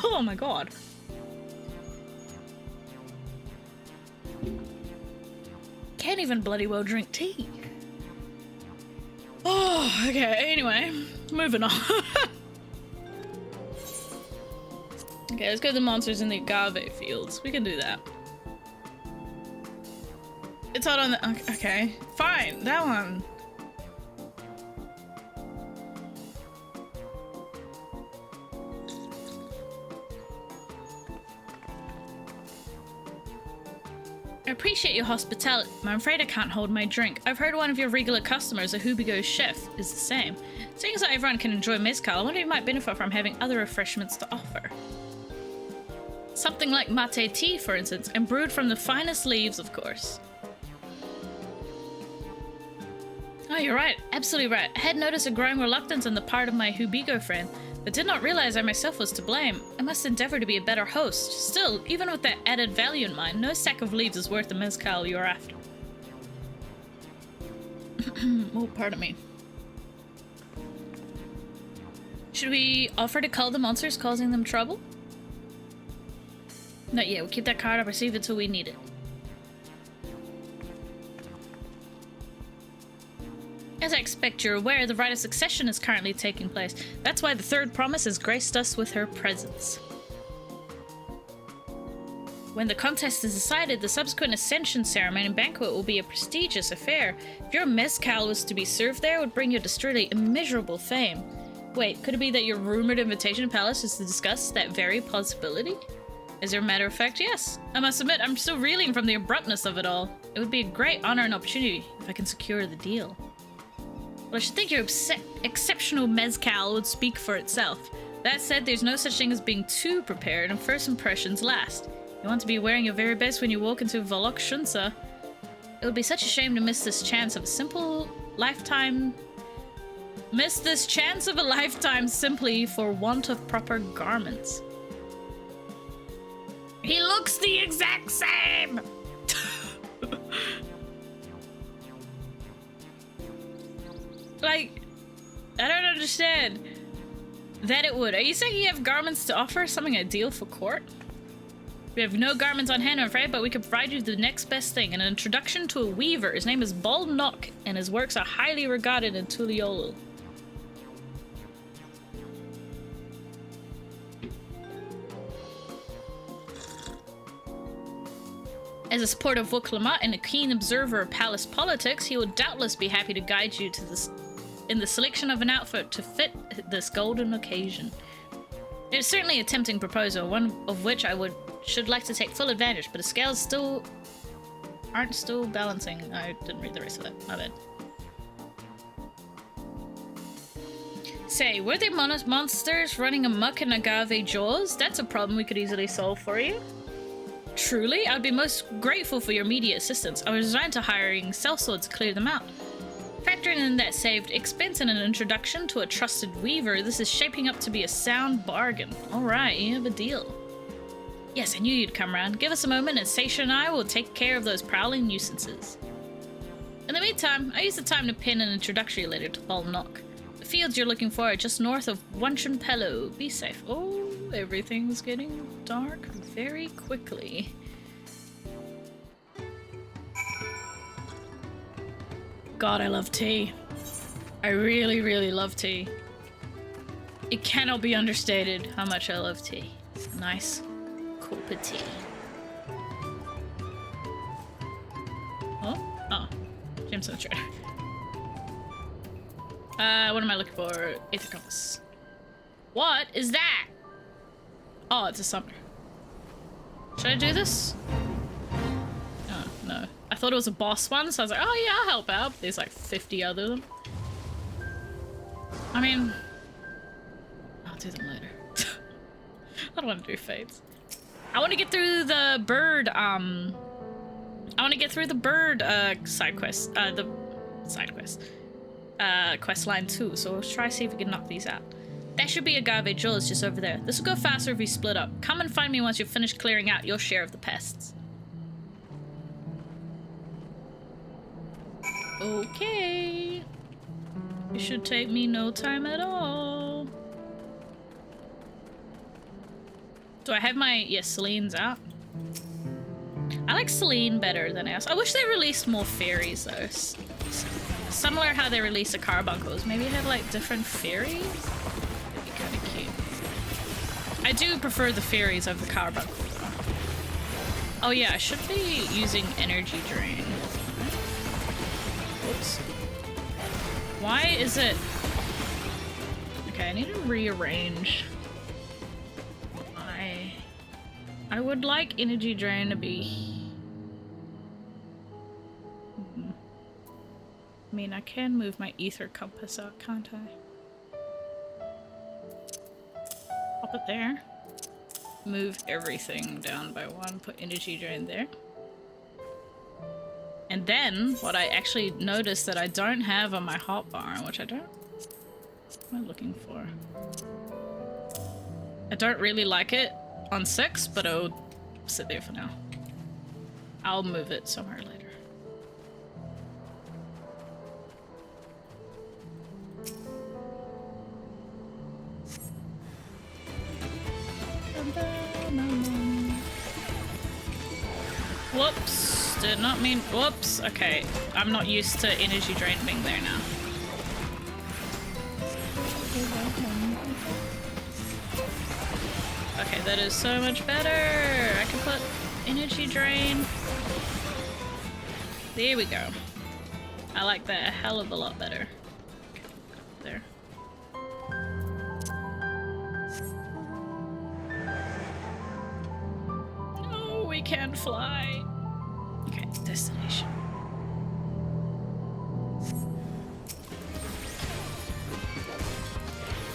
Oh my god. Can't even bloody well drink tea. Oh, okay, anyway, moving on. Okay, let's go to the monsters in the agave fields. We can do that. It's out on the... Okay, fine, that one. I appreciate your hospitality, but I'm afraid I can't hold my drink. I've heard one of your regular customers, a Hubigo chef, is the same. Seeing as not everyone can enjoy mezcal, I wonder if you might benefit from having other refreshments to offer. Something like mate tea, for instance, and brewed from the finest leaves, of course. Oh, you're right. Absolutely right. I had noticed a growing reluctance on the part of my Hubigo friend, I did not realize I myself was to blame. I must endeavor to be a better host. Still, even with that added value in mind, no sack of leaves is worth the mezcal you're after. Oh, pardon me. Should we offer to cull the monsters causing them trouble? Not yet. We'll keep that card up, receive it till we need it. As I expect you're aware, the rite of succession is currently taking place. That's why the third promise has graced us with her presence. When the contest is decided, the subsequent ascension ceremony and banquet will be a prestigious affair. If your mezcal was to be served there, it would bring you to truly immeasurable fame. Wait, could it be that your rumored invitation palace is to discuss that very possibility? As a matter of fact, yes. I must admit, I'm still reeling from the abruptness of it all. It would be a great honor and opportunity if I can secure the deal. Well, I should think your exceptional mezcal would speak for itself. That said, there's no such thing as being too prepared, and first impressions last. You want to be wearing your very best when you walk into Volok Shunsa. It would be such a shame to miss this chance of a simple lifetime... Miss this chance of a lifetime simply for want of proper garments. He looks the exact same! Like, I don't understand. That it would. Are you saying you have garments to offer? Something ideal for court? We have no garments on hand, I'm afraid, but we can provide you the next best thing. An introduction to a weaver. His name is Baldnock, and his works are highly regarded in Tuliolul. As a supporter of Wuklamat and a keen observer of palace politics, he will doubtless be happy to guide you to this in the selection of an outfit to fit this golden occasion. It is certainly a tempting proposal, one of which I should like to take full advantage, but the scales aren't still balancing. I didn't read the rest of that. My bad. Say, were there monsters running amok in Agave Jaws? That's a problem we could easily solve for you. Truly, I'd be most grateful for your immediate assistance. I was resigned to hiring sellswords to clear them out. Factoring in that saved expense and an introduction to a trusted weaver, this is shaping up to be a sound bargain. Alright, you have a deal. Yes, I knew you'd come round. Give us a moment and Seisha and I will take care of those prowling nuisances. In the meantime, I use the time to pen an introductory letter to Baldnock. The fields you're looking for are just north of Wanchunpelo. Be safe. Oh, everything's getting dark very quickly. God, I love tea. I really, really love tea. It cannot be understated how much I love tea. It's a nice cup of tea. Oh? Oh. Gemstone Trader. What am I looking for? Aether Compass. What is that? Oh, it's a summoner. Should I do this? Oh, no. I thought it was a boss one, so I was like, oh yeah, I'll help out. But there's like 50 other of them. I mean, I'll do them later. I don't want to do fates. I want to get through the bird, side quest, quest line 2, so let's try to see if we can knock these out. That should be Agave Jaws just over there. This will go faster if we split up. Come and find me once you've finished clearing out your share of the pests. Okay. It should take me no time at all. Do I have my... Yes, Celine's out. I like Celine better than else. I wish they released more fairies, though. Similar how they release the carbuncles. Maybe have, like, different fairies? That'd be kind of cute. I do prefer the fairies over the carbuncles, though. Oh, yeah, I should be using energy drain. Whoops. Why is it... Okay, I need to rearrange. I would like energy drain to be... I mean, I can move my ether compass out, can't I? Pop it there. Move everything down by one, put energy drain there. And then, what I actually noticed that I don't have on my hotbar, which I don't... What am I looking for? I don't really like it on 6, but it'll sit there for now. I'll move it somewhere later. Whoops, did not mean, whoops, okay. I'm not used to energy drain being there now. Okay, that is so much better. I can put energy drain. There we go. I like that a hell of a lot better. There. Oh, we can't fly. Okay, destination.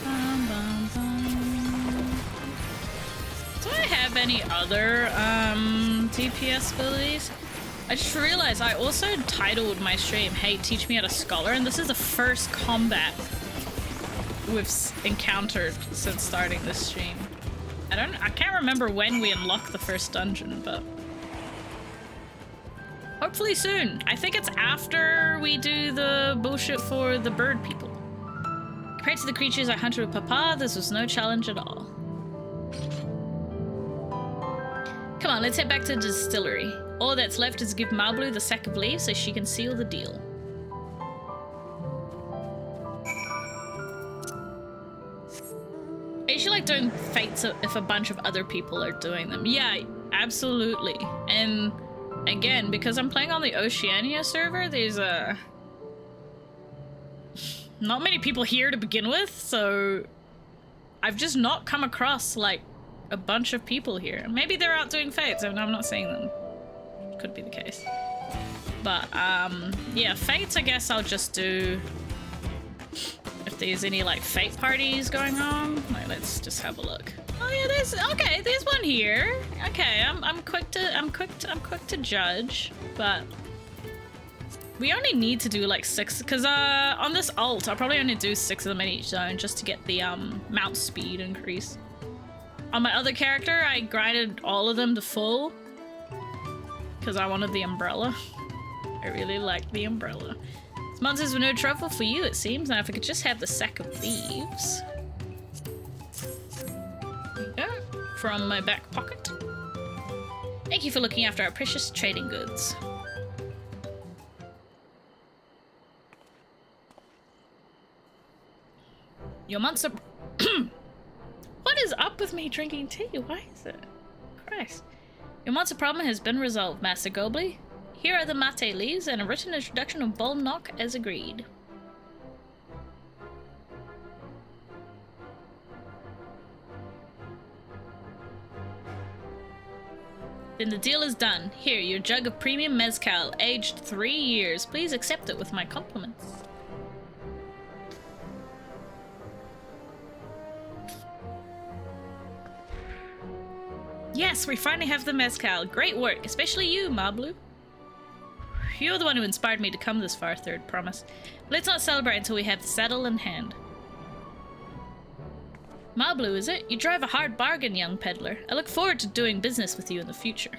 Bum, bum, bum. Do I have any other DPS abilities? I just realized I also titled my stream, "Hey, teach me how to scholar," and this is the first combat we've encountered since starting this stream. I can't remember when we unlocked the first dungeon, but hopefully soon. I think it's after we do the bullshit for the bird people. Compared to the creatures I hunted with Papa, this was no challenge at all. Come on, let's head back to the distillery. All that's left is give Mablu the sack of leaves so she can seal the deal. I usually like doing fates if a bunch of other people are doing them. Yeah, absolutely. And again, because I'm playing on the Oceania server, there's not many people here to begin with, so I've just not come across like a bunch of people here. Maybe they're out doing fates and I'm not seeing them. Could be the case. But yeah, fates I guess I'll just do if there's any like fate parties going on. Like, let's just have a look. Oh yeah, there's one here. Okay, I'm quick to judge, but we only need to do like 6 because on this ult I'll probably only do 6 of them in each zone just to get the mount speed increase. On my other character I grinded all of them to full because I wanted the umbrella. I really like the umbrella. This monsters with no trouble for you, it seems. Now, if I could just have the sack of leaves. There you go. From my back pocket. Thank you for looking after our precious trading goods. Your monster... What is up with me drinking tea? Why is it? Christ. Your monster problem has been resolved, Master Gobley. Here are the mate leaves and a written introduction of Bolmnock as agreed. Then the deal is done. Here, your jug of premium mezcal, aged 3 years. Please accept it with my compliments. Yes, we finally have the mezcal. Great work, especially you, Mablu. You're the one who inspired me to come this far, Third Promise. Let's not celebrate until we have the saddle in hand. Mablu, is it? You drive a hard bargain, young peddler. I look forward to doing business with you in the future.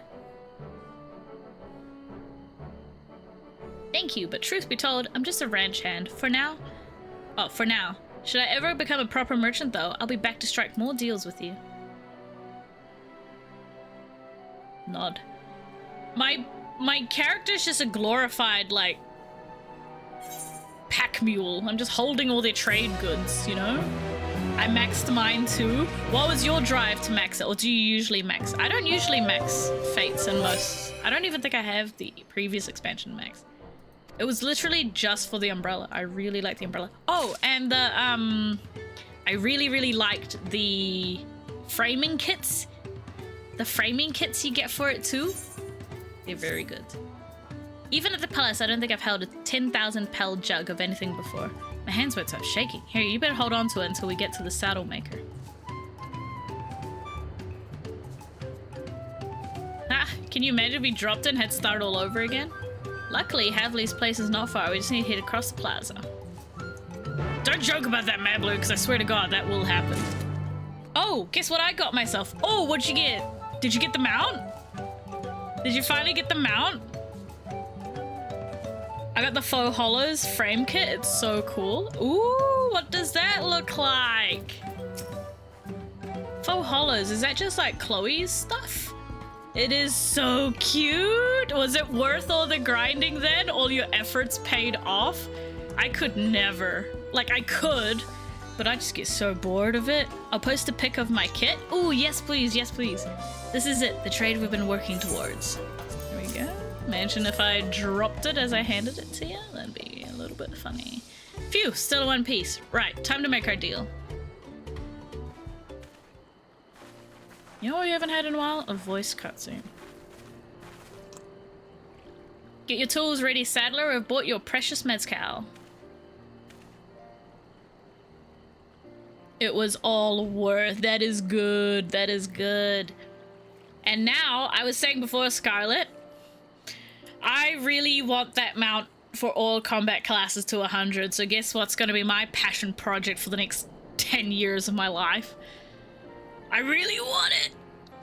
Thank you, but truth be told, I'm just a ranch hand. For now. Should I ever become a proper merchant, though, I'll be back to strike more deals with you. Nod. My character's just a glorified, like, pack mule. I'm just holding all their trade goods, you know? I maxed mine too. What was your drive to max it, or do you usually max? I don't usually max fates in most. I don't even think I have the previous expansion max. It was literally just for the umbrella. I really like the umbrella. Oh, and the, I really liked the framing kits. The framing kits you get for it too. They're very good. Even at the palace, I don't think I've held a 10,000 pel jug of anything before. My hands won't stop shaking. Here, you better hold on to it until we get to the saddle maker. Ah, can you imagine if we dropped it and had to start all over again? Luckily, Havley's place is not far. We just need to head across the plaza. Don't joke about that, Mablu, because I swear to God, that will happen. Oh, guess what I got myself? Oh, what'd you get? Did you get the mount? Did you finally get the mount? I got the Faux Hollows frame kit. It's so cool. Ooh, what does that look like? Faux Hollows, is that just like Chloe's stuff? It is so cute. Was it worth all the grinding then? All your efforts paid off? I could never. Like, I could, but I just get so bored of it. I'll post a pic of my kit. Ooh, yes please, yes please. This is it, the trade we've been working towards. There we go. Imagine if I dropped it as I handed it to you. That'd be a little bit funny. Phew, still one piece. Right, time to make our deal. You know what we haven't had in a while? A voice cutscene. Get your tools ready, Saddler. I've bought your precious mezcal. It was all worth. That is good. That is good. And now, I was saying before, Scarlet, I really want that mount for all combat classes to 100. So guess what's going to be my passion project for the next 10 years of my life? I really want it.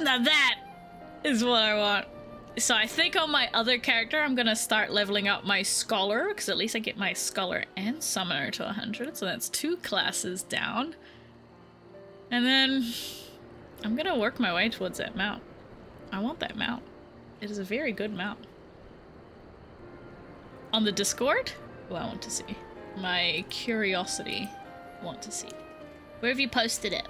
Now that is what I want. So I think on my other character, I'm going to start leveling up my Scholar, because at least I get my Scholar and Summoner to 100. So that's 2 classes down. And then I'm going to work my way towards that mount. I want that mount. It is a very good mount. On the Discord? Well, I want to see. My curiosity want to see. Where have you posted it?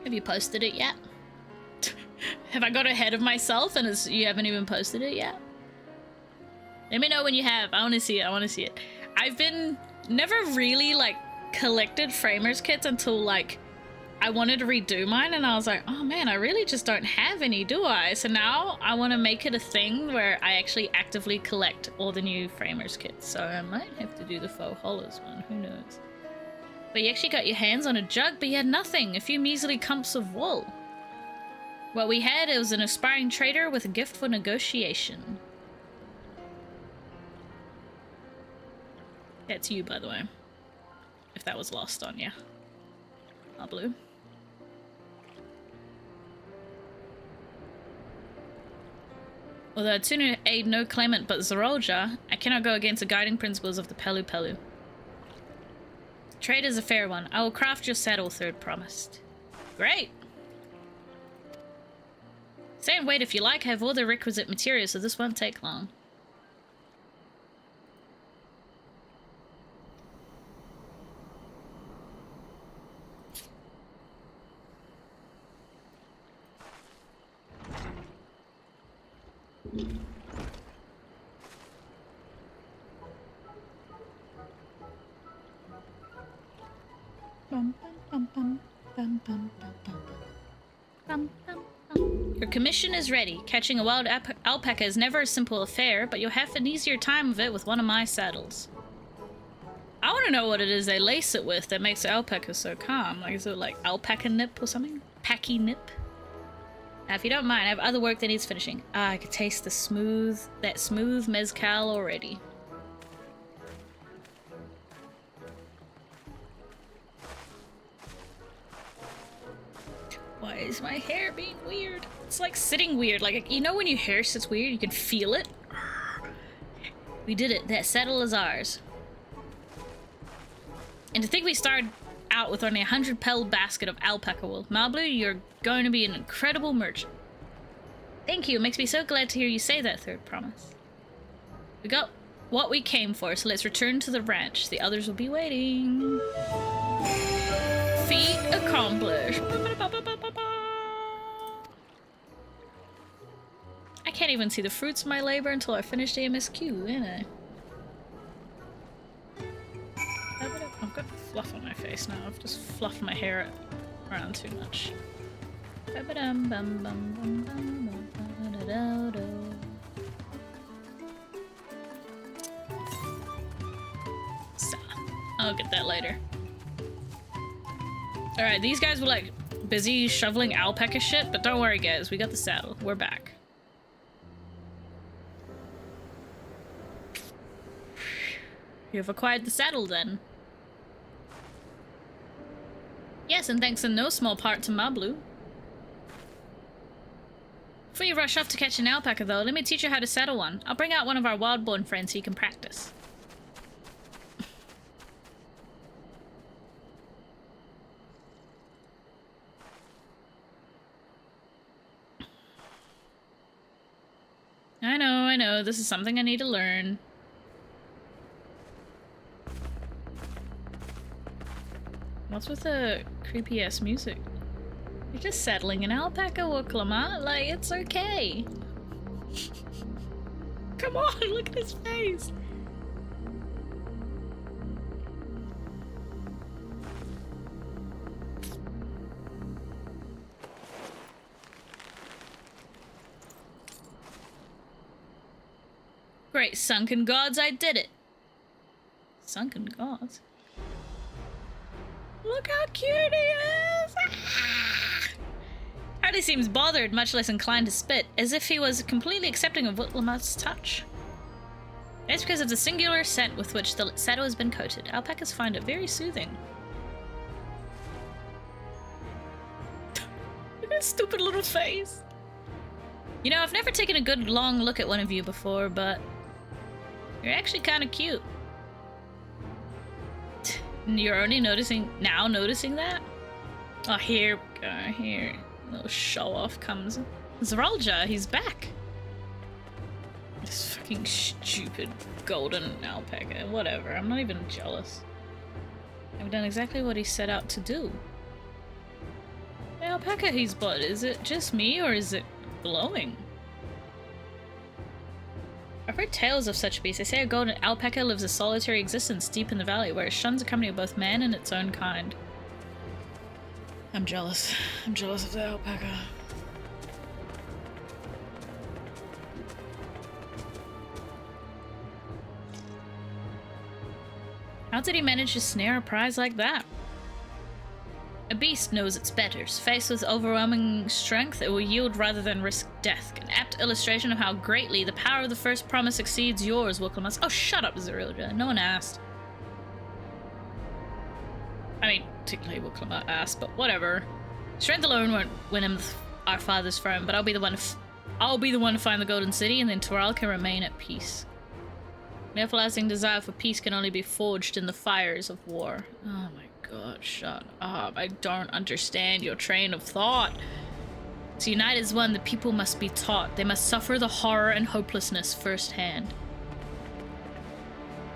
Have you posted it yet? Have I got ahead of myself and you haven't even posted it yet? Let me know when you have. I want to see it. I want to see it. I've been never really like collected framers kits until like I wanted to redo mine and I was like, oh man, I really just don't have any, do I? So now I want to make it a thing where I actually actively collect all the new framers kits. So I might have to do the Faux Hollows one. Who knows? But you actually got your hands on a jug, but you had nothing. A few measly clumps of wool. What we had, it was an aspiring trader with a gift for negotiation. That's you, by the way. If that was lost on you. Blue. Although I'd sooner aid no claimant but Zerolja, I cannot go against the guiding principles of the Pelu Pelu. Trade is a fair one. I will craft your saddle, Third promised. Great! Say and wait if you like. I have all the requisite materials, so this won't take long. Your commission is ready. Catching a wild alpaca is never a simple affair, but you'll have an easier time of it with one of my saddles. I want to know what it is they lace it with that makes the alpaca so calm. Like, is it like alpaca nip or something? Packy nip? Now, if you don't mind, I have other work that needs finishing. Ah, I could taste the smooth mezcal already. Why is my hair being weird? It's like sitting weird. Like, you know when your hair sits weird, you can feel it? We did it. That saddle is ours. And to think we started out with only a 100-pell basket of alpaca wool. Malblue, you're going to be an incredible merchant. Thank you. It makes me so glad to hear you say that, Third promise. We got what we came for, so let's return to the ranch. The others will be waiting. Feat accomplished. I can't even see the fruits of my labor until I finish the MSQ, ain't I? I've got fluff on my face now. I've just fluffed my hair around too much. So, I'll get that later. Alright, these guys were like busy shoveling alpaca shit, but don't worry guys, we got the saddle. We're back. You have acquired the saddle, then. Yes, and thanks in no small part to Mablu. Before you rush off to catch an alpaca, though, let me teach you how to saddle one. I'll bring out one of our wild-born friends so you can practice. I know, this is something I need to learn. What's with the creepy-ass music? You're just saddling an alpaca, Woklama. Like, it's okay. Come on, look at his face. Great sunken gods, I did it. Sunken gods? Look how cute he is! Ah! Hardly seems bothered, much less inclined to spit, as if he was completely accepting of Woklama's touch. It's because of the singular scent with which the saddle has been coated. Alpacas find it very soothing. Look at his stupid little face. You know, I've never taken a good long look at one of you before, but you're actually kind of cute. You're only noticing that? Oh, here, little show off comes. Zeralja, he's back. This fucking stupid golden alpaca. Whatever, I'm not even jealous. I've done exactly what he set out to do. The alpaca he's bought, is it just me or is it glowing? I've heard tales of such beasts. They say a golden alpaca lives a solitary existence deep in the valley, where it shuns the company of both man and its own kind. I'm jealous. I'm jealous of the alpaca. How did he manage to snare a prize like that? A beast knows its betters. Faced with overwhelming strength, it will yield rather than risk death. An apt illustration of how greatly the power of the first promise exceeds yours, Woklamas. Oh, shut up, Zerilja. No one asked. I mean, technically Woklama asked, but whatever. Strength alone won't win him our father's throne, but I'll be the one to find the Golden City, and then Toral can remain at peace. An everlasting desire for peace can only be forged in the fires of war. Oh my God, shut up. I don't understand your train of thought. To unite as one, the people must be taught. They must suffer the horror and hopelessness firsthand.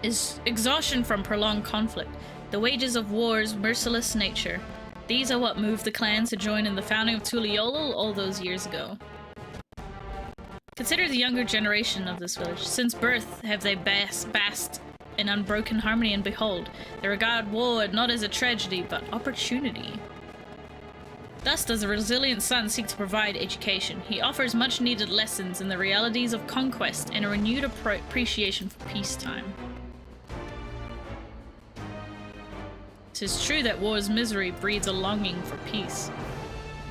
Is exhaustion from prolonged conflict, the wages of war's merciless nature. These are what moved the clans to join in the founding of Tuliolol all those years ago. Consider the younger generation of this village. Since birth have they basked in unbroken harmony, and behold, they regard war not as a tragedy, but opportunity. Thus does a resilient son seek to provide education. He offers much-needed lessons in the realities of conquest and a renewed appreciation for peacetime. 'Tis true that war's misery breeds a longing for peace.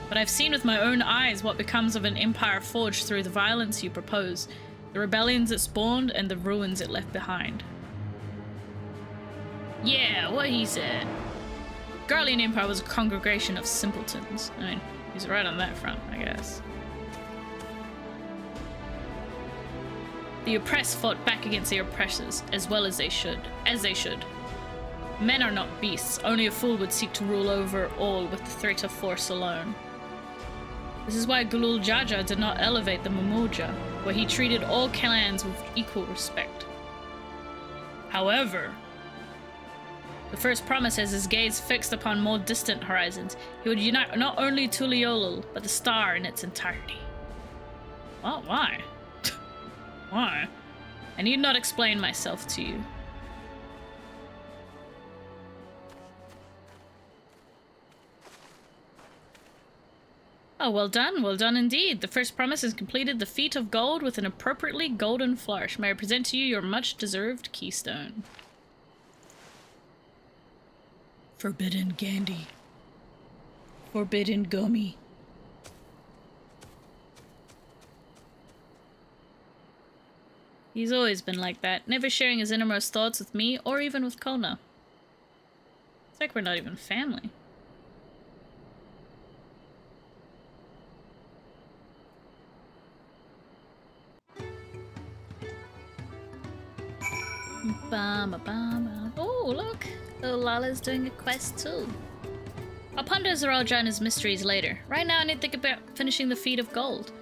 But I've seen with my own eyes what becomes of an empire forged through the violence you propose, the rebellions it spawned, and the ruins it left behind. Yeah, what he said. Garlean Empire was a congregation of simpletons. I mean, he's right on that front, I guess. The oppressed fought back against the oppressors, as well as they should. Men are not beasts. Only a fool would seek to rule over all with the threat of force alone. This is why Gulul Jaja did not elevate the Mmorpg, where he treated all clans with equal respect. However, the first promise has his gaze fixed upon more distant horizons. He would unite not only Tuliolol, but the star in its entirety. Well, why? Why? I need not explain myself to you. Oh, well done indeed. The first promise has completed the feat of gold with an appropriately golden flourish. May I present to you your much-deserved keystone. Forbidden candy. Forbidden gummy. He's always been like that, never sharing his innermost thoughts with me or even with Kona. It's like we're not even family. Oh, look! Little Lala's doing a quest too. I'll ponder Zeralja and his mysteries later. Right now I need to think about finishing the feat of gold.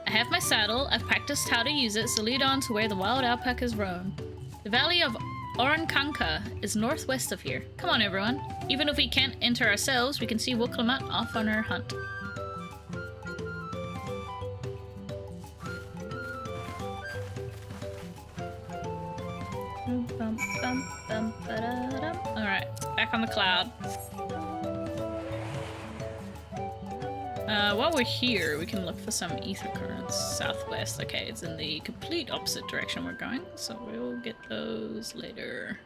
I have my saddle, I've practiced how to use it, so lead on to where the wild alpacas roam. The valley of Orankanka is northwest of here. Come on everyone. Even if we can't enter ourselves, we can see Woklamat off on her hunt. Alright, back on the cloud. While we're here, we can look for some ether currents southwest. Okay, it's in the complete opposite direction we're going, so we'll get those later.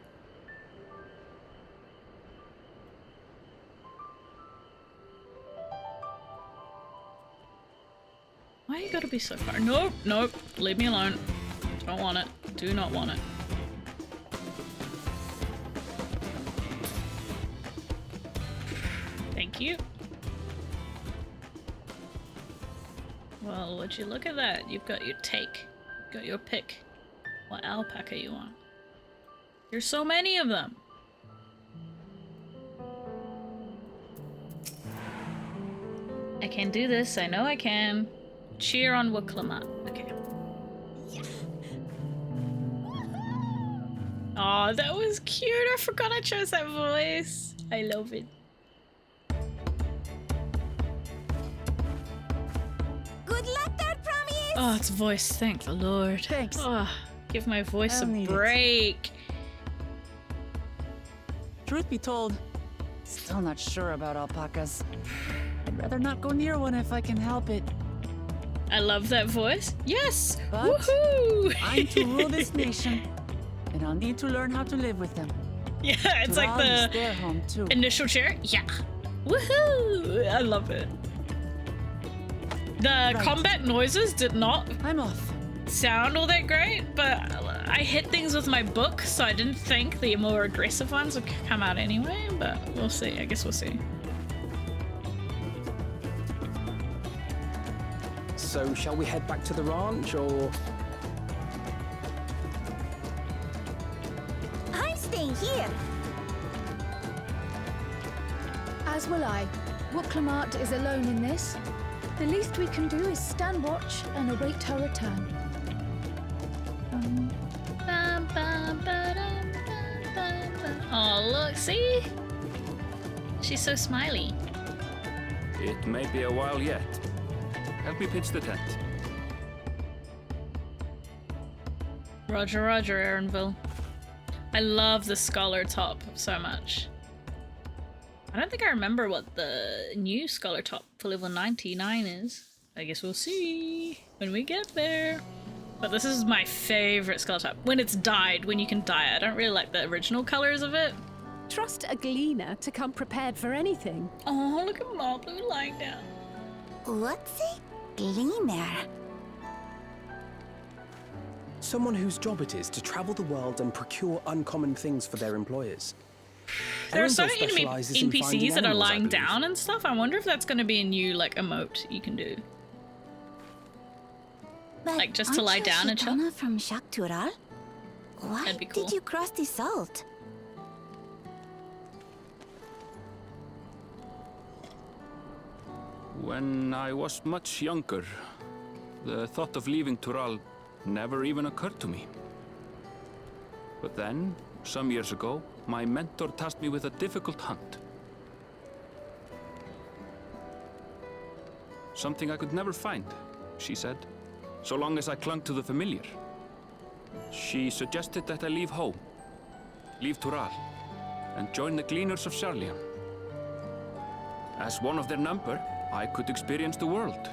Why you gotta be so far? Nope, nope, leave me alone. Don't want it. Do not want it. Thank you. Well, would you look at that? You've got your take. You've got your pick. What alpaca you want? There's so many of them. I can do this. I know I can. Cheer on Woklamat. Okay. Oh, that was cute. I forgot I chose that voice. I love it. Good luck there, Promise! Oh, it's voice. Thank the Lord. Thanks. Oh, give my voice I'll a need it. break. Truth be told, still not sure about alpacas. I'd rather not go near one if I can help it. I love that voice. Yes! But Woohoo! I'm to rule this nation, and I'll need to learn how to live with them. Yeah, it's like Tural is the their home too. initial chair. Yeah. Woohoo! I love it. The combat noises did not I'm off. sound all that great, but I hit things with my book, so I didn't think the more aggressive ones would come out anyway, but we'll see. I guess we'll see. So, shall we head back to the ranch, or...? I'm staying here. As will I. Woklamat is alone in this. The least we can do is stand watch and await her return. Oh, look, see? She's so smiley. It may be a while yet. Help me pitch the tent. Roger, roger, Aaronville. I love the scholar top so much. I don't think I remember what the new scholar top for level 99 is. I guess we'll see when we get there. But this is my favorite scholar top. When it's dyed, when you can dye it. I don't really like the original colors of it. Trust a gleaner to come prepared for anything. Oh, look at Marblue lying down. What's a gleaner? Someone whose job it is to travel the world and procure uncommon things for their employers. There are so Erendil many specializes in finding NPCs that are animals, I lying believe. down and stuff. I wonder if that's going to be a new like emote you can do. But Like, just to lie aren't you down and chill? Shitana from Shak Tural? Why That'd be cool. did you cross the salt? When I was much younger, the thought of leaving Tural never even occurred to me. But then, some years ago, my mentor tasked me with a difficult hunt. Something I could never find, she said, so long as I clung to the familiar. She suggested that I leave home, leave Tural, and join the Gleaners of Sharlian. As one of their number, I could experience the world,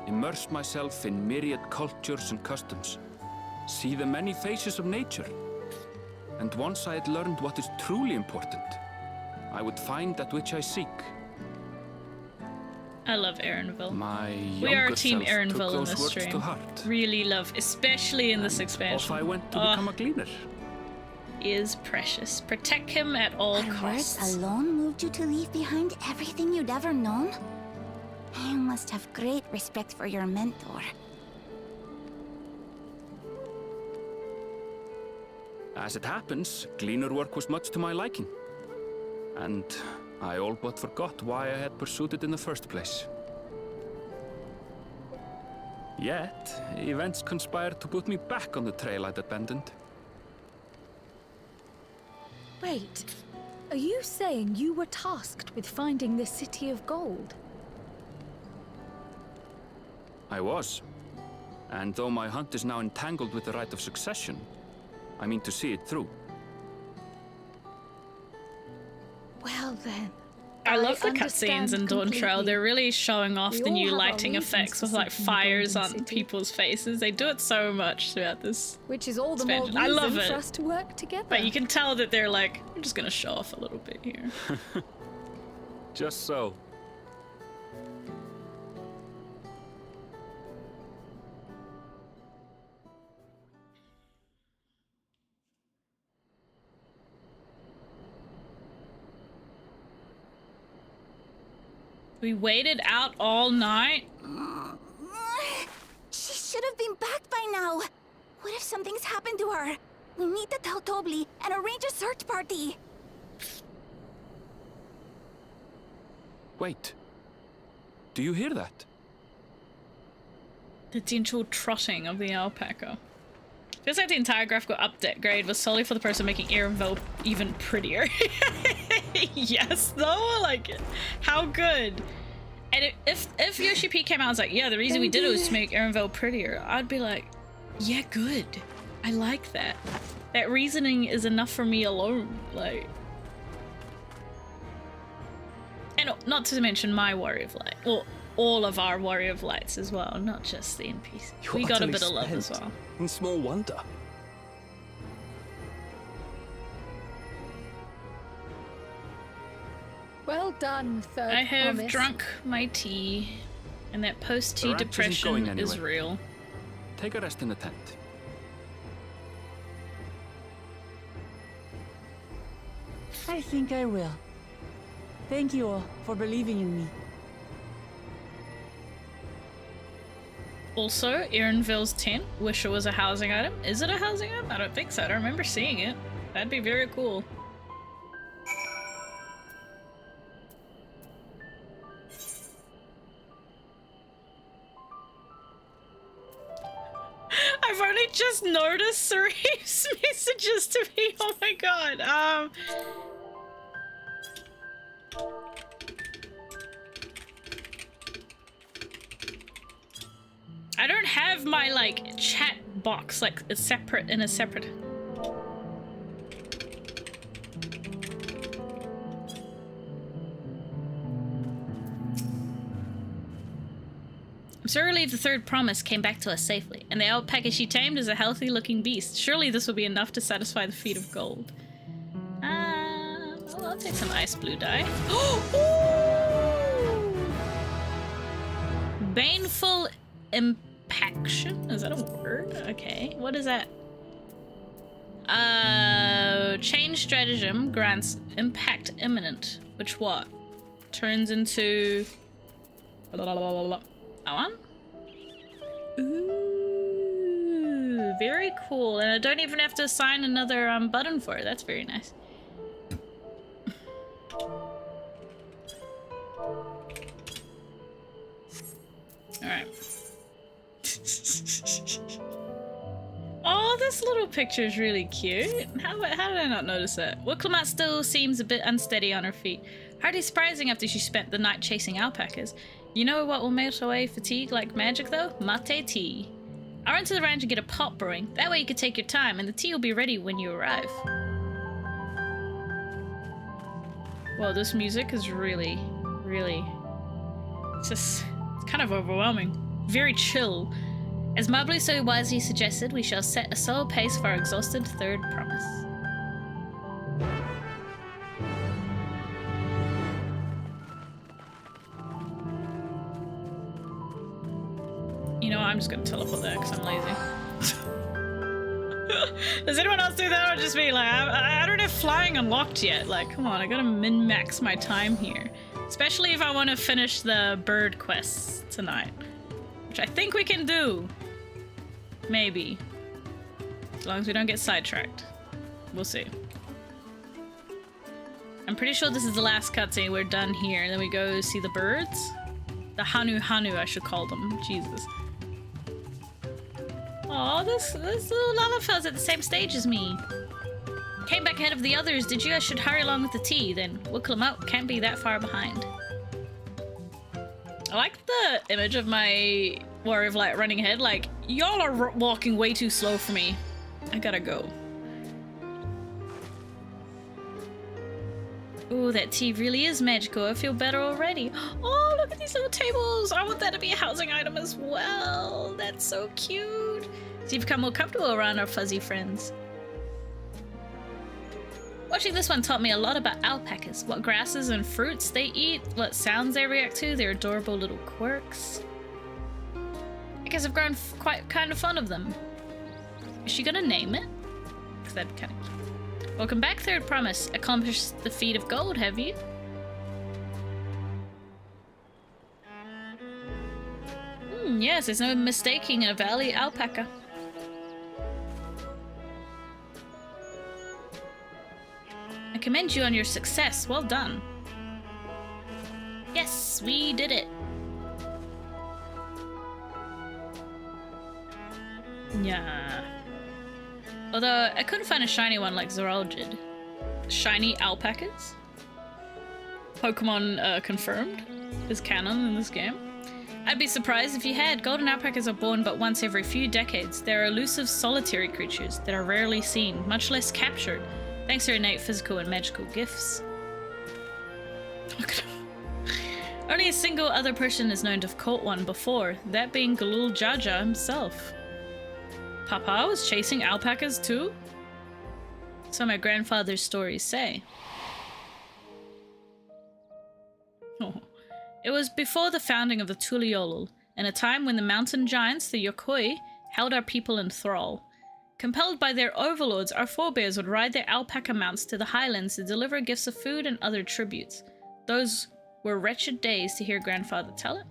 immerse myself in myriad cultures and customs, see the many faces of nature. And once I had learned what is truly important, I would find that which I seek. I love Erinville. My We are younger Team self Erinville took in those this words stream. to heart. Really love, especially in this Off expansion. I went to Oh, become a gleaner. is precious. Protect him at all Her costs. words alone moved you to leave behind everything you'd ever known? You must have great respect for your mentor. As it happens, gleaner work was much to my liking. And I all but forgot why I had pursued it in the first place. Yet, events conspired to put me back on the trail I'd abandoned. Wait, are you saying you were tasked with finding the City of Gold? I was. And though my hunt is now entangled with the rite of succession, I mean to see it through. Well then. I love the understand cutscenes in DAWNTRAIL. completely. They're really showing off We the all new have our lighting reasons effects for with like seeking the fires Golden on City. people's faces. They do it so much throughout this. Which is all the more expansion. I reason love it. for us to work together. But you can tell that they're like, I'm just gonna show off a little bit here. Just so. We waited out all night. She should have been back by now. What if something's happened to her? We need to tell Tobli and arrange a search party. Wait. Do you hear that? The gentle trotting of the alpaca. Feels like the entire graphical upgrade was solely for the person making Erinville even prettier. Yes, though? Like, how good? And if Yoshi P came out and was like, yeah, the reason we did it was to make Erinville prettier, I'd be like, yeah, good. I like that. That reasoning is enough for me alone. Like, and not to mention my Warrior of Light. Well, all of our Warrior of Lights as well, not just the NPC. You're We got a utterly bit of love as spent. well. And small wonder. Well done, third I have promise. drunk my tea, and that post-tea The ranch isn't going depression is anywhere. real. Take a rest in the tent. I think I will. Thank you all for believing in me. Also, Erinville's tent. Wish it was a housing item. Is it a housing item? I don't think so. I don't remember seeing it. That'd be very cool. I've only just noticed Sarif's messages to me. Oh my god. I don't have my like chat box like a separate. I'm so relieved the third promise came back to us safely, and the alpaca she tamed is a healthy-looking beast. Surely this will be enough to satisfy the feat of gold. Well, I'll take some ice blue dye. Ooh! Baneful impaction? Is that a word? Okay, what is that? Change stratagem grants impact imminent, which what? Turns into... Blah, blah, blah, blah, blah. That one? Ooh, very cool. And I don't even have to assign another button for it. That's very nice. Alright. Oh, this little picture is really cute. How did I not notice that? Wicklamat still seems a bit unsteady on her feet. Hardly surprising after she spent the night chasing alpacas. You know what will melt away fatigue like magic, though? Mate tea. I run to the ranch and get a pot brewing. That way you can take your time, and the tea will be ready when you arrive. Well, this music is really, really... it's kind of overwhelming. Very chill. As Mablu so wisely suggested, we shall set a slow pace for our exhausted third promise. I'm just gonna teleport there because I'm lazy. Does anyone else do that, or just be like, I don't have flying unlocked yet? Like, come on, I gotta min-max my time here. Especially if I want to finish the bird quests tonight. Which I think we can do. Maybe. As long as we don't get sidetracked. We'll see. I'm pretty sure this is the last cutscene. We're done here. Then we go see the birds. The Hanu Hanu, I should call them. Jesus. Oh, this little Lalafell's at the same stage as me. Came back ahead of the others, did you? I should hurry along with the tea, then. Wicklum can't be that far behind. I like the image of my Warrior of Light running ahead. Like, y'all are walking way too slow for me. I gotta go. Ooh, that tea really is magical. I feel better already. Oh, look at these little tables. I want that to be a housing item as well. That's so cute. So you've become more comfortable around our fuzzy friends. Watching this one taught me a lot about alpacas. What grasses and fruits they eat, what sounds they react to, their adorable little quirks. I guess I've grown kind of fond of them. Is she gonna name it? Because that'd be kind of cute. Welcome back, Third Promise. Accomplished the feat of gold, have you? Yes, there's no mistaking a valley alpaca. I commend you on your success. Well done. Yes, we did it. Yeah. Although, I couldn't find a shiny one like Zoral did. Shiny alpacas? Pokemon confirmed is canon in this game. I'd be surprised if you had. Golden alpacas are born but once every few decades. They're elusive, solitary creatures that are rarely seen, much less captured, thanks to their innate physical and magical gifts. Look at him. Only a single other person is known to have caught one before, that being Galul Jaja himself. Papa was chasing alpacas too? So my grandfather's stories say. Oh. It was before the founding of the Tuliolul, in a time when the mountain giants, the Yokoi, held our people in thrall. Compelled by their overlords, our forebears would ride their alpaca mounts to the highlands to deliver gifts of food and other tributes. Those were wretched days, to hear grandfather tell it.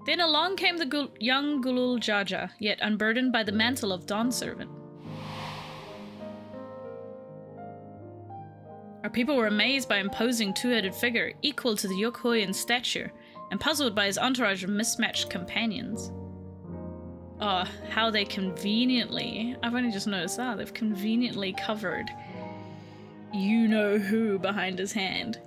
Then along came the young Gulul Jaja, yet unburdened by the mantle of Dawn Servant. Our people were amazed by imposing two-headed figure, equal to the Yokoi in stature, and puzzled by his entourage of mismatched companions. Oh, how they conveniently, I've only just noticed that, they've conveniently covered you-know-who behind his hand.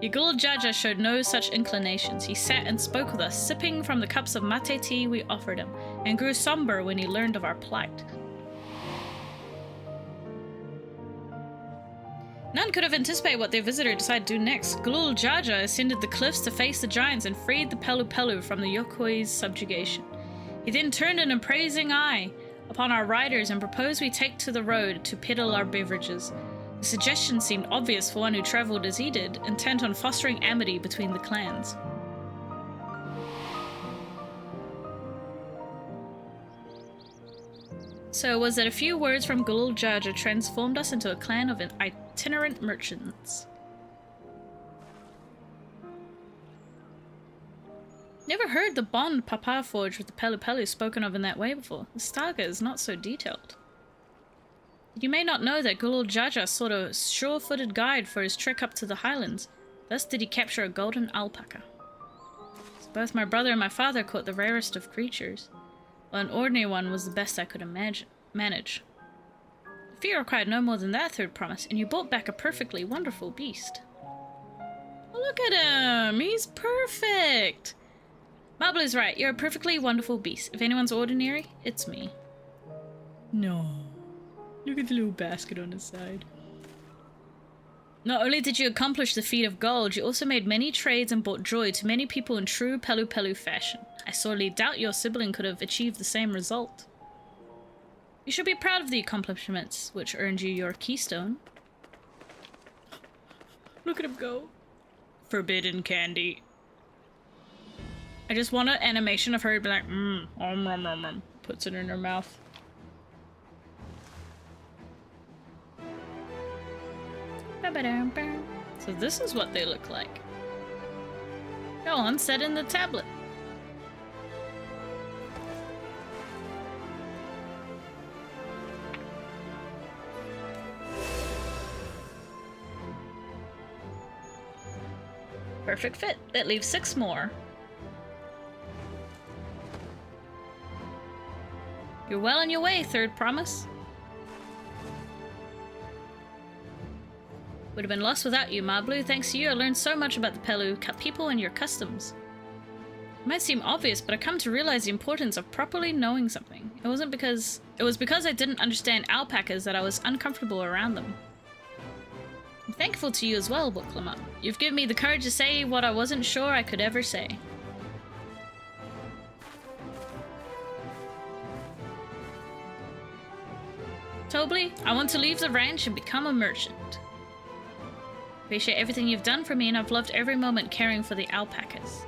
Yagul Jaja showed no such inclinations. He sat and spoke with us, sipping from the cups of mate tea we offered him, and grew somber when he learned of our plight. None could have anticipated what their visitor decided to do next. Galul Jaja ascended the cliffs to face the giants and freed the Pelu Pelu from the Yokoi's subjugation. He then turned an appraising eye upon our riders and proposed we take to the road to peddle our beverages. The suggestion seemed obvious for one who travelled as he did, intent on fostering amity between the clans. So was that a few words from Galul Jaja transformed us into a clan of itinerant merchants. Never heard the bond Papa forged with the Pelu Pelu spoken of in that way before. The saga is not so detailed. You may not know that Galul Jaja sought a sure-footed guide for his trek up to the highlands. Thus did he capture a golden alpaca. So both my brother and my father caught the rarest of creatures, while an ordinary one was the best I could manage. The fear required no more than that, Third Promise, and you brought back a perfectly wonderful beast. Oh, look at him! He's perfect! Marble is right. You're a perfectly wonderful beast. If anyone's ordinary, it's me. No. Look at the little basket on his side. Not only did you accomplish the feat of gold, you also made many trades and brought joy to many people in true Pelu Pelu fashion. I sorely doubt your sibling could have achieved the same result. You should be proud of the accomplishments which earned you your keystone. Look at him go. Forbidden candy. I just want an animation of her be like, puts it in her mouth. So this is what they look like. Go on, set in the tablet. Perfect fit. That leaves 6 more. You're well on your way, third promise. Would have been lost without you, Mablu. Thanks to you, I learned so much about the Pelu people and your customs. It might seem obvious, but I come to realize the importance of properly knowing something. It was because I didn't understand alpacas that I was uncomfortable around them. I'm thankful to you as well, Booklamar. You've given me the courage to say what I wasn't sure I could ever say. Tobly, I want to leave the ranch and become a merchant. Appreciate everything you've done for me, and I've loved every moment caring for the alpacas.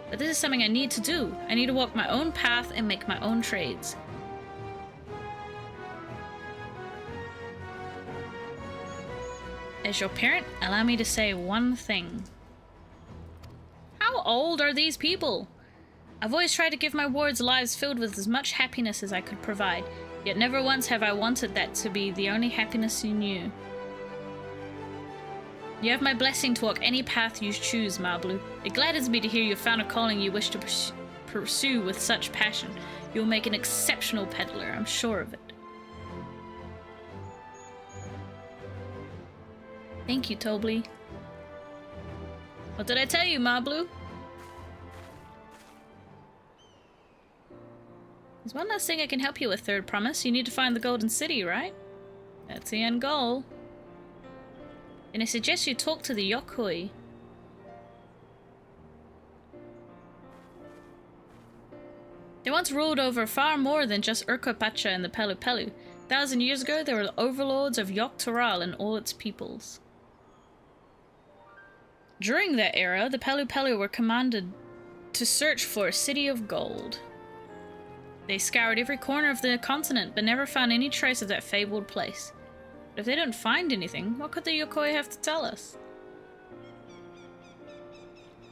But this is something I need to do. I need to walk my own path and make my own trades. As your parent, allow me to say one thing. How old are these people? I've always tried to give my wards lives filled with as much happiness as I could provide, yet never once have I wanted that to be the only happiness you knew. You have my blessing to walk any path you choose, Mablu. It gladdens me to hear you found a calling you wish to pursue with such passion. You'll make an exceptional peddler, I'm sure of it. Thank you, Tobly. What did I tell you, Mablu? There's one last thing I can help you with, third promise. You need to find the Golden City, right? That's the end goal. And I suggest you talk to the Yokoi. They once ruled over far more than just Urkopacha and the Pelu Pelu. 1,000 years ago, they were the overlords of Yogg-Toral and all its peoples. During that era, the Pelu Pelu were commanded to search for a city of gold. They scoured every corner of the continent, but never found any trace of that fabled place. But if they didn't find anything, what could the Yokoi have to tell us?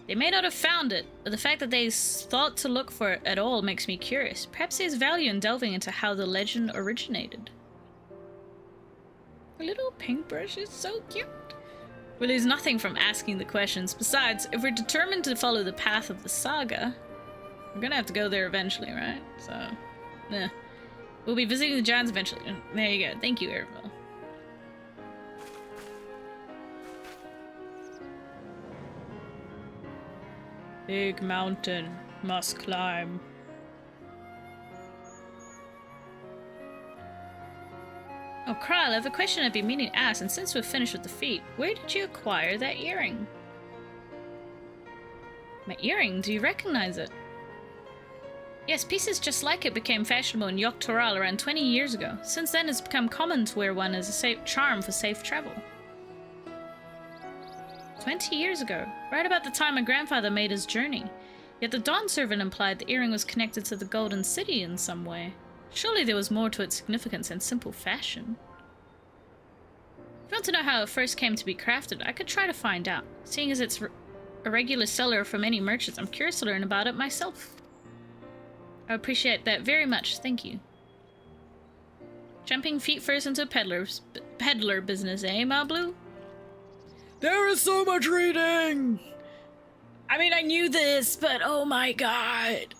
They may not have found it, but the fact that they thought to look for it at all makes me curious. Perhaps there's value in delving into how the legend originated. The little paintbrush is so cute. We lose nothing from asking the questions. Besides, if we're determined to follow the path of the saga, we're gonna have to go there eventually, right? So, we'll be visiting the giants eventually. There you go. Thank you, Ervil. Big mountain, must climb. Oh, Kral, I have a question I've been meaning to ask, and since we're finished with the feat, where did you acquire that earring? My earring? Do you recognize it? Yes, pieces just like it became fashionable in Yogg-Toral around 20 years ago. Since then, it's become common to wear one as a safe charm for safe travel. 20 years ago, right about the time my grandfather made his journey. Yet the Dawn servant implied the earring was connected to the Golden City in some way. Surely there was more to its significance than simple fashion. If you want to know how it first came to be crafted, I could try to find out. Seeing as it's a regular seller for many merchants, I'm curious to learn about it myself. I appreciate that very much, thank you. Jumping feet first into peddler business, eh, Mablu? There is so much reading! I mean, I knew this, but oh my god.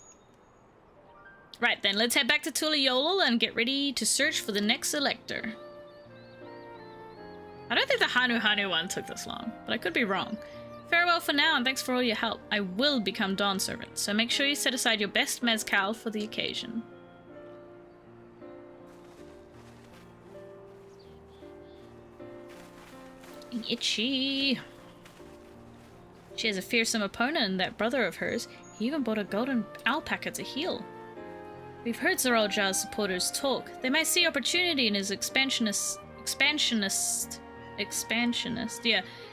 Right then, let's head back to Tuliolol and get ready to search for the next elector. I don't think the Hanu one took this long, but I could be wrong. Farewell for now, and thanks for all your help. I will become Dawn Servant, so make sure you set aside your best mezcal for the occasion. Itchy. She has a fearsome opponent in that brother of hers. He even bought a golden alpaca to heal. We've heard Zeraljar's supporters talk. They might see opportunity in his expansionist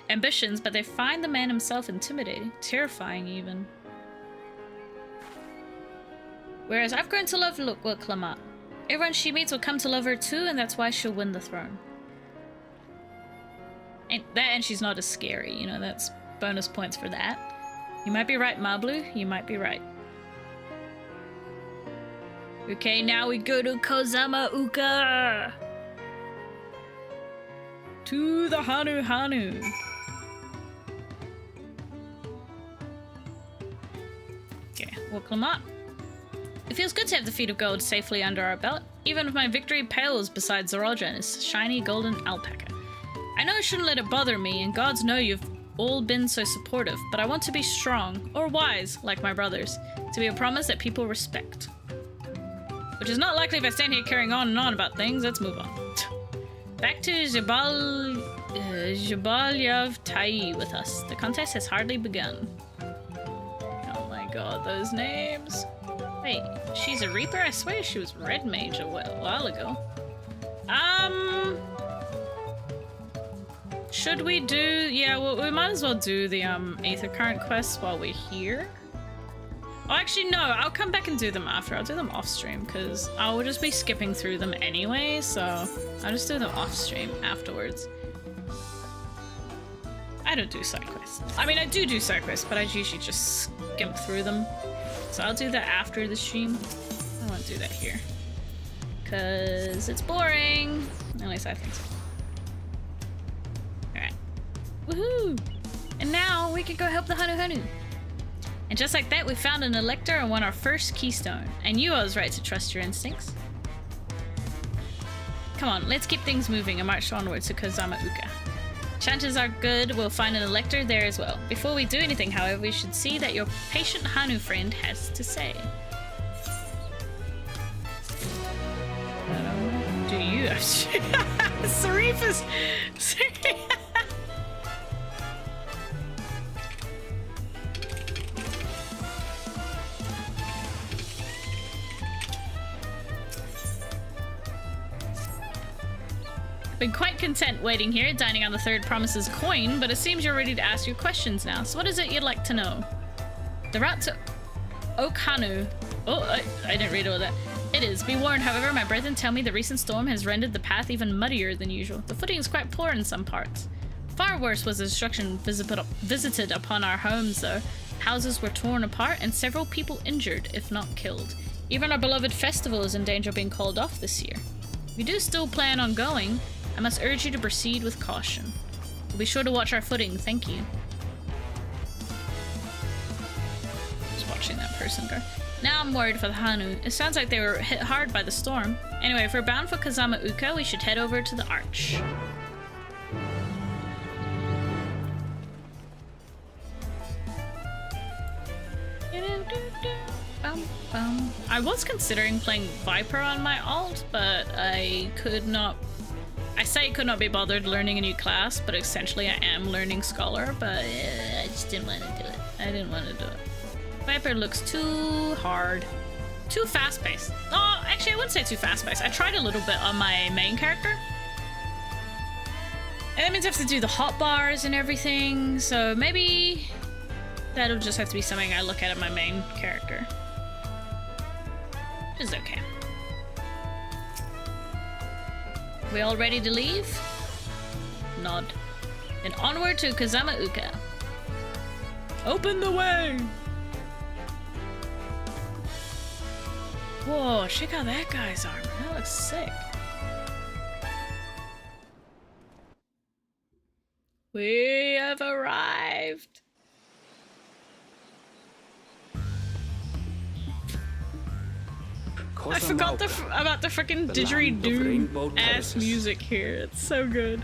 ambitions, but they find the man himself intimidating, terrifying even. Whereas I've grown to love Wuklamart. Everyone she meets will come to love her too, and that's why she'll win the throne. And she's not as scary, you know, that's bonus points for that. You might be right, Mablu, you might be right. Okay, now we go to Kozama Uka! To the Hanu Hanu. Okay, Wuklamart. It feels good to have the feet of gold safely under our belt, even if my victory pales beside Zorodra and his shiny golden alpaca. I know I shouldn't let it bother me, and gods know you've all been so supportive, but I want to be strong, or wise, like my brothers, to be a promise that people respect. Which is not likely if I stand here carrying on and on about things. Let's move on. Back to Jabalyav Tai with us. The contest has hardly begun. Oh my god, those names. Wait, she's a Reaper? I swear she was Red Mage a while ago. Should we do... Yeah, well, we might as well do the Aether Current quests while we're here. Oh, actually, no, I'll come back and do them after. I'll do them off stream, because I will just be skipping through them anyway, so I'll just do them off stream afterwards. I don't do side quests. I mean, I do side quests, but I usually just skim through them. So I'll do that after the stream. I won't do that here. Because it's boring. At least I think so. Alright. Woohoo! And now we can go help the Hanu Hanu. And just like that, we found an elector and won our first keystone. I knew I was right to trust your instincts. Come on, let's keep things moving and march onwards to Kozama Uka. Chances are good we'll find an elector there as well. Before we do anything, however, we should see that your patient Hanu friend has to say. Do you? Sarif is... Been quite content waiting here, dining on the third promise's coin, but it seems you're ready to ask your questions now. So what is it you'd like to know? The route to Okhanu. Oh, I didn't read all that. It is. Be warned, however, my brethren tell me the recent storm has rendered the path even muddier than usual. The footing is quite poor in some parts. Far worse was the destruction visited upon our homes, though. Houses were torn apart and several people injured, if not killed. Even our beloved festival is in danger of being called off this year. If you do still plan on going, I must urge you to proceed with caution. We'll be sure to watch our footing, thank you. Just watching that person go. Now I'm worried for the Hanu. It sounds like they were hit hard by the storm. Anyway, if we're bound for Kozama Uka, we should head over to the Arch. I was considering playing Viper on my alt, but I could not... I say I could not be bothered learning a new class, but essentially I am learning Scholar, but I just didn't want to do it. I didn't want to do it. Viper looks too hard. Too fast-paced. Oh, actually I wouldn't say too fast-paced. I tried a little bit on my main character. And that means I have to do the hotbars and everything, so maybe that'll just have to be something I look at my main character. Which is okay. We all ready to leave? Nod. Then onward to Kozama Uka. Open the way! Whoa, check out that guy's armor. That looks sick. We have arrived. I forgot about the freaking didgeridoo ass music here. It's so good.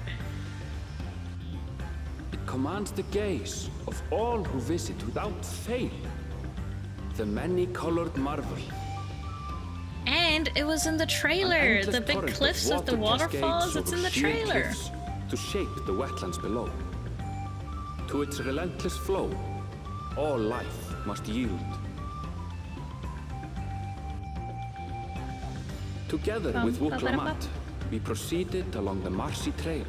It commands the gaze of all who visit without fail. The many-colored marvel. And it was in the trailer. The big cliffs of the waterfalls. It's in the trailer. To shape the wetlands below. To its relentless flow, all life must yield. Together with Wuklamart, we proceeded along the marshy trail,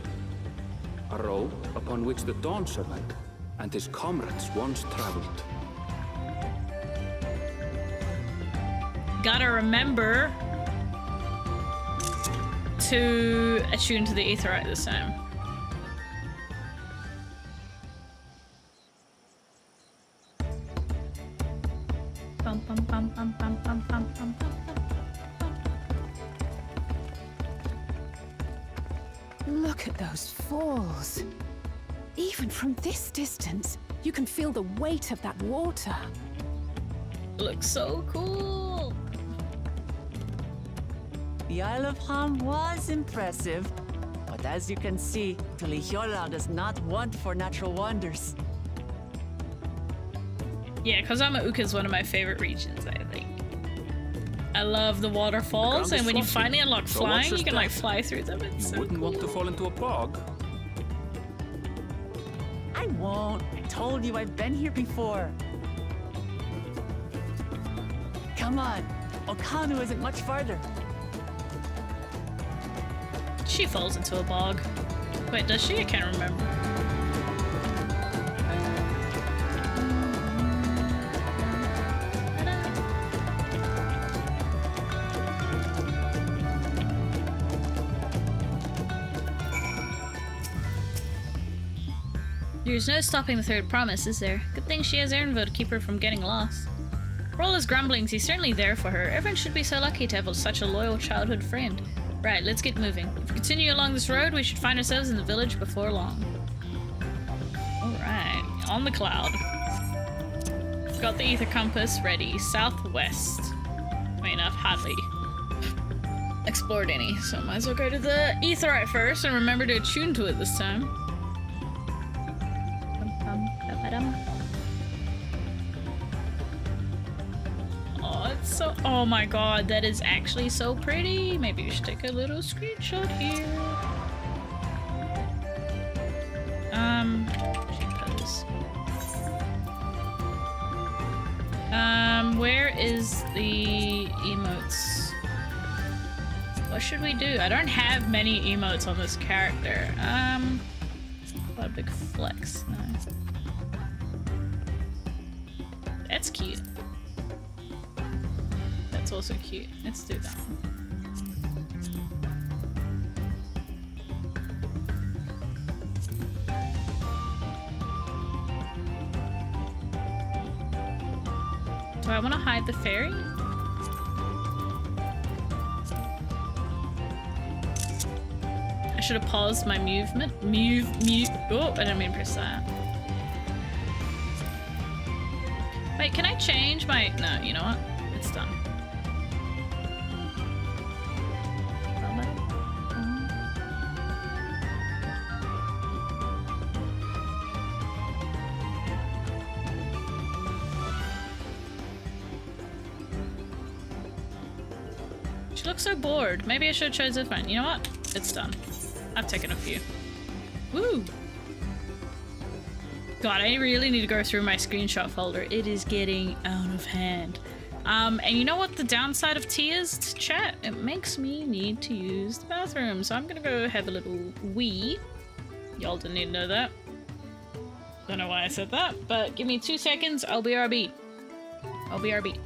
a road upon which the Dawn Servant and his comrades once traveled. gotta remember to attune to the aetheryte this time. Bum, bum, bum, bum, bum, bum, bum, bum, bum. Look at those falls. Even from this distance, you can feel the weight of that water. Looks so cool. The Isle of Ham was impressive, but as you can see, Tulihiola does not want for natural wonders. Yeah, Kozama-uka is one of my favorite regions, I think. I love the waterfalls, and when you finally unlock flying, you can like fly through them. It's so Wouldn't want to fall into a bog. I won't. I told you I've been here before. Come on. Okanu isn't much farther. She falls into a bog. Wait, does she? I can't remember. There's no stopping the third promise, is there? Good thing she has Ernvo to keep her from getting lost. For all his grumblings, he's certainly there for her. Everyone should be so lucky to have such a loyal childhood friend. Right, let's get moving. If we continue along this road, we should find ourselves in the village before long. Alright, on the cloud. Got the ether compass ready. Southwest. I mean, I've hardly explored any, so might as well go to the aetheryte first and remember to attune to it this time. Oh, it's so— oh my god, that is actually so pretty. Maybe we should take a little screenshot here. Where is the emotes? What should we do? I don't have many emotes on this character. What a big flex. No. That's cute. That's also cute. Let's do that one. Do I want to hide the fairy? I should have paused my movement. Oh, I didn't mean to press that. Wait, can I change my— no, you know what? It's done. She looks so bored. Maybe I should have chosen this one. You know what? It's done. I've taken a few. Woo! God, I really need to go through my screenshot folder. It is getting out of hand. And you know what the downside of tea is to chat? It makes me need to use the bathroom. So I'm gonna go have a little wee. Y'all didn't need to know that. Don't know why I said that, but give me 2 seconds. I'll be RB. I'll be RB.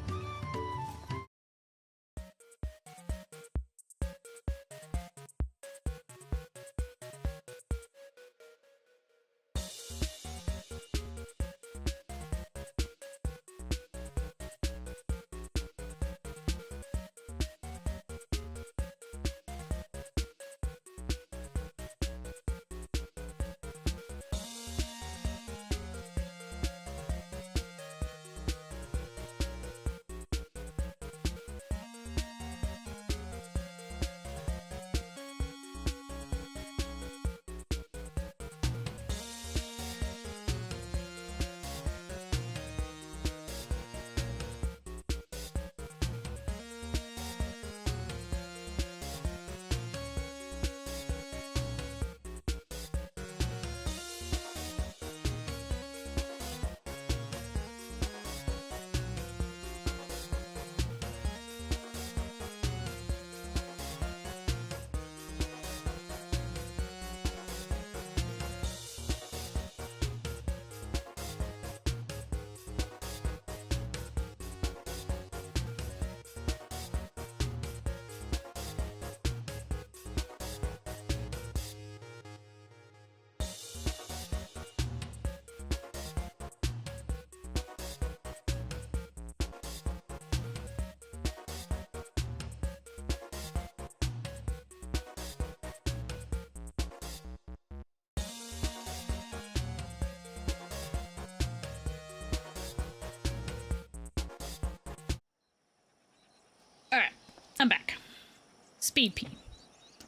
Speed P.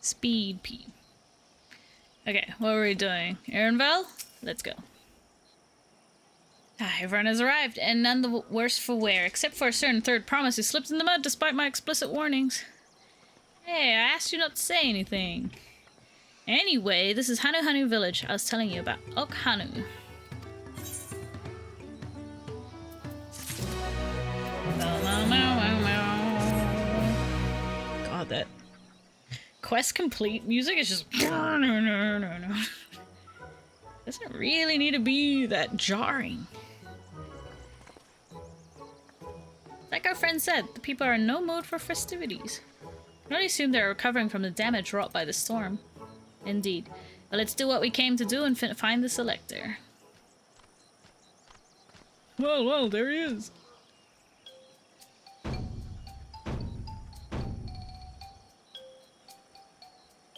Speed P. Okay, what were we doing? Aaronville? Let's go. Everyone has arrived, and none the worse for wear, except for a certain third promise who slipped in the mud despite my explicit warnings. Hey, I asked you not to say anything. Anyway, this is Hanu Hanu Village I was telling you about. Okhanu. God, that quest complete music is just no. Doesn't really need to be that jarring. Like our friend said, the people are in no mood for festivities. I can only assume they're recovering from the damage wrought by the storm. Indeed. But let's do what we came to do and find the selector. Well, there he is.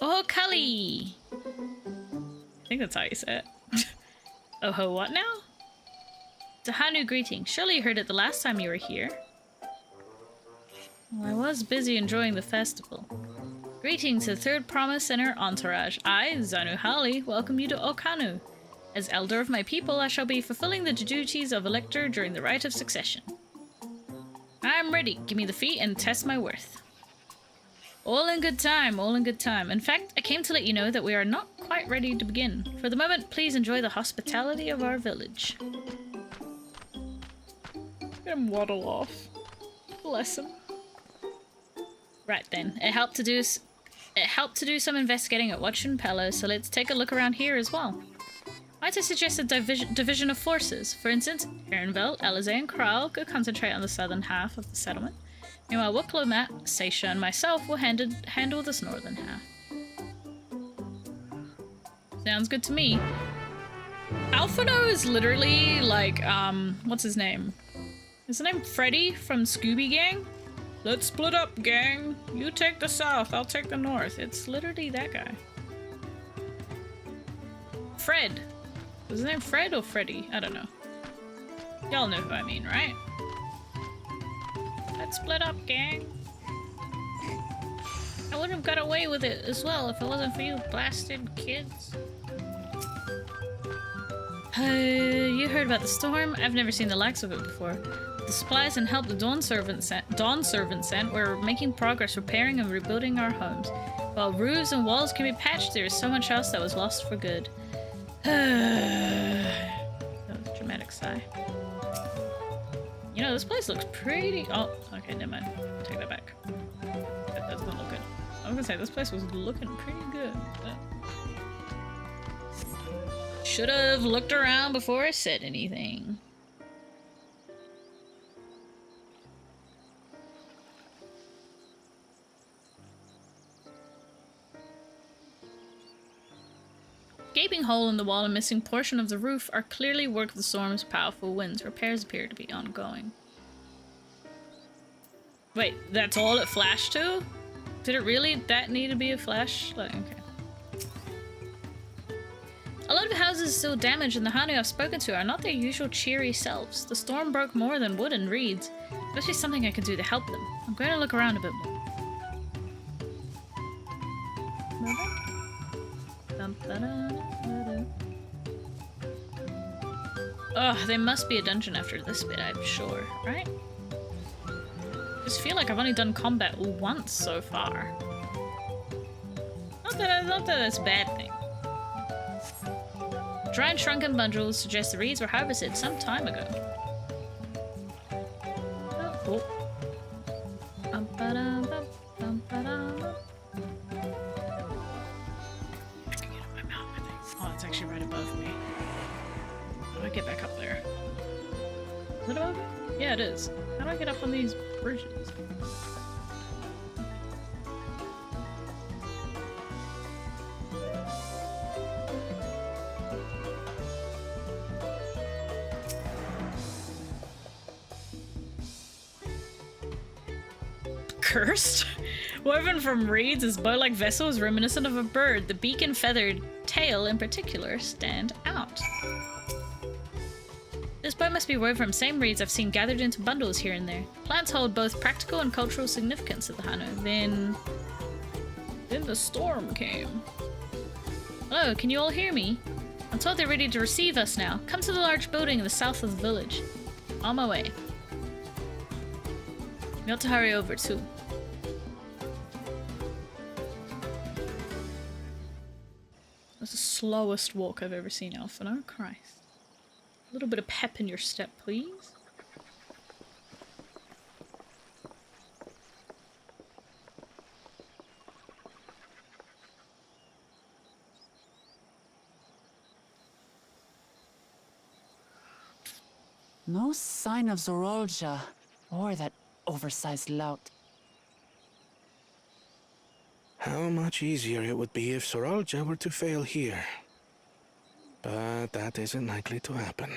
Oh, Cully! I think that's how you say it. Oh ho, what now? Tahanu greeting. Surely you heard it the last time you were here. Well, I was busy enjoying the festival. Greetings to the Third Promise and her entourage. I, Zanu Hali, welcome you to Okhanu. As elder of my people, I shall be fulfilling the duties of elector during the rite of succession. I'm ready. Give me the feat and test my worth. All in good time, all in good time. In fact, I came to let you know that we are not quite ready to begin. For the moment, please enjoy the hospitality of our village. Let him waddle off. Bless him. Right then, it helped to do some investigating at Watchun Pello, so let's take a look around here as well. Might I suggest a division of forces? For instance, Aaronville, Elize, and Kral could concentrate on the southern half of the settlement. Meanwhile, Wuklomat, Seisha, and myself will handle this northern half. Sounds good to me. Alphino is literally like, what's his name? Is his name Freddy from Scooby Gang? Let's split up, gang. You take the south, I'll take the north. It's literally that guy. Fred. Was his name Fred or Freddy? I don't know. Y'all know who I mean, right? Let's split up, gang. I would have got away with it as well if it wasn't for you blasted kids. You heard about the storm? I've never seen the likes of it before. The supplies and help the Dawn Servant sent, we're making progress repairing and rebuilding our homes. While roofs and walls can be patched, there is so much else that was lost for good. That was a dramatic sigh. You know, this place looks pretty... Oh, okay, never mind. Take that back. That does not look good. I was gonna say, this place was looking pretty good. Should have looked around before I said anything. Gaping hole in the wall and missing portion of the roof are clearly work of the storm's powerful winds. Repairs appear to be ongoing. Wait, that's all it flashed to? Did it really that need to be a flash? Like, okay. A lot of houses still damaged and the Hanu I've spoken to are not their usual cheery selves. The storm broke more than wood and reeds. There must be something I can do to help them. I'm going to look around a bit more. Oh, there must be a dungeon after this bit, I'm sure, right? I just feel like I've only done combat once so far. Not that that's a bad thing. Dried shrunken bundles suggest the reeds were harvested some time ago. Oh. Oh, it's actually right above me. How do I get back up there? Is it above me? Yeah, it is. How do I get up on these bridges? Cursed? Woven from reeds, his bow-like vessel is reminiscent of a bird. The beak and feathered tail, in particular, stand out. This bow must be woven from same reeds I've seen gathered into bundles here and there. Plants hold both practical and cultural significance of the Hanu. Then... Then the storm came. Hello, can you all hear me? I'm told they're ready to receive us now. Come to the large building in the south of the village. On my way. We have to hurry over too. That's the slowest walk I've ever seen, Alphino. Christ. A little bit of pep in your step, please. No sign of Zorolja or that oversized lout. How much easier it would be if Zorolja were to fail here. But that isn't likely to happen.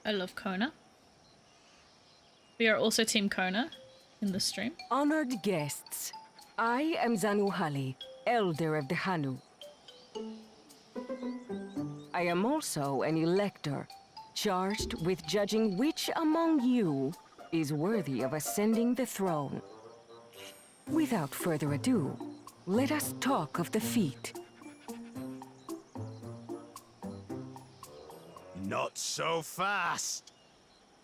I love Kona. We are also Team Kona in the stream. Honored guests, I am Zanuhali, Elder of the Hanu. I am also an elector, charged with judging which among you is worthy of ascending the throne. Without further ado, let us talk of the feat. Not so fast.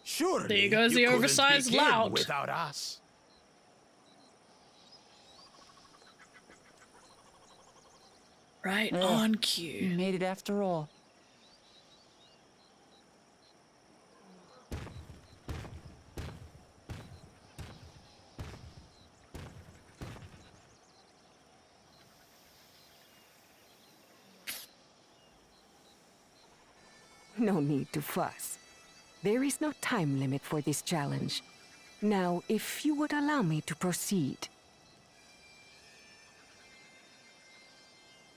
Surely There goes the you couldn't oversized begin lout. without us. Right on cue. You made it after all. No need to fuss. There is no time limit for this challenge. Now, if you would allow me to proceed.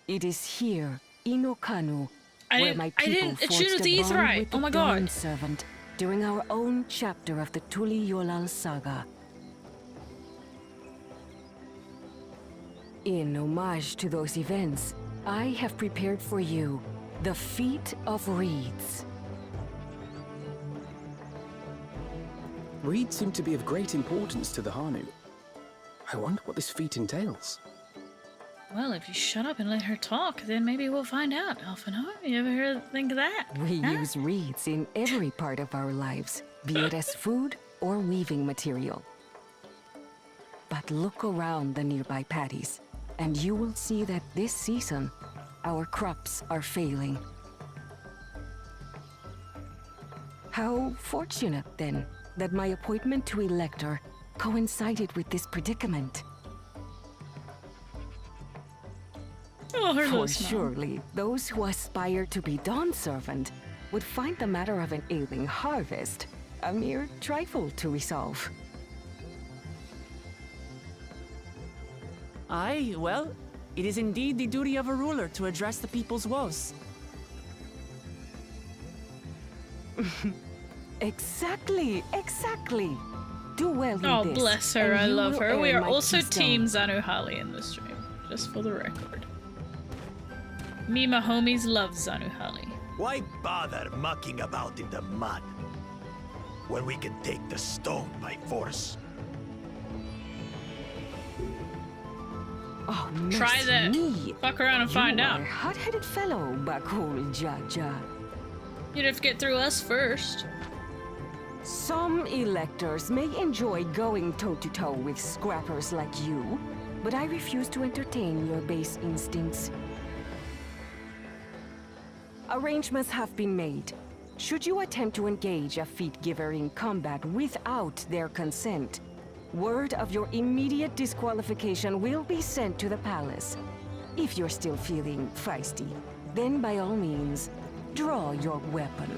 It is here, in Okanu, where my people forged a bond with the Dawn Servant during our own chapter of the Tuli Yolal saga. In homage to those events, I have prepared for you the Feat of Reeds. Reeds seem to be of great importance to the Hanu. I wonder what this feat entails. Well, if you shut up and let her talk, then maybe we'll find out, Alphino. You ever think of that? We use reeds in every part of our lives, be it as food or weaving material. But look around the nearby paddies, and you will see that this season, our crops are failing. How fortunate, then, that my appointment to Elector coincided with this predicament. Oh, her For little smile. surely, those who aspire to be Dawn Servant would find the matter of an ailing harvest a mere trifle to resolve. Aye, well, it is indeed the duty of a ruler to address the people's woes. Exactly, exactly. Do well in Oh, this, bless her. and I you love will her. We earn are my also keystone. Team Zanuhali in this stream, just for the record. Me, my homies love Zanuhali. Why bother mucking about in the mud when we can take the stone by force? Oh, Try mercy that. me. Fuck around and find You out. are a hot-headed fellow, Bakul Jaja. You'd have to get through us first. Some electors may enjoy going toe-to-toe with scrappers like you, but I refuse to entertain your base instincts. Arrangements have been made. Should you attempt to engage a feat giver in combat without their consent, word of your immediate disqualification will be sent to the palace. If you're still feeling feisty, then by all means, draw your weapon.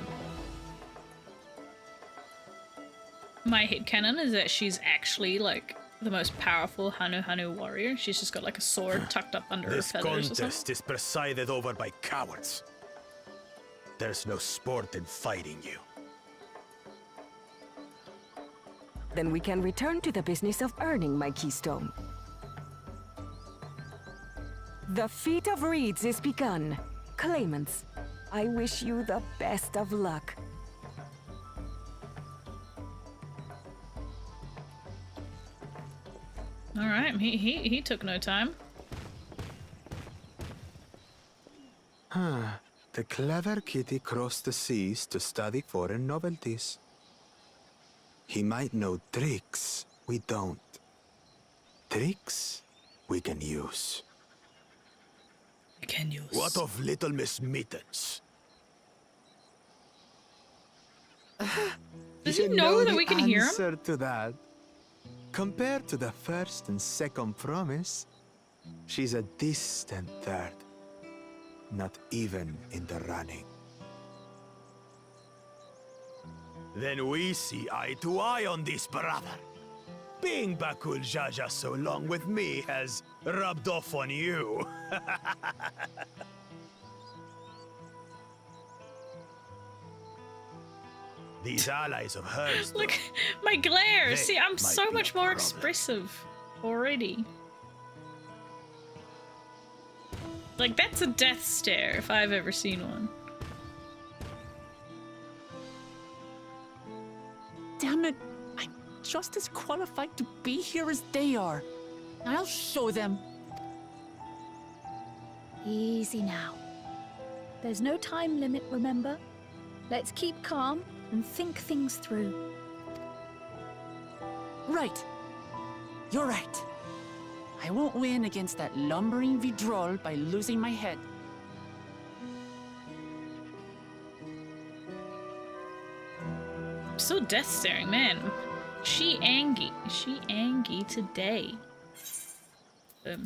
My headcanon is that she's actually, like, the most powerful Hanu warrior. She's just got, like, a sword tucked up under her This feathers or something. contest is presided over by cowards. There's no sport in fighting you. Then we can return to the business of earning my keystone. The Feat of Reeds is begun. Claimants, I wish you the best of luck. Alright, he took no time. The clever kitty crossed the seas to study foreign novelties. He might know tricks we don't. Tricks we can use. Can use. What of Little Miss Mittens? Does he know that we can hear him? Answer to that. Compared to the first and second promise, she's a distant third. Not even in the running. Then we see eye to eye on this, brother. Being Bakul Jaja so long with me has rubbed off on you. These allies of hers, Look, my glare. They See, I'm might so be much a more problem. expressive already. Like, that's a death stare if I've ever seen one. Damn it! I'm just as qualified to be here as they are. I'll show them. Easy now. There's no time limit, remember? Let's keep calm and think things through. Right. You're right. I won't win against that lumbering Vidrol by losing my head. Still death staring, man. She angry today. I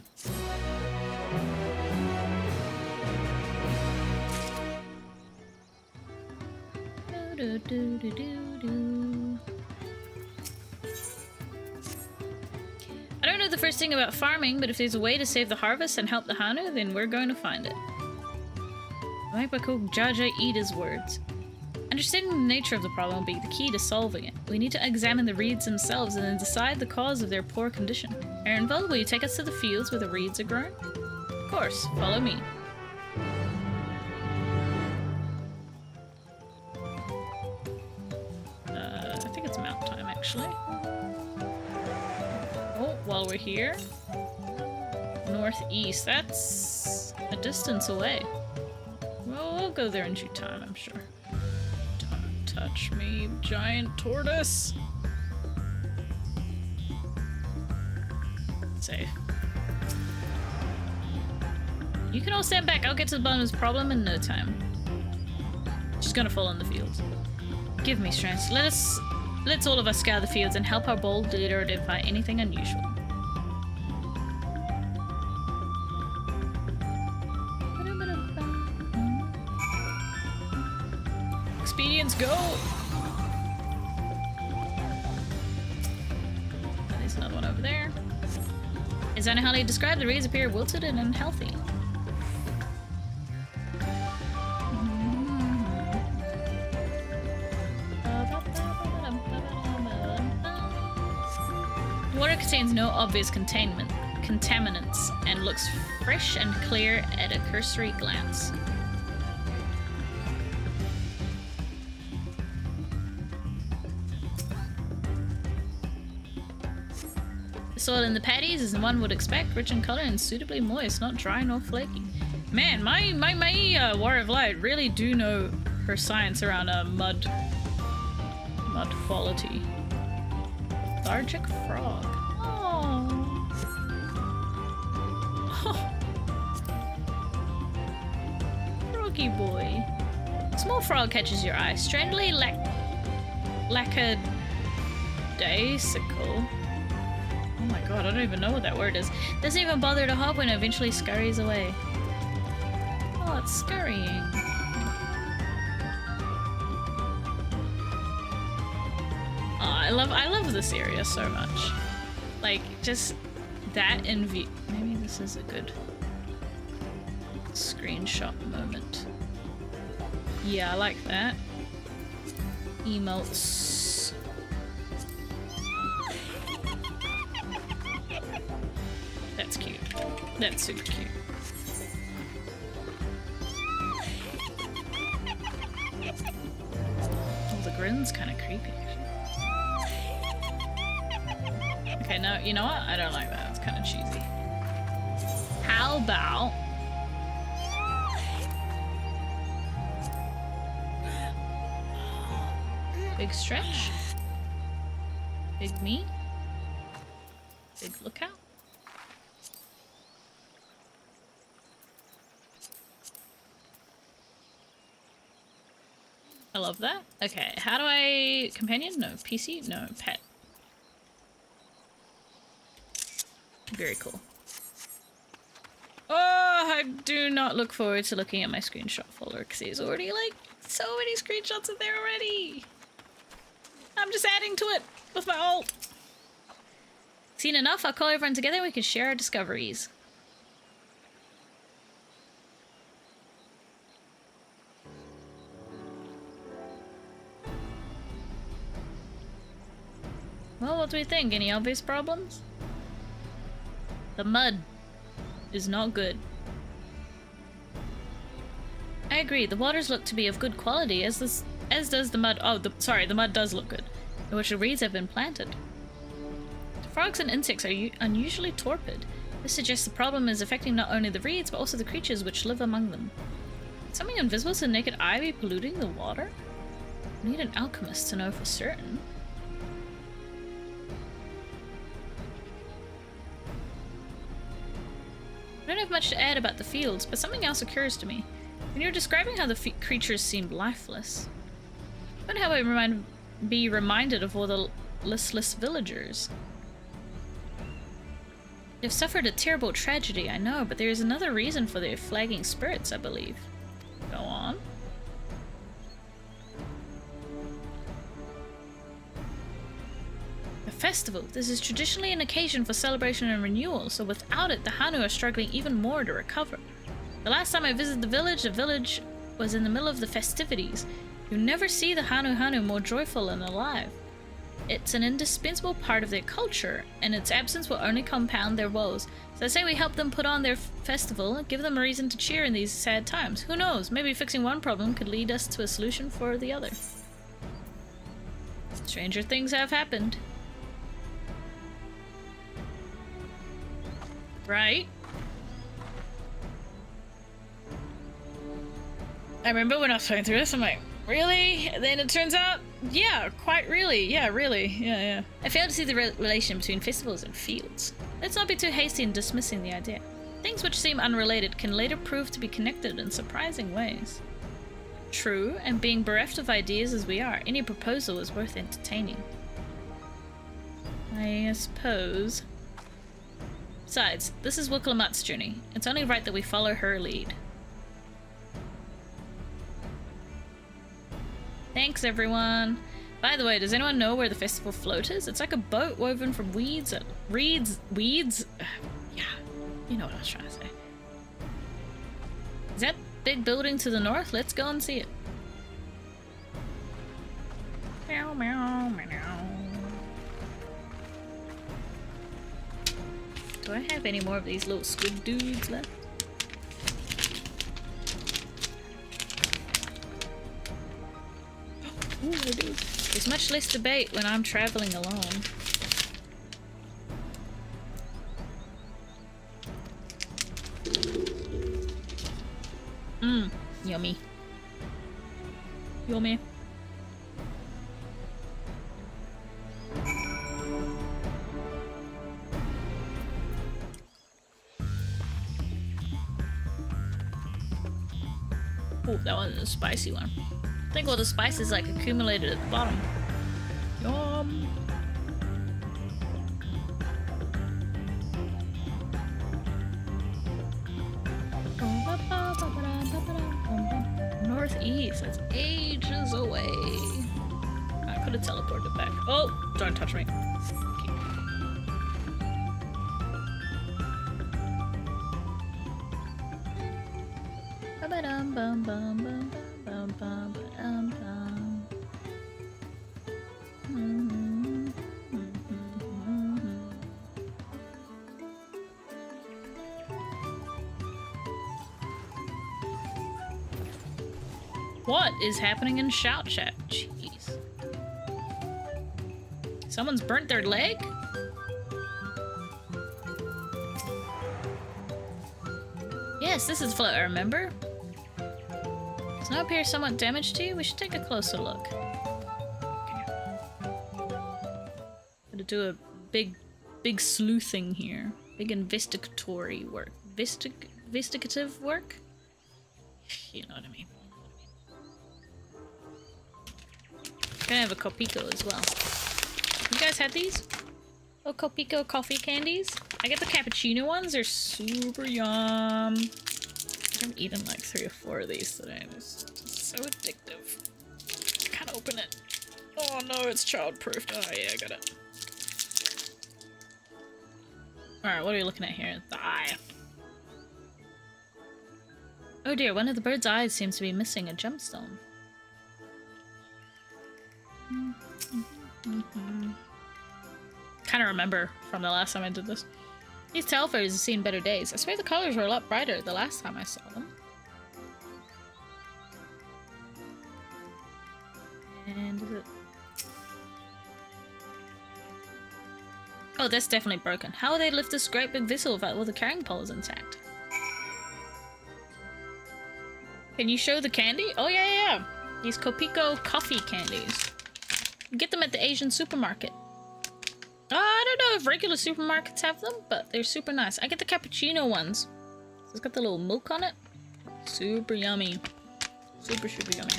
don't know the first thing about farming, but if there's a way to save the harvest and help the Hanu, then we're going to find it. Make Bakul Jaja eat his words. Understanding the nature of the problem will be the key to solving it. We need to examine the reeds themselves and then decide the cause of their poor condition. Aaronville, will you take us to the fields where the reeds are grown? Of course, follow me. I think it's mount time, actually. Oh, while we're here. Northeast, that's a distance away. Well, we'll go there in due time, I'm sure. Don't touch me, giant tortoise! Safe. You can all stand back, I'll get to the bottom of this problem in no time. She's gonna fall in the fields. Give me strength. Let's all of us scour the fields and help our bold leader identify anything unusual. Expedience, go! There's another one over there. Is that how they describe the reeds appear wilted and unhealthy? Water contains no obvious contaminants and looks fresh and clear at a cursory glance. The soil in the paddies is the one would expect, rich in color and suitably moist, not dry nor flaky. Man, my Warrior of Light really do know her science around mud quality. Lethargic frog. Oh. Froggy boy. Small frog catches your eye. Strangely lackadaisical. Oh my god, I don't even know what that word is. Doesn't even bother to hop when it eventually scurries away. Oh, it's scurrying. I love this area so much. Like, just that in view. Maybe this is a good screenshot moment. Yeah, I like that. Emotes. That's cute. That's super cute. Oh, the grin's kind of creepy. Okay, no, you know what? I don't like that. It's kind of cheesy. How about Big stretch. Big me. Big lookout. I love that. Okay, how do I... Companion? No. PC? No. Pet. Very cool. Oh, I do not look forward to looking at my screenshot folder because there's already like so many screenshots in there already. I'm just adding to it with my alt. Seen enough? I'll call everyone together and we can share our discoveries. Well, what do we think? Any obvious problems? The mud is not good. I agree, the waters look to be of good quality, as does the mud. Oh, sorry, the mud does look good, in which the reeds have been planted. The frogs and insects are unusually torpid. This suggests the problem is affecting not only the reeds, but also the creatures which live among them. Could something invisible to the naked eye be polluting the water? We need an alchemist to know for certain. I don't have much to add about the fields, but something else occurs to me. When you were describing how the creatures seemed lifeless, I wonder how I be reminded of all the listless villagers. They've suffered a terrible tragedy, I know, but there is another reason for their flagging spirits, I believe. Go on. A festival. This is traditionally an occasion for celebration and renewal, so without it, the Hanu are struggling even more to recover. The last time I visited the village was in the middle of the festivities. You never see the Hanu more joyful and alive. It's an indispensable part of their culture, and its absence will only compound their woes. So I say we help them put on their festival and give them a reason to cheer in these sad times. Who knows, maybe fixing one problem could lead us to a solution for the other. Stranger things have happened. Right? I remember when I was going through this, I'm like, really? And then it turns out, yeah, quite really. Yeah, really. Yeah. I fail to see the relation between festivals and fields. Let's not be too hasty in dismissing the idea. Things which seem unrelated can later prove to be connected in surprising ways. True, and being bereft of ideas as we are, any proposal is worth entertaining. I suppose. Besides, this is Wiklamat's journey. It's only right that we follow her lead. Thanks, everyone. By the way, does anyone know where the festival float is? It's like a boat woven from weeds. Yeah, you know what I was trying to say. Is that big building to the north? Let's go and see it. Meow, meow, meow. Do I have any more of these little squid dudes left? Ooh, I do. There's much less debate when I'm traveling alone. Yummy. Yummy. Oh, that one's a spicy one. I think all the spices like accumulated at the bottom. Yum. Northeast, that's ages away. I could have teleported back. Oh, don't touch me. What is happening in Shout Chat? Jeez. Someone's burnt their leg? Yes, this is float, I remember. Snow appears somewhat damaged to you. We should take a closer look. Okay. do a big sleuthing here. Big investigatory work. Investigative work? You know what I mean. Gonna have a Copico as well. You guys had these? Oh, Copico coffee candies? I get the cappuccino ones. They're super yum. I've eaten like 3 or 4 of these today. It's just so addictive. I can't open it. Oh no, it's child-proofed. Oh yeah, I got it. Alright, what are we looking at here? The eye. Oh dear, one of the bird's eyes seems to be missing a gemstone. Kind of remember from the last time I did this. These tail feathers have seen better days. I swear the colors were a lot brighter the last time I saw them. And is it... Oh, that's definitely broken. How will they lift this great big vessel if all the carrying pole is intact? Can you show the candy? Oh yeah. These Copico coffee candies. You get them at the Asian supermarket. I don't know if regular supermarkets have them, but they're super nice. I get the cappuccino ones. So it's got the little milk on it. Super yummy. Super yummy.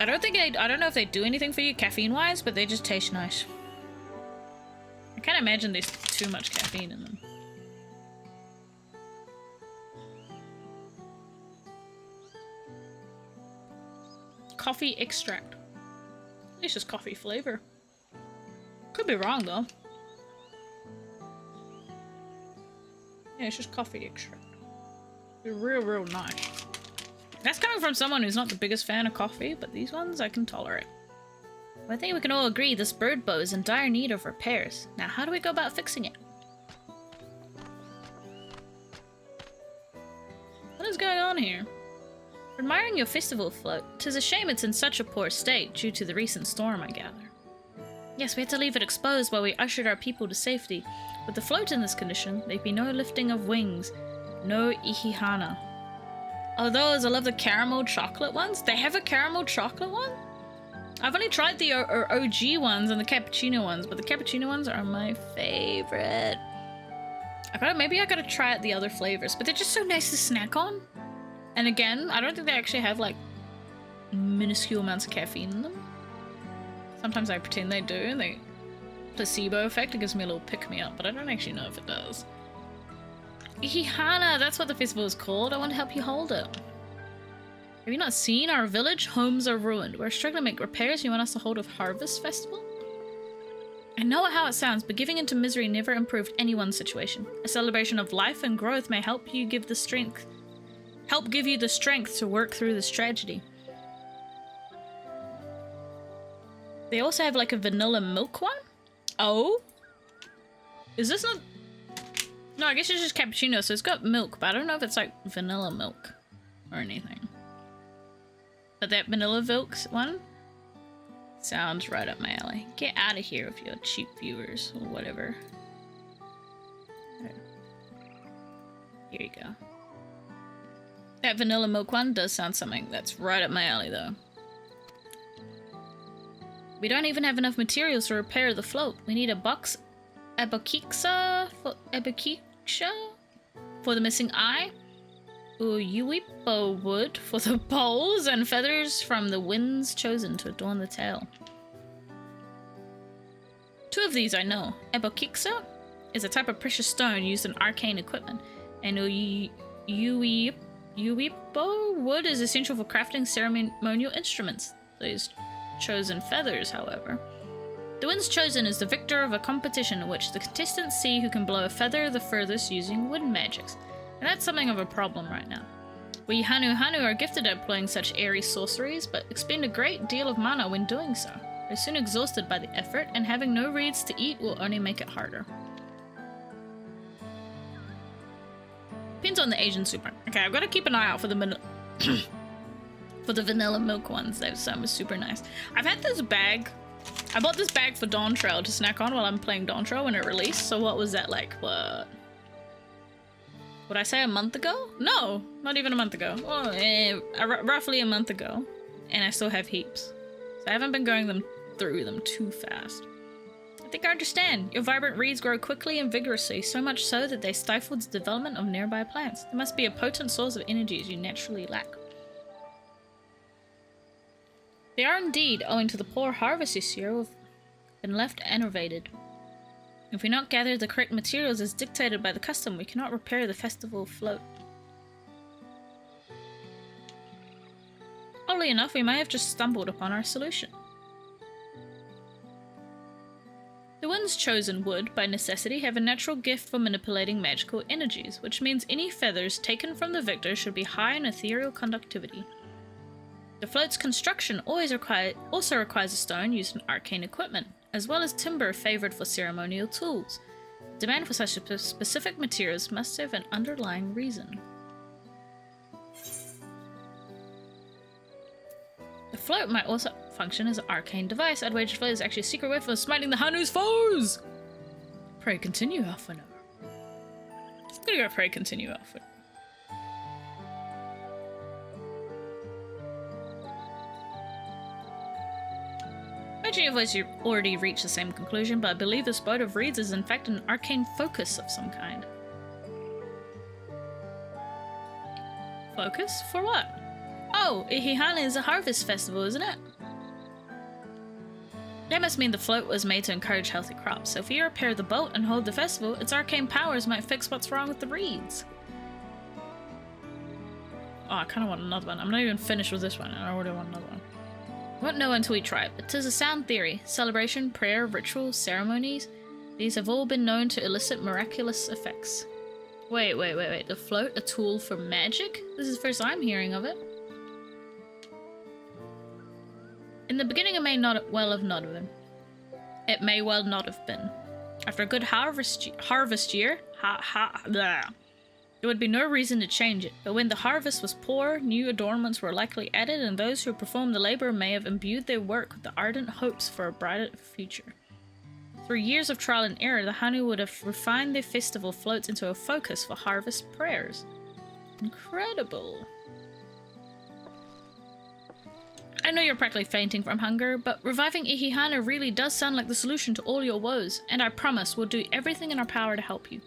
I don't know if they do anything for you caffeine-wise, but they just taste nice. I can't imagine there's too much caffeine in them. Coffee extract. It's just coffee flavor. Could be wrong though. Yeah, it's just coffee extract. They're real nice. That's coming from someone who's not the biggest fan of coffee, but these ones I can tolerate. Well, I think we can all agree this bird bow is in dire need of repairs. Now, how do we go about fixing it? What is going on here? Admiring your festival float. 'Tis a shame it's in such a poor state due to the recent storm, I gather. Yes, we had to leave it exposed while we ushered our people to safety. With the float in this condition, there'd be no lifting of wings, no ihihana. Oh, those, I love the caramel chocolate ones. They have a caramel chocolate one? I've only tried the OG ones and the cappuccino ones, but the cappuccino ones are my favorite. Maybe I gotta try out the other flavors, but they're just so nice to snack on. And again, I don't think they actually have like minuscule amounts of caffeine in them. Sometimes I pretend they do, and they placebo effect, it gives me a little pick-me-up, but I don't actually know if it does. Ihihana, that's what the festival is called. I want to help you hold it. Have you not seen our village? Homes are ruined. We're struggling to make repairs. You want us to hold a harvest festival? I know how it sounds, but giving into misery never improved anyone's situation. A celebration of life and growth may help you give the strength. Help give you the strength to work through this tragedy. They also have like a vanilla milk one. Oh? Is this not... No, I guess it's just cappuccino, so it's got milk, but I don't know if it's like vanilla milk or anything. But that vanilla milk one sounds right up my alley. Get out of here with your cheap viewers or whatever. Here you go. That vanilla milk one does sound something that's right up my alley, though. We don't even have enough materials to repair the float. We need a box Ebokixa for the missing eye, Uyuipo wood for the poles, and feathers from the winds chosen to adorn the tail. 2 of these I know. Ebokixa is a type of precious stone used in arcane equipment, and Uyuipo wood is essential for crafting ceremonial instruments. These chosen feathers, however. The winds chosen is the victor of a competition in which the contestants see who can blow a feather the furthest using wind magics. And that's something of a problem right now. We Hanu are gifted at employing such airy sorceries, but expend a great deal of mana when doing so. They're soon exhausted by the effort, and having no reeds to eat will only make it harder. Depends on the Asian super. Okay, I've got to keep an eye out for the vanilla milk ones. Those sound super nice. I've had this bag. I bought this bag for DAWNTRAIL to snack on while I'm playing DAWNTRAIL when it released. So what was that like? What? Would I say a month ago? No, not even a month ago. Well, roughly a month ago. And I still have heaps. So I haven't been through them too fast. I think I understand. Your vibrant reeds grow quickly and vigorously, so much so that they stifle the development of nearby plants. They must be a potent source of energies you naturally lack. They are indeed, owing to the poor harvest this year, have been left enervated. If we not gather the correct materials as dictated by the custom, we cannot repair the festival float. Oddly enough, we may have just stumbled upon our solution. The ones chosen would, by necessity, have a natural gift for manipulating magical energies, which means any feathers taken from the victor should be high in ethereal conductivity. The float's construction also requires a stone used in arcane equipment, as well as timber favored for ceremonial tools. Demand for such specific materials must have an underlying reason. The float might also function as an arcane device. I'd wager float is actually a secret way for smiting the Hanu's foes! Pray continue, Alphino. I'm gonna go pray continue, Alphino. Imagine your voice, you already reached the same conclusion, but I believe this boat of reeds is in fact an arcane focus of some kind. Focus? For what? Oh, Ihihana is a harvest festival, isn't it? That must mean the float was made to encourage healthy crops, so if you repair the boat and hold the festival, its arcane powers might fix what's wrong with the reeds. Oh, I kinda want another one. I'm not even finished with this one, and I already want another one. Won't know until we try it, but 'tis a sound theory. Celebration, prayer, rituals, ceremonies, these have all been known to elicit miraculous effects. Wait. The float, a tool for magic? This is the first I'm hearing of it. In the beginning, it may well not have been. It may well not have been. After a good harvest year, there would be no reason to change it. But when the harvest was poor, new adornments were likely added, and those who performed the labor may have imbued their work with the ardent hopes for a brighter future. Through years of trial and error, the Hanu would have refined their festival floats into a focus for harvest prayers. Incredible. I know you're practically fainting from hunger, but reviving Ihihana really does sound like the solution to all your woes, and I promise we'll do everything in our power to help you.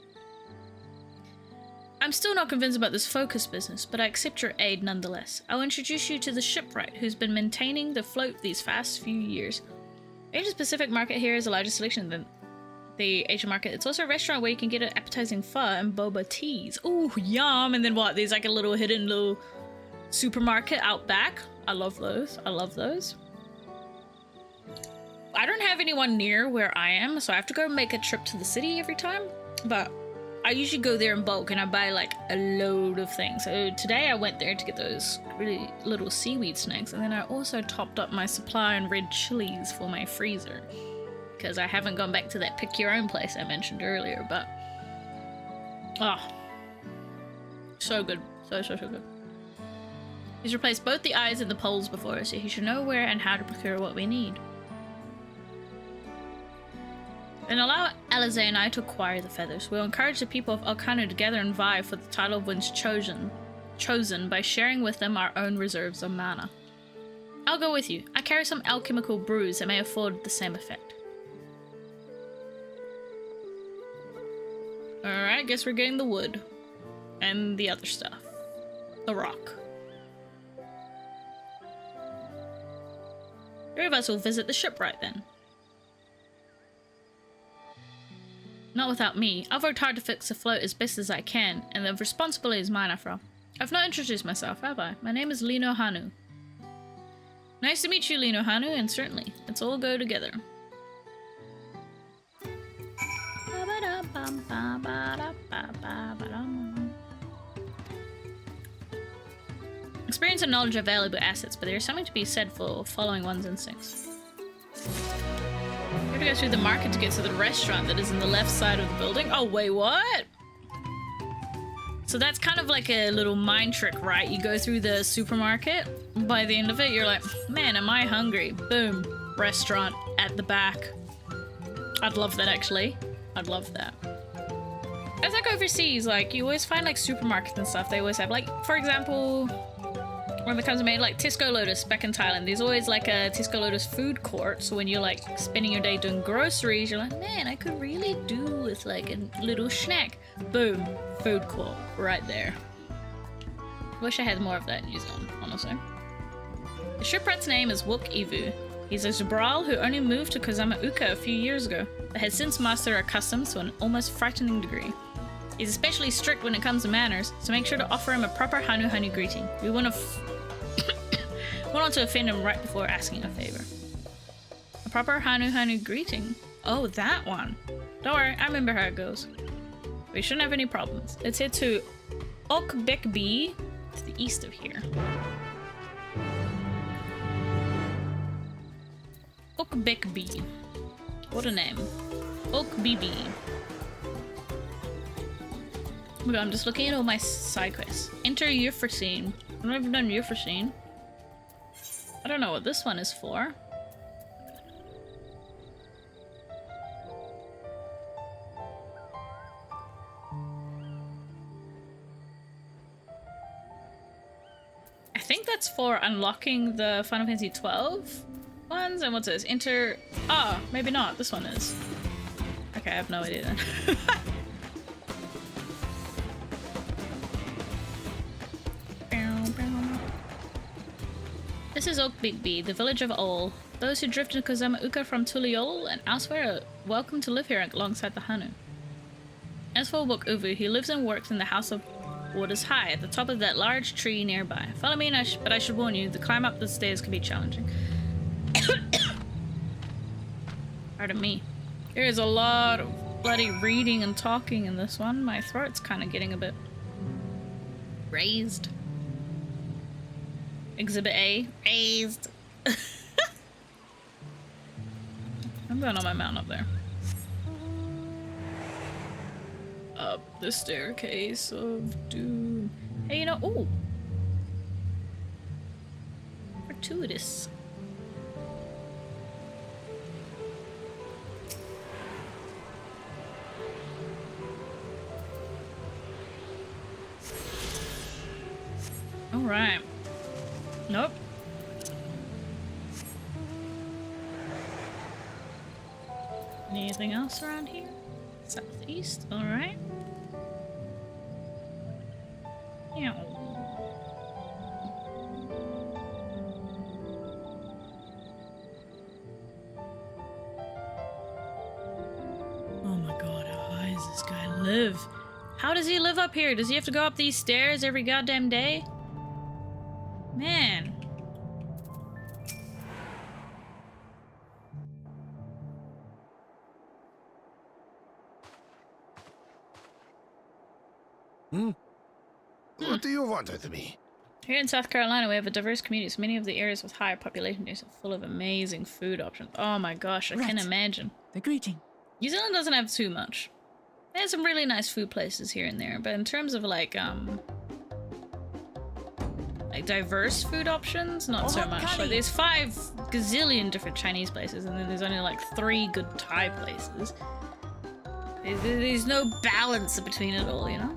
I'm still not convinced about this focus business, but I accept your aid nonetheless. I'll introduce you to the shipwright who's been maintaining the float these past few years. Asia Pacific market here is a larger selection than the Asian market. It's also a restaurant where you can get an appetizing pho and boba teas. Ooh, yum! And then what? There's like a little hidden little supermarket out back. I love those. I love those. I don't have anyone near where I am, so I have to go make a trip to the city every time. But I usually go there in bulk and I buy like a load of things. So today I went there to get those really little seaweed snacks, and then I also topped up my supply on red chilies for my freezer. Because I haven't gone back to that pick your own place I mentioned earlier, but so good. So good. He's replaced both the eyes and the poles before, so he should know where and how to procure what we need. And allow Alize and I to acquire the feathers. We'll encourage the people of Alkanu to gather and vie for the title of one's chosen by sharing with them our own reserves of mana. I'll go with you. I carry some alchemical brews that may afford the same effect. Alright, guess we're getting the wood. And the other stuff. The rock. Three of us will visit the shipwright then. Not without me. I've worked hard to fix the float as best as I can, and the responsibility is mine after all. I've not introduced myself, have I? My name is Lino Hanu. Nice to meet you, Lino Hanu, and certainly, let's all go together. Experience and knowledge are valuable assets, but there's something to be said for following one's instincts. You have to go through the market to get to the restaurant that is in the left side of the building. Oh, wait, what? So that's kind of like a little mind trick, right? You go through the supermarket, by the end of it, you're like, man, am I hungry? Boom, restaurant at the back. I'd love that, actually. I'd love that. It's like overseas, like, you always find, like, supermarkets and stuff. They always have, like, for example, when it comes to made like Tisco Lotus back in Thailand, there's always like a Tisco Lotus food court. So when you're like spending your day doing groceries, you're like, man, I could really do with like a little snack. Boom, food court right there. Wish I had more of that in New Zealand, honestly. The shipwright's name is Wook Ivu. He's a Zabral who only moved to Kozama Uka a few years ago, but has since mastered our customs to an almost frightening degree. He's especially strict when it comes to manners, so make sure to offer him a proper Hanu Hanu greeting. We wouldn't want to offend him right before asking a favor. A proper Hanu Hanu greeting? Oh, that one. Don't worry, I remember how it goes. We shouldn't have any problems. Let's head to Okbekbi, to the east of here. Okbekbi. What a name. Okbibi. Oh my god, I'm just looking at all my side quests. Enter Euphrosyne. I've never done Euphrosyne. I don't know what this one is for. I think that's for unlocking the Final Fantasy XII ones. And what's this? Enter... Ah, maybe not. This one is. Okay, I have no idea then. This is Okbigby, the village of Ol. Those who drifted to Kozama Uka from Tuliol and elsewhere are welcome to live here alongside the Hanu. As for Wook Uvu, he lives and works in the House of Waters High, at the top of that large tree nearby. Follow me, but I should warn you, the climb up the stairs can be challenging. Pardon me. There is a lot of bloody reading and talking in this one. My throat's kind of getting a bit raised. Exhibit A, raised. I'm going on my mountain up there. Up the staircase of doom. Hey, you know, ooh. Fortuitous. All right. Nope. Anything else around here? Southeast, alright. Yeah. Oh my god, how high does this guy live? How does he live up here? Does he have to go up these stairs every goddamn day? Man. What do you want with me? Here in South Carolina, we have a diverse community, so many of the areas with higher population are full of amazing food options. Oh my gosh, I can imagine. The greeting. New Zealand doesn't have too much. There's some really nice food places here and there, but in terms of like diverse food options, not so much. Like there's 5 gazillion different Chinese places, and then there's only like 3 good Thai places. There's no balance between it all, you know?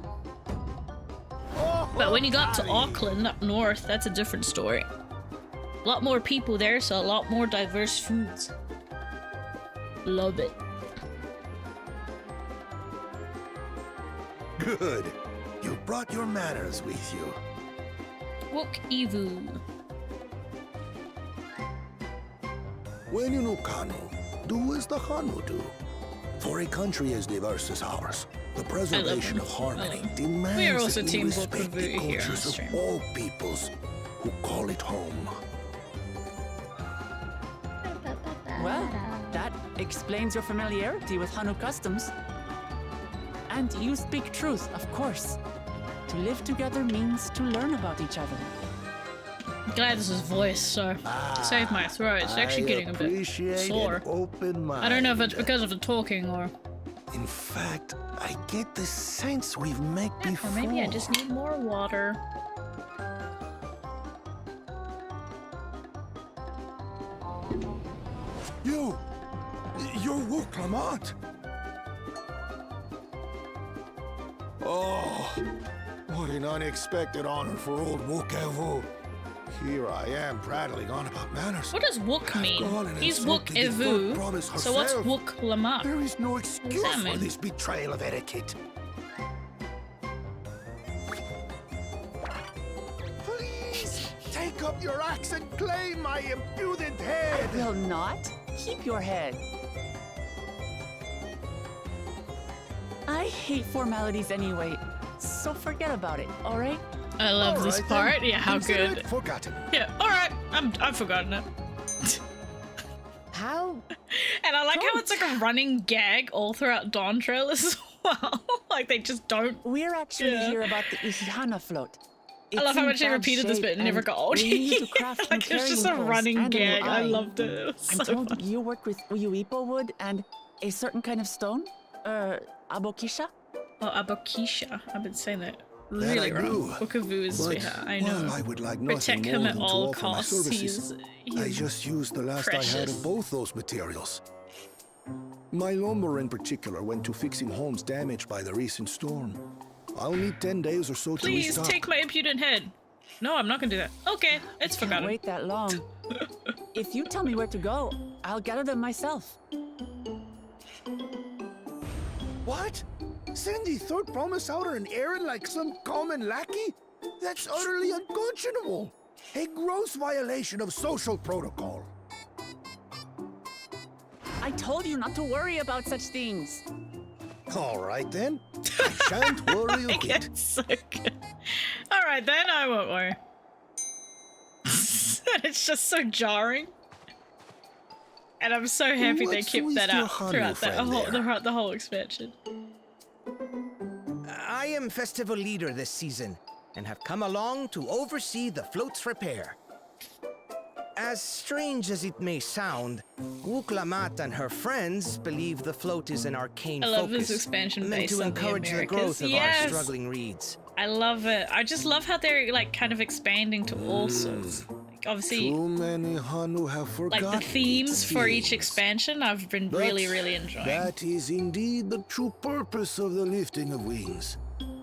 But when you got to Auckland up north, that's a different story. A lot more people there, so a lot more diverse foods. Love it. Good. You brought your manners with you. Wook Ivu. When you know Kanu, do as the Hanu do. For a country as diverse as ours, the preservation of harmony demands we are also that we Team respect the Bokuvu here on cultures of stream. all peoples who call it home. Well, that explains your familiarity with Hanu customs. And you speak truth, of course. To live together means to learn about each other. I'm glad this is voice, so save my throat. It's actually getting a bit sore. I don't know if it's because of the talking or... In fact, I get the sense we've met before. Or maybe I just need more water. You're Wook Lamont. Oh, what an unexpected honor for old Wook Evu. Here I am prattling on about manners. What does wook I've mean? gone and He's insulted wook the third evu. promise So what's herself. wook lama? There is no excuse that for mean? this betrayal of etiquette. Please, take up your axe and claim my impudent head. Will not. Keep your head. I hate formalities anyway, so forget about it, alright? I love All this right, part. then. Yeah, how Consider good. it forgotten. Yeah, alright. I've forgotten it. How? And I like how it's like a running gag all throughout DAWNTRAIL as well. Like they just don't. We're actually Yeah. here about the Ihana float. I love how in much he bad repeated this shape bit and never and got old. we need to craft Like new it's just a carrying poles running and a new gag. I eye. loved it. It was I'm so told fun. you work with Uyuipo wood and a certain kind of stone? Abokisha? Oh, Abokisha. I've been saying that That really I wrong. do. Bukavu is But sweetheart. I know. while I would like nothing Protect more him than at to all offer my costs. services, I He's just used the last I had precious. of both those materials. My lumber in particular went to fixing homes damaged by the recent storm. I'll need 10 days or so to Please restock. take my impudent head. No, I'm not gonna do that. Okay, it's Can't forgotten. wait that long. If you tell me where to go, I'll gather them myself. What? Send the third promise out on an errand like some common lackey? That's utterly unconscionable. A gross violation of social protocol. I told you not to worry about such things. All right then. I shan't worry a bit. It's so good. All right, then I won't worry. It's just so jarring. And I'm so happy they What's kept with that your out Hanu throughout friend there? the whole expansion. I am festival leader this season and have come along to oversee the float's repair. As strange as it may sound, Wuklamat and her friends believe the float is an arcane I love focus this expansion meant based to on the encourage the Americas. growth of Yes! our struggling reeds. I love it. I just love how they're like kind of expanding to all sorts. Like, obviously, Too many Hanu have forgotten. like the themes for each things. expansion, I've been But really enjoying. That is indeed the true purpose of the lifting of wings.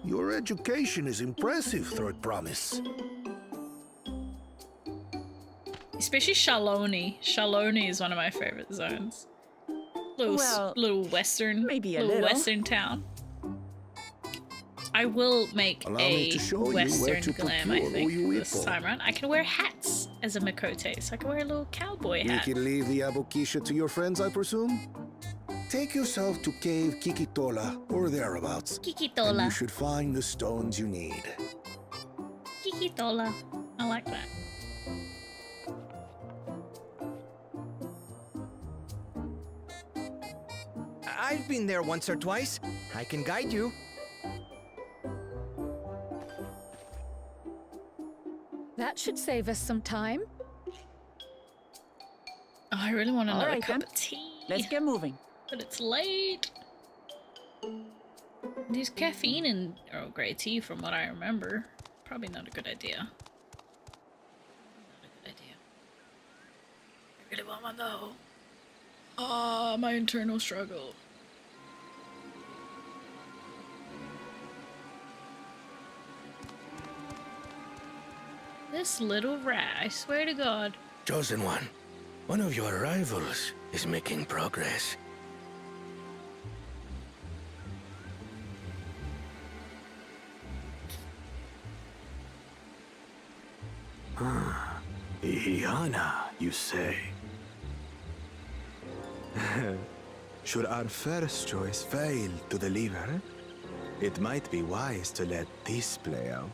Your education is impressive, Third Promise. Especially Shaloni. Shaloni is one of my favorite zones. Little western, maybe a little little. western town. I will make Allow me a to show you where western to glam, I procure think, Uyuipo. this time around. I can wear hats as a Makote, so I can wear a little cowboy You hat. can leave the Abokisha to your friends, I presume? Take yourself to Cave Kikitola or thereabouts. And you Kikitola. should find the stones you need. Kikitola. I like that. I've been there once or twice. I can guide you. That should save us some time. Oh, I really want another Alright, cup then. of tea. Let's get moving. But it's late. There's caffeine in Earl Grey tea from what I remember. Probably not a good idea. Not a good idea. I really want one though. Ah, my internal struggle. This little rat, I swear to God. Chosen one of your rivals is making progress. Ihiana, you say? Should our first choice fail to deliver, it might be wise to let this play out.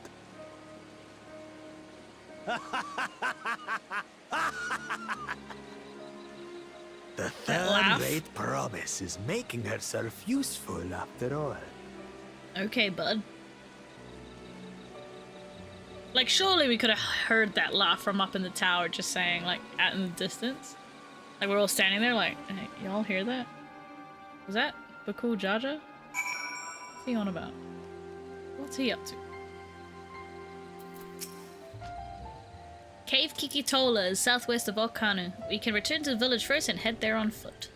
The laugh. third-rate promise is making herself useful after all. Okay, bud. Like, surely we could have heard that laugh from up in the tower, just saying, like, out in the distance. Like, we're all standing there, like, hey, y'all hear that? Was that Bakul Jaja? What's he on about? What's he up to? Cave Kikitola is southwest of Okanu. We can return to the village first and head there on foot.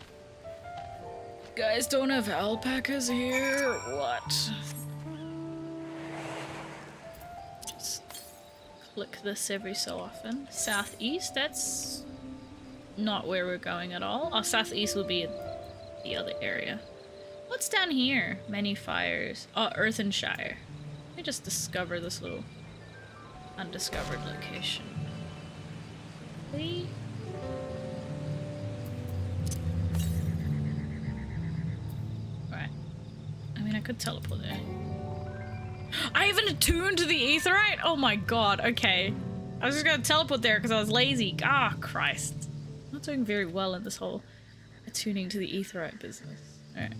Guys don't have alpacas here, or what? Just flick this every so often. Southeast, that's not where we're going at all. Oh, southeast will be the other area. What's down here? Many fires. Oh, Earthenshire. Let me just discover this little undiscovered location. Right. I mean, I could teleport there. I haven't attuned to the aetherite? Oh my god, okay. I was just gonna teleport there because I was lazy. Ah, Christ. I'm not doing very well in this whole attuning to the aetherite business. Alright.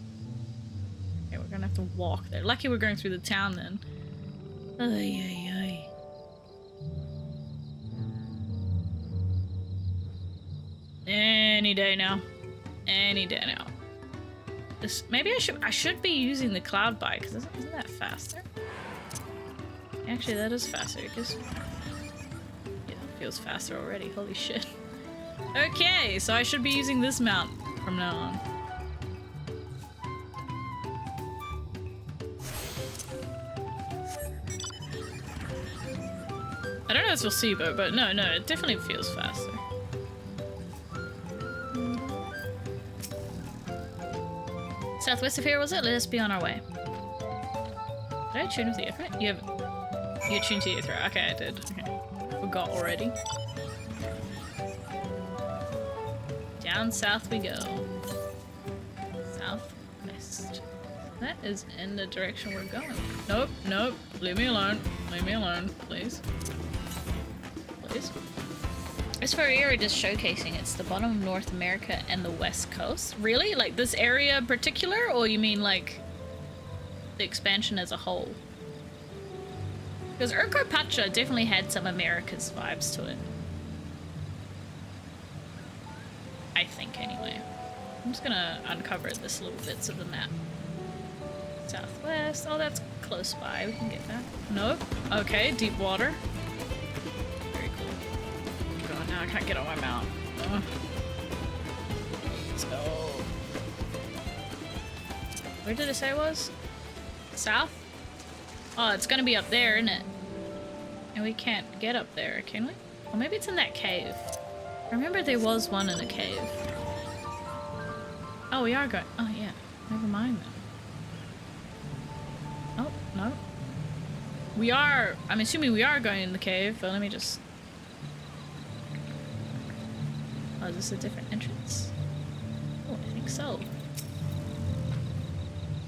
Okay, we're gonna have to walk there. Lucky we're going through the town then. Ay, ay, ay. Any day now. Any day now. This, maybe I should be using the cloud bike because isn't that faster? Actually, that is faster because yeah, it feels faster already. Holy shit. Okay, so I should be using this mount from now on. I don't know if it's placebo, but no, it definitely feels faster. Southwest of here, was it? Let us be on our way. Did I tune with the aetherite? You tuned to the aetherite. Okay, I did. Okay. Forgot already. Down south we go. Southwest. That is in the direction we're going. Nope, nope. Leave me alone. Leave me alone, please. Please. It's very eerie just showcasing it's the bottom of North America and the West Coast. Really? Like this area in particular? Or you mean like the expansion as a whole? Because Urko Pacha definitely had some America's vibes to it. I think anyway. I'm just gonna uncover this little bits of the map. Southwest. Oh, that's close by. We can get that. Nope. Okay, deep water. I can't get on my mount. Let's go. Where did it say it was? South? Oh, it's gonna be up there, isn't it? And we can't get up there, can we? Or maybe it's in that cave. I remember there was one in the cave. Oh, we are going. Oh, yeah. Never mind then. Oh, no. We are. I'm assuming we are going in the cave, but let me just. Oh, is this a different entrance? Oh, I think so.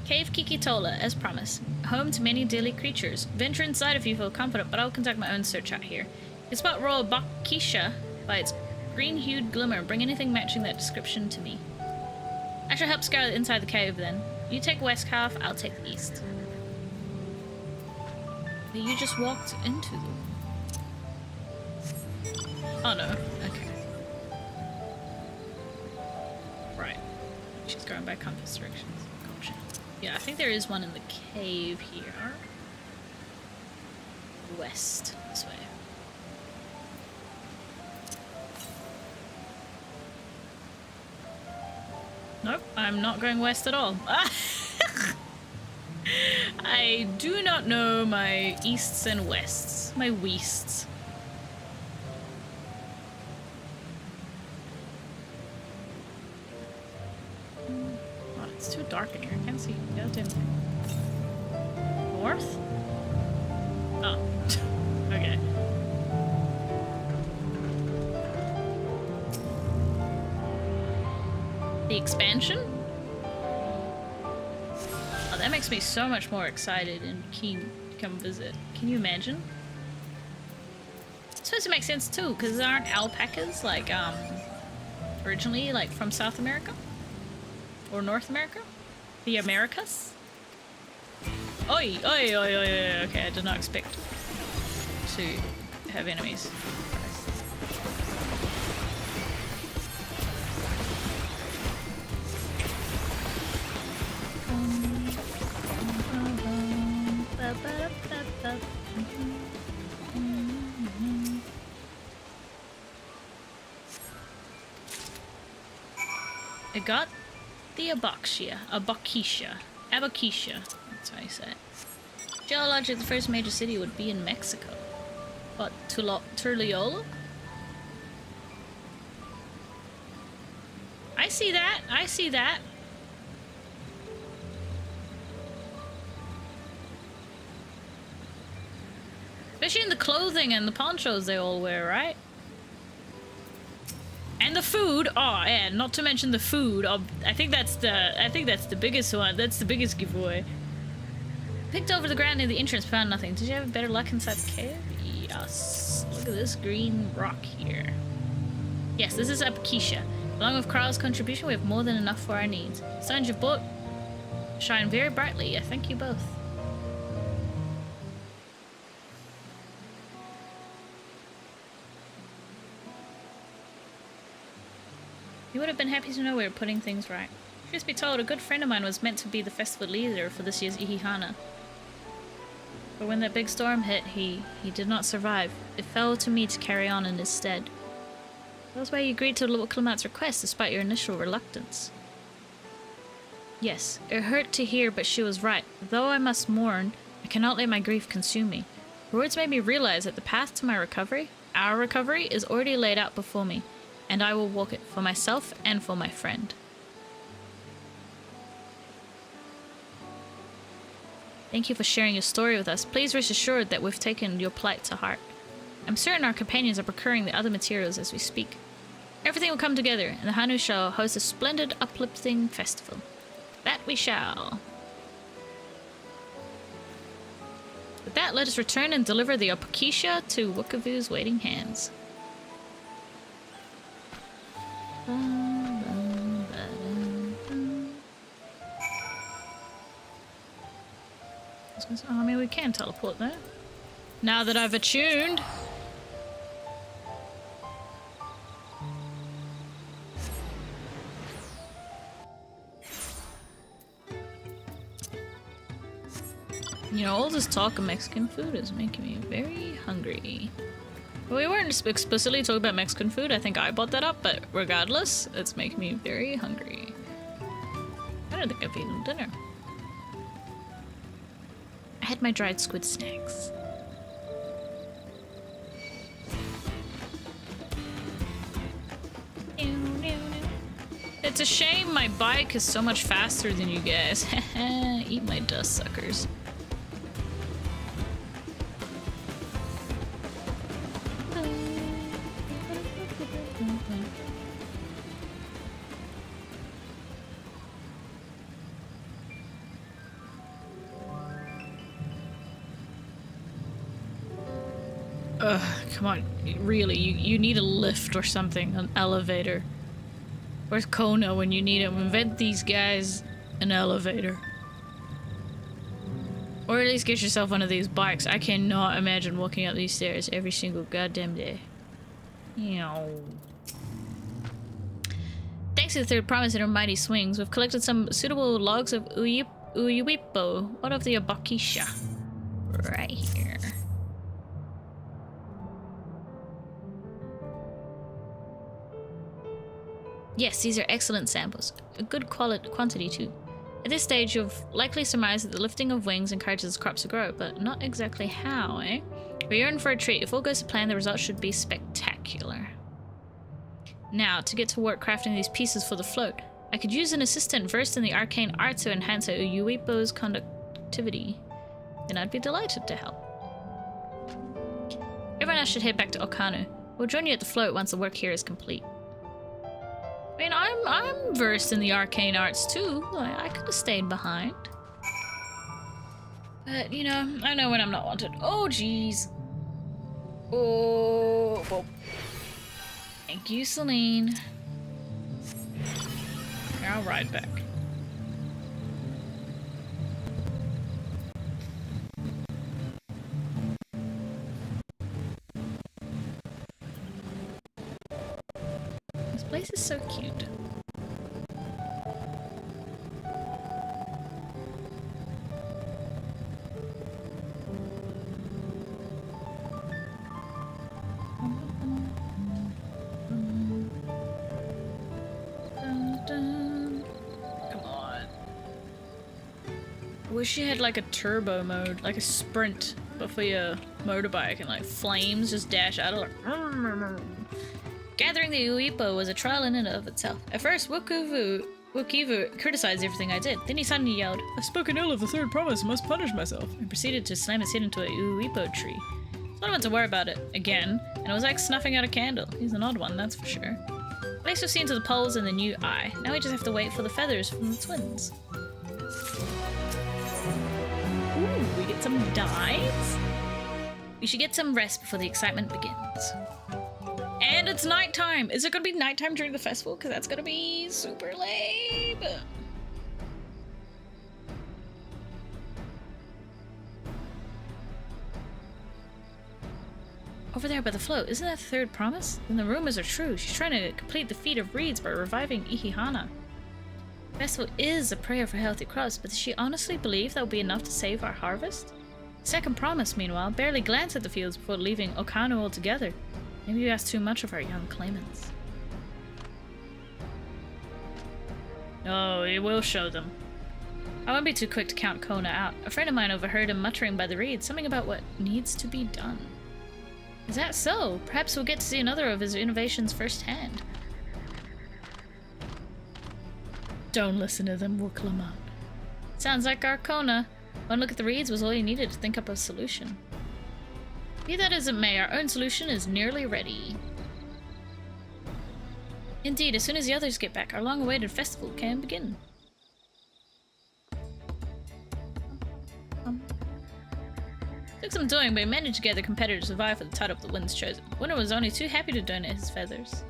Cave Kikitola, as promised. Home to many deadly creatures. Venture inside if you feel confident, but I'll conduct my own search out here. You spot Royal Bakisha by its green-hued glimmer. Bring anything matching that description to me. I shall help scour inside the cave then. You take west half, I'll take the east. You just walked into them. Oh no, okay. Right. She's going by compass directions. Gotcha. Yeah, I think there is one in the cave here. West, this way. Nope, I'm not going west at all. I do not know my easts and wests. My weasts. Oh, it's too dark in here. I can't see a goddamn thing. North? Oh. Okay. The expansion? Oh, that makes me so much more excited and keen to come visit. Can you imagine? I suppose it makes sense too, because aren't alpacas like originally like from South America? Or North America? The Americas? Oi, oi, oi, oi, oi. Okay, I did not expect to have enemies. I got the Abakisha. That's how you say it. Geologically, the first major city would be in Mexico. What, Turliola? I see that. I see that. Especially in the clothing and the ponchos they all wear, right? And the food. Oh, yeah, not to mention the food. I think that's the biggest one. That's the biggest giveaway. Picked over the ground near the entrance, found nothing. Did you have better luck inside the cave? Yes. Look at this green rock here. Yes, this is Apkeisha. Along with Kral's contribution, we have more than enough for our needs. Stones you've bought shine very brightly. I thank you both. You would have been happy to know we were putting things right. Truth be told, a good friend of mine was meant to be the festival leader for this year's Ihihana. But when that big storm hit, he did not survive. It fell to me to carry on in his stead. That was why you agreed to Clamat's request despite your initial reluctance. Yes, it hurt to hear, but she was right. Though I must mourn, I cannot let my grief consume me. Her words made me realize that the path to my recovery, our recovery, is already laid out before me, and I will walk it for myself and for my friend. Thank you for sharing your story with us. Please rest assured that we've taken your plight to heart. I'm certain our companions are procuring the other materials as we speak. Everything will come together, and the Hanu shall host a splendid, uplifting festival. That we shall. With that, let us return and deliver the Apkeisha to Wukavu's waiting hands. I mean, we can teleport there. Now that I've attuned. You know, all this talk of Mexican food is making me very hungry. We weren't explicitly talking about Mexican food. I think I brought that up, but regardless, it's making me very hungry. I don't think I've eaten dinner. I had my dried squid snacks. It's a shame my bike is so much faster than you guys. Eat my dust, suckers. Ugh, come on. Really, you need a lift or something, an elevator. Where's Kona when you need him? Invent these guys an elevator. Or at least get yourself one of these bikes. I cannot imagine walking up these stairs every single goddamn day. Thanks to the third promise in our mighty swings, we've collected some suitable logs of Uyuwipo. What of the Apkeisha? Right here. Yes, these are excellent samples. A good quantity too. At this stage, you've likely surmised that the lifting of wings encourages crops to grow, but not exactly how, eh? We yearn for a treat. If all goes to plan, the result should be spectacular. Now, to get to work crafting these pieces for the float, I could use an assistant versed in the arcane art to enhance Uyuwipo's conductivity. Then I'd be delighted to help. Everyone else should head back to Okanu. We'll join you at the float once the work here is complete. I mean, I'm versed in the arcane arts too. I could have stayed behind. But, you know, I know when I'm not wanted. Oh, jeez. Oh, well. Thank you, Celine. Here, I'll ride back. This place is so cute. Come on. I wish you had like a turbo mode, like a sprint. but for your motorbike, and like flames just dash out of like. Gathering the Uipo was a trial in and of itself. At first, Wukivu criticized everything I did. Then he suddenly yelled, "I've spoken ill of the third promise, I must punish myself," and proceeded to slam his head into a Uipo tree. So I don't want to worry about it again, and it was like snuffing out a candle. He's an odd one, that's for sure. At least we've seen to the poles and the new eye. Now we just have to wait for the feathers from the twins. Ooh, we get some dyes. We should get some rest before the excitement begins. And it's nighttime! Is it gonna be nighttime during the festival? Because that's gonna be super lame! Over there by the float, isn't that the third promise? Then the rumors are true. She's trying to complete the feat of reeds by reviving Ihihana. The festival is a prayer for healthy crops, but does she honestly believe that will be enough to save our harvest? The second promise, meanwhile, barely glanced at the fields before leaving Okano altogether. Maybe we asked too much of our young claimants. Oh, it will show them. I won't be too quick to count Kona out. A friend of mine overheard him muttering by the reeds, something about what needs to be done. Is that so? Perhaps we'll get to see another of his innovations firsthand. Don't listen to them, Wuklamat. Sounds like our Kona. One look at the reeds was all he needed to think up a solution. Be that as it may, our own solution is nearly ready. Indeed, as soon as the others get back, our long-awaited festival can begin. Took some doing, but he managed to gather competitors to vie for the title of the winds chosen. Winner was only too happy to donate his feathers.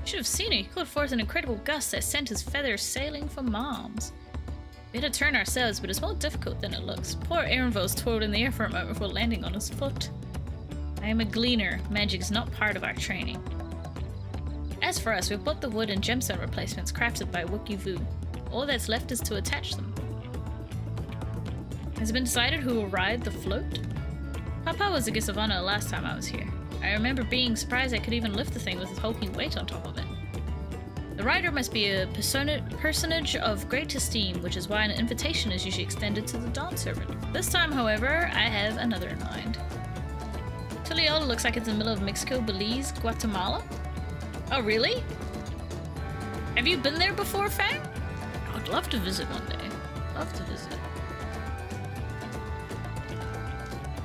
You should have seen it. He called forth an incredible gust that sent his feathers sailing for Moms. We had to turn ourselves, but it's more difficult than it looks. Poor Ehrenvos twirled in the air for a moment before landing on his foot. I am a gleaner. Magic is not part of our training. As for us, we've bought the wood and gemstone replacements crafted by Wukivu. All that's left is to attach them. Has it been decided who will ride the float? Papa was the guest of honor last time I was here. I remember being surprised I could even lift the thing with its hulking weight on top of it. The rider must be a personage of great esteem, which is why an invitation is usually extended to the Dawn Servant. This time, however, I have another in mind. Tuliola looks like it's in the middle of Mexico, Belize, Guatemala. Oh, really? Have you been there before, Fang? I'd love to visit one day. Love to visit.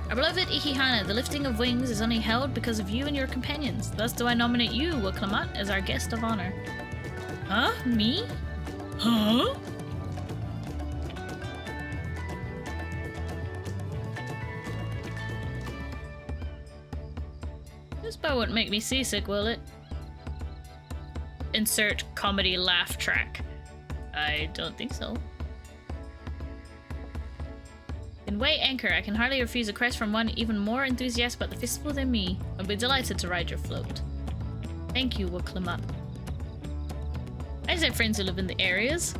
Our beloved Ihihana, the lifting of wings is only held because of you and your companions. Thus do I nominate you, Wuklamat, as our guest of honor. Huh? Me? Huh? This bow won't make me seasick, will it? Insert comedy laugh track. I don't think so. In weigh anchor, I can hardly refuse a request from one even more enthusiastic about the festival than me. I'll be delighted to ride your float. Thank you, Wuklamat. I just have friends who live in the areas.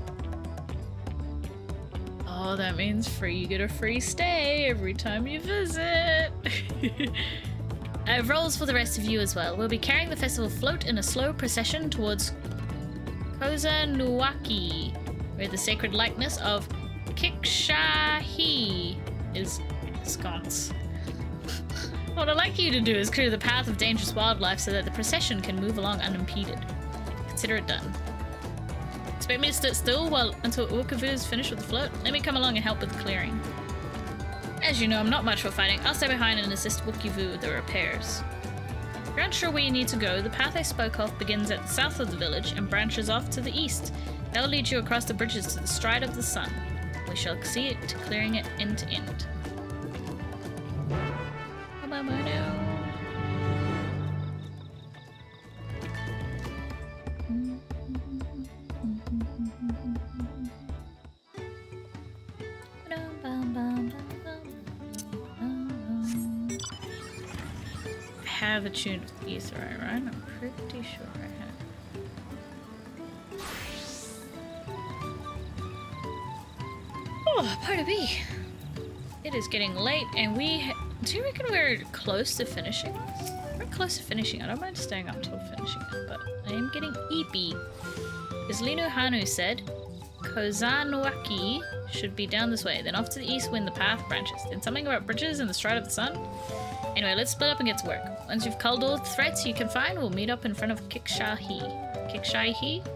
Oh, that means you get a free stay every time you visit. I have roles for the rest of you as well. We'll be carrying the festival float in a slow procession towards Kozanuwaki, where the sacred likeness of Kikshahi is ensconced. What I'd like you to do is clear the path of dangerous wildlife so that the procession can move along unimpeded. Consider it done. Expect me to sit still until Wukivu is finished with the float? Let me come along and help with the clearing. As you know, I'm not much for fighting. I'll stay behind and assist Wukivu with the repairs. If you're unsure where you need to go, the path I spoke of begins at the south of the village and branches off to the east. That will lead you across the bridges to the stride of the sun. We shall see it to clearing it end to end. I have a tune with Ether, right? I'm pretty sure I have. Oh, part of B. It is getting late, and do you reckon we're close to finishing this? We're close to finishing. I don't mind staying up till finishing it, but I am getting eepy. As Linu Hanu said, Kozanwaki should be down this way. Then off to the east when the path branches. Then something about bridges in the stride of the sun. Anyway, let's split up and get to work. Once you've culled all the threats you can find, we'll meet up in front of Kikshahi. Kikshahi?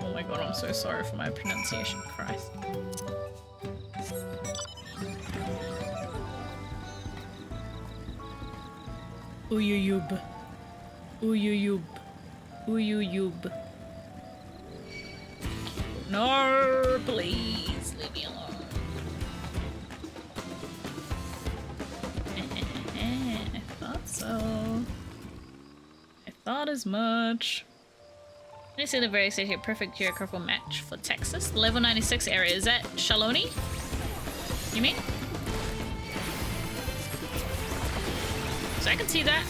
Oh my god, I'm so sorry for my pronunciation. Christ. Uyuyub. Uyuyub. Uyuyub. No, please leave me alone. I thought so. I thought as much. I see the very state here. Perfect geographical match for Texas. The level 96 area. Is that Shaloni? You mean? So I can see that.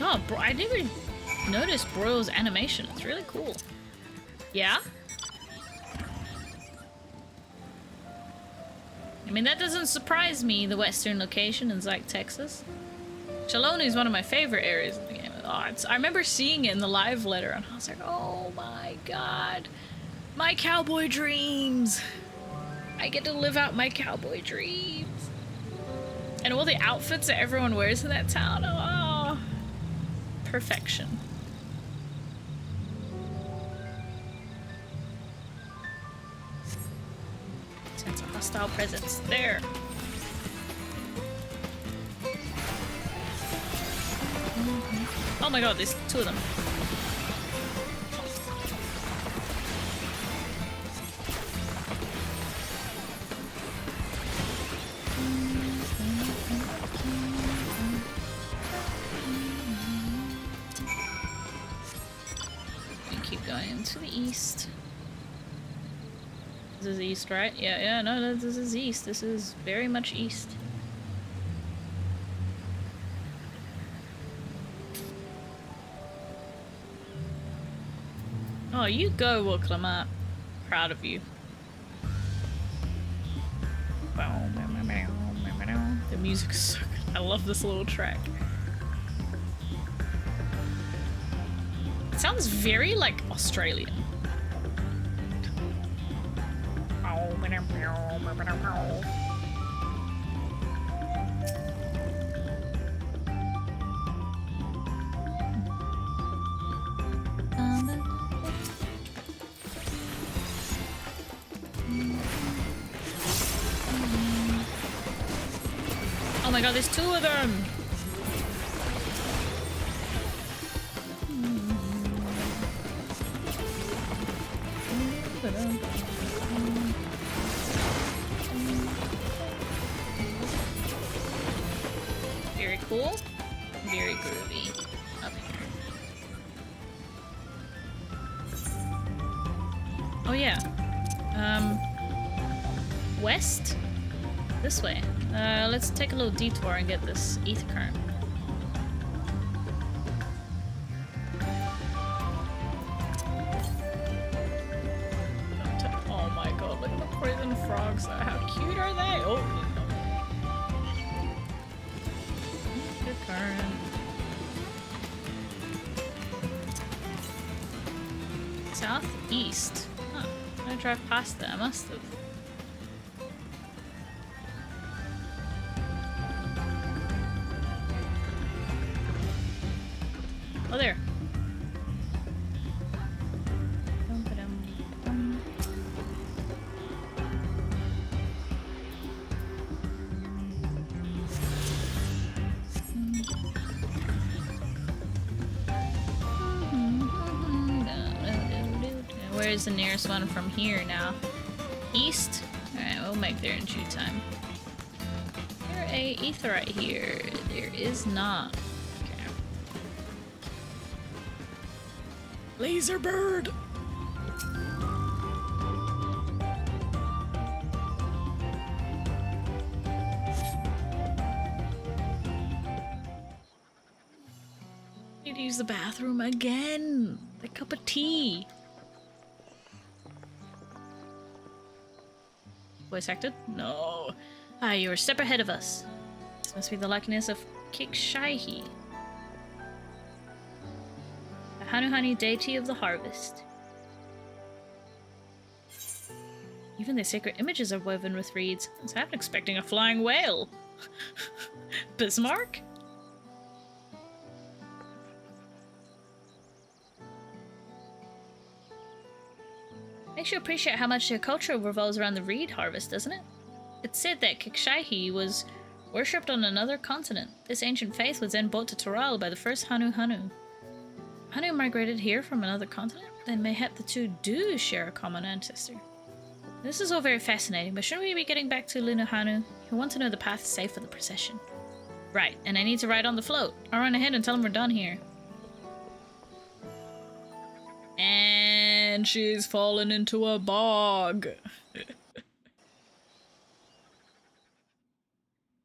Oh, I didn't even notice Broyle's animation. It's really cool. Yeah? I mean, that doesn't surprise me, the western location in Zyke, Texas. Shaloni is one of my favorite areas of the game. Oh, I remember seeing it in the live letter, and I was like, oh my god. My cowboy dreams. I get to live out my cowboy dreams. And all the outfits that everyone wears in that town. Oh, perfection. Sense a hostile presence there. Oh my god, there's two of them. And keep going to the east. This is east, right? Yeah, no, this is east. This is very much east. Oh, you go, Woklama. Proud of you. The music's so good. I love this little track. It sounds very, like, Australian. Oh my god, there's two of them! Very cool. Very groovy. Up here. Oh yeah. West? This way. Let's take a little detour and get this ether current. Oh my god, look at the poison frogs. How cute are they? Oh, good current. Southeast. Huh. I drive past that. I must have. Oh, there. Where's the nearest one from here now? East? Alright, we'll make there in due time. Is there a aetherite here? There is not. Laser bird. Need to use the bathroom again. A cup of tea. Voice acted? No. Ah, you're a step ahead of us. This must be the likeness of Kikshaihi, the Hanuhani deity of the harvest. Even their sacred images are woven with reeds. So I'm expecting a flying whale. Bismarck? Makes you appreciate how much their culture revolves around the reed harvest, doesn't it? It's said that Kikshaihi was worshipped on another continent. This ancient faith was then brought to Toral by the first Hanu. Hanu migrated here from another continent? Then mayhap the two do share a common ancestor. This is all very fascinating, but shouldn't we be getting back to Lunohanu? He'll want to know the path safe for the procession. Right, and I need to ride on the float. I'll run ahead and tell him we're done here. And she's fallen into a bog.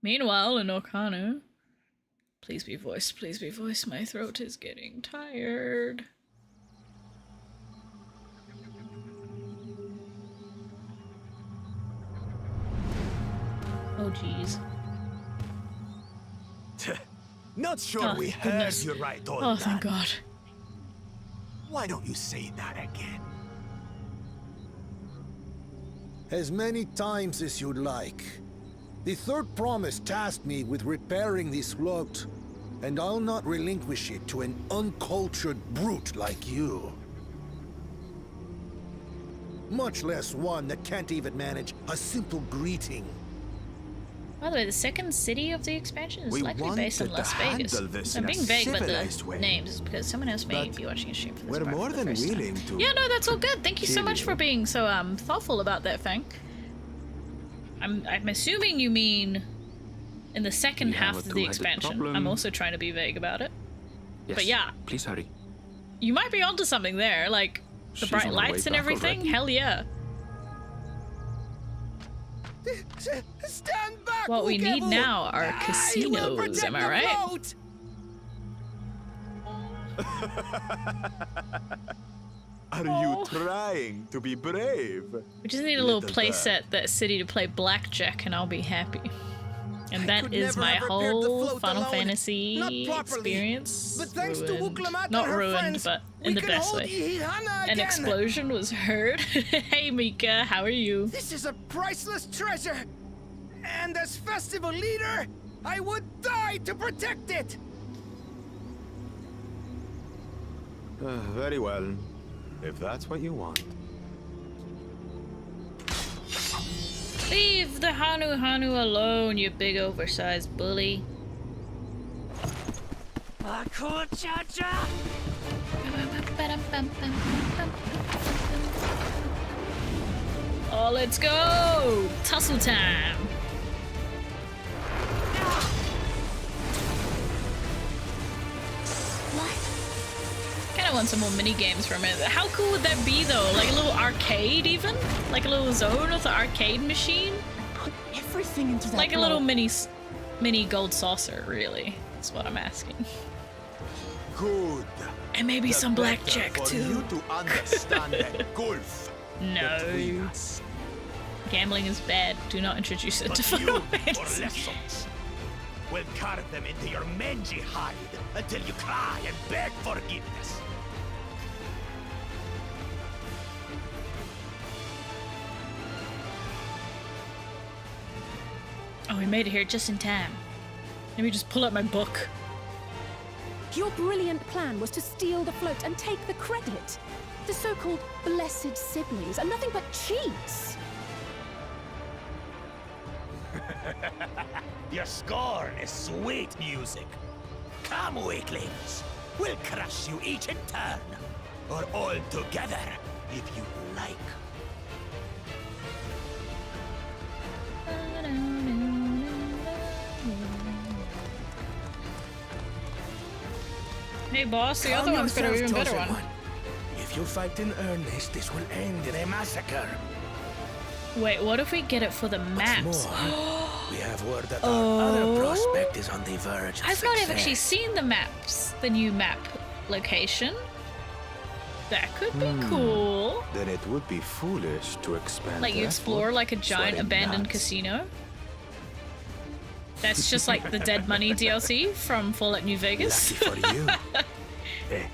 Meanwhile, in Okanu, please be voiced, my throat is getting tired. Oh jeez. Not sure we heard you right all Oh, thank God. Why don't you say that again? As many times as you'd like. The third promise tasked me with repairing this float, and I'll not relinquish it to an uncultured brute like you. Much less one that can't even manage a simple greeting. By the way, the second city of the expansion is likely based in Las Vegas. I'm being vague about the names because someone else may be watching a stream for this. We're more than willing to. Yeah, no, that's all good. Thank you so much for being so thoughtful about that thing. I'm assuming you mean in the second half of the expansion. I'm also trying to be vague about it. Yes, but yeah, please hurry. You might be onto something there, like the bright lights and everything. Already. Hell yeah. Stand back, what we need now are casinos, am I right? Are you trying to be brave? We just need a little playset that city to play blackjack and I'll be happy. And that is my whole Final Fantasy experience. But thanks to WooClamat Not and her ruined, friends, but in the best way. An explosion was heard. Hey Mika, how are you? This is a priceless treasure! And as festival leader, I would die to protect it! Very well. If that's what you want. Leave the Hanu alone, you big oversized bully. Oh, let's go! Tussle time! I want some more mini games from it. How cool would that be though? Like a little arcade even? Like a little zone with an arcade machine? Put everything into that. Like a little mini gold saucer, really. That's what I'm asking. Good. And maybe some blackjack too. You to understand that golf. No. Gambling is bad. Do not introduce it to Final Fantasy. We'll carve them into your mangy hide until you cry and beg forgiveness. Oh, we made it here just in time. Let me just pull up my book. Your brilliant plan was to steal the float and take the credit. The so-called blessed siblings are nothing but cheats. Your scorn is sweet music. Come, weaklings. We'll crush you each in turn. Or all together, if you like. Hey boss, the other one's got an even better one. If you fight in earnest, this will end in a massacre. Wait, what if we get it for the maps? We have word that our other prospect is on the verge of I've not success. actually seen the maps, the new map location. That could be cool. Then it would be foolish to expand. Like you explore like a giant abandoned casino. That's just like the Dead Money DLC from Fallout New Vegas. Lucky for you. Hey.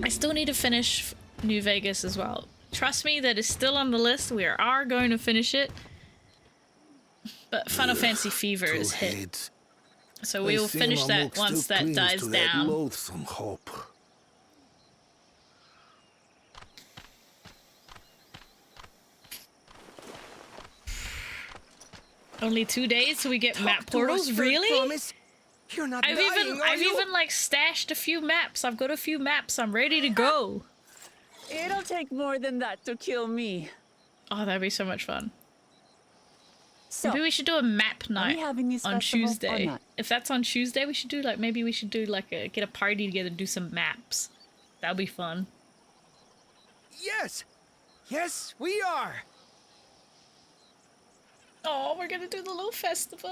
I still need to finish New Vegas as well. Trust me, that is still on the list. We are going to finish it. But Final Fantasy Fever is hit. So we will finish that once that dies down. Loathsome hope. Only 2 days till we get map portals? Really? You're not I've dying, even like stashed a few maps. I've got a few maps. I'm ready to go. It'll take more than that to kill me. Oh, that'd be so much fun. So, maybe we should do a map night on Tuesday. Not? If that's on Tuesday, we should do like get a party together, do some maps. That'll be fun. Yes! Yes, we are! Oh, we're gonna do the little festival.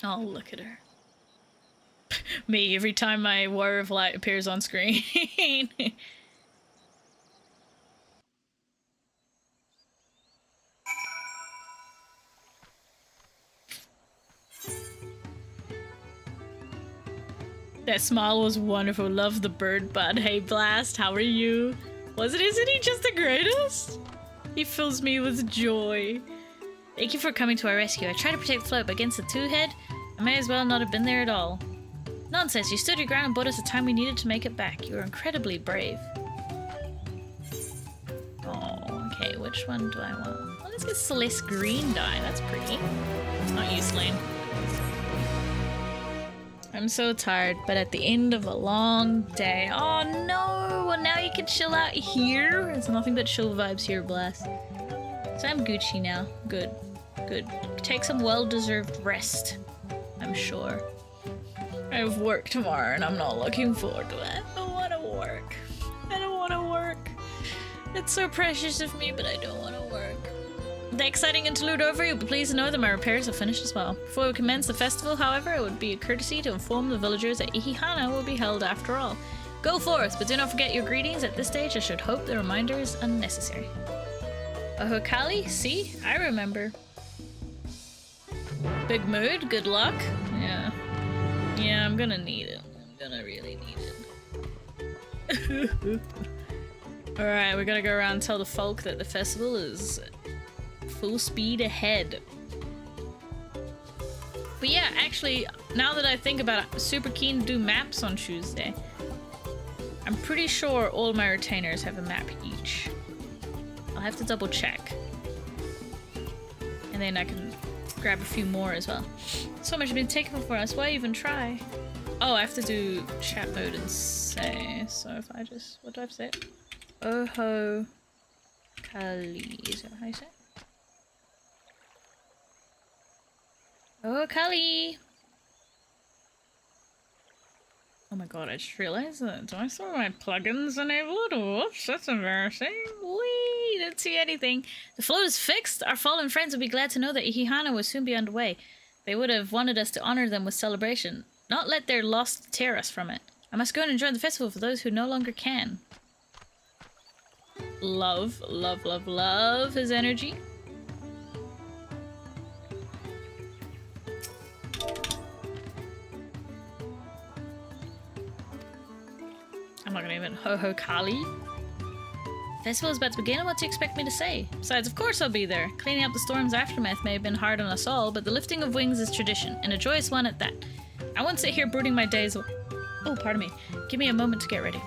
Oh, look at her. Me, every time my Warrior of Light appears on screen. That smile was wonderful. Love the bird bud. Hey Blast, how are you? Isn't he just the greatest? He fills me with joy. Thank you for coming to our rescue. I tried to protect Float, but against the two-head, I may as well not have been there at all. Nonsense, you stood your ground and bought us the time we needed to make it back. You were incredibly brave. Oh, okay, which one do I want? Well, let's get Celeste Green dye. That's pretty. Not you, Slane. I'm so tired, but at the end of a long day. Oh no! Well, now you can chill out here. It's nothing but chill vibes here, Blast. So I'm Gucci now. Good. Good. Take some well-deserved rest, I'm sure. I have work tomorrow and I'm not looking forward to it. I don't want to work. I don't want to work. It's so precious of me, but I don't want to work. The exciting interlude over, you'll be pleased to know that my repairs are finished as well. Before we commence the festival, however, it would be a courtesy to inform the villagers that Ihihana will be held after all. Go forth, but do not forget your greetings. At this stage, I should hope the reminder is unnecessary. Ohokali? See? I remember. Big mood? Good luck? Yeah. Yeah, I'm gonna need it. I'm gonna really need it. Alright, we're gonna go around and tell the folk that the festival is full speed ahead. But yeah, actually, now that I think about it, I'm super keen to do maps on Tuesday. I'm pretty sure all my retainers have a map each. I'll have to double check. And then I can grab a few more as well. So much has been taken for us, why even try? Oh, I have to do chat mode and say. So if I just, what do I have to say? Oho Kali, is that how you say it? Oh, Kali! Oh my god, I just realized that. Do I still have my plugins enabled? Whoops, that's embarrassing. Whee! Didn't see anything. The float is fixed. Our fallen friends will be glad to know that Ihihana will soon be underway. They would have wanted us to honor them with celebration, not let their loss tear us from it. I must go and enjoy the festival for those who no longer can. Love, love, love, love his energy. I'm not gonna even ho-ho Kali. Festival is about to begin, and what do you expect me to say? Besides, of course I'll be there. Cleaning up the storm's aftermath may have been hard on us all, but the lifting of wings is tradition, and a joyous one at that. I won't sit here brooding my days away. Oh, pardon me. Give me a moment to get ready.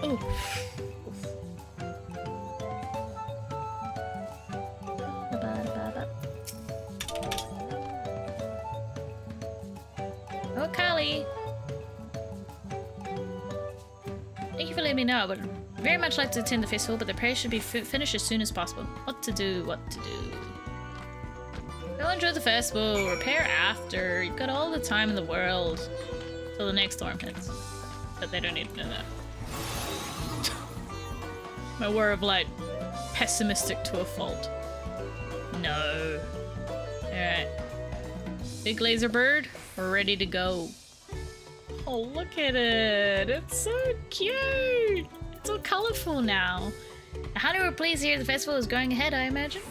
Oh. Oh, Kali! Thank you for letting me know. I would very much like to attend the festival, but the prayer should be finished as soon as possible. What to do, what to do. Go enjoy the festival, repair after. You've got all the time in the world till the next storm hits. But they don't need to know that. My War of Light, pessimistic to a fault. No. Alright. Big laser bird, We're ready to go. Oh, look at it. It's so cute. It's all colorful now. Hanu were pleased to hear the festival is going ahead, I imagine.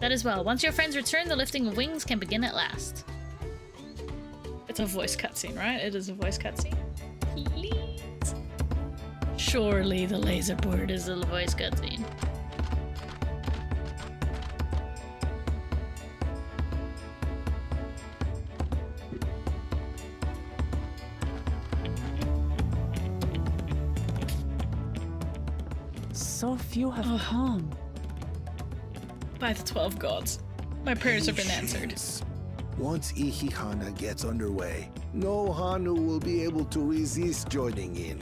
That as well. Once your friends return, the lifting of wings can begin at last. It's a voice cutscene, right? It is a voice cutscene. Please. Surely the laser board is a voice cutscene. So few have come. By the 12 gods. My prayers have been answered. Once Ihihana gets underway, no Hanu will be able to resist joining in.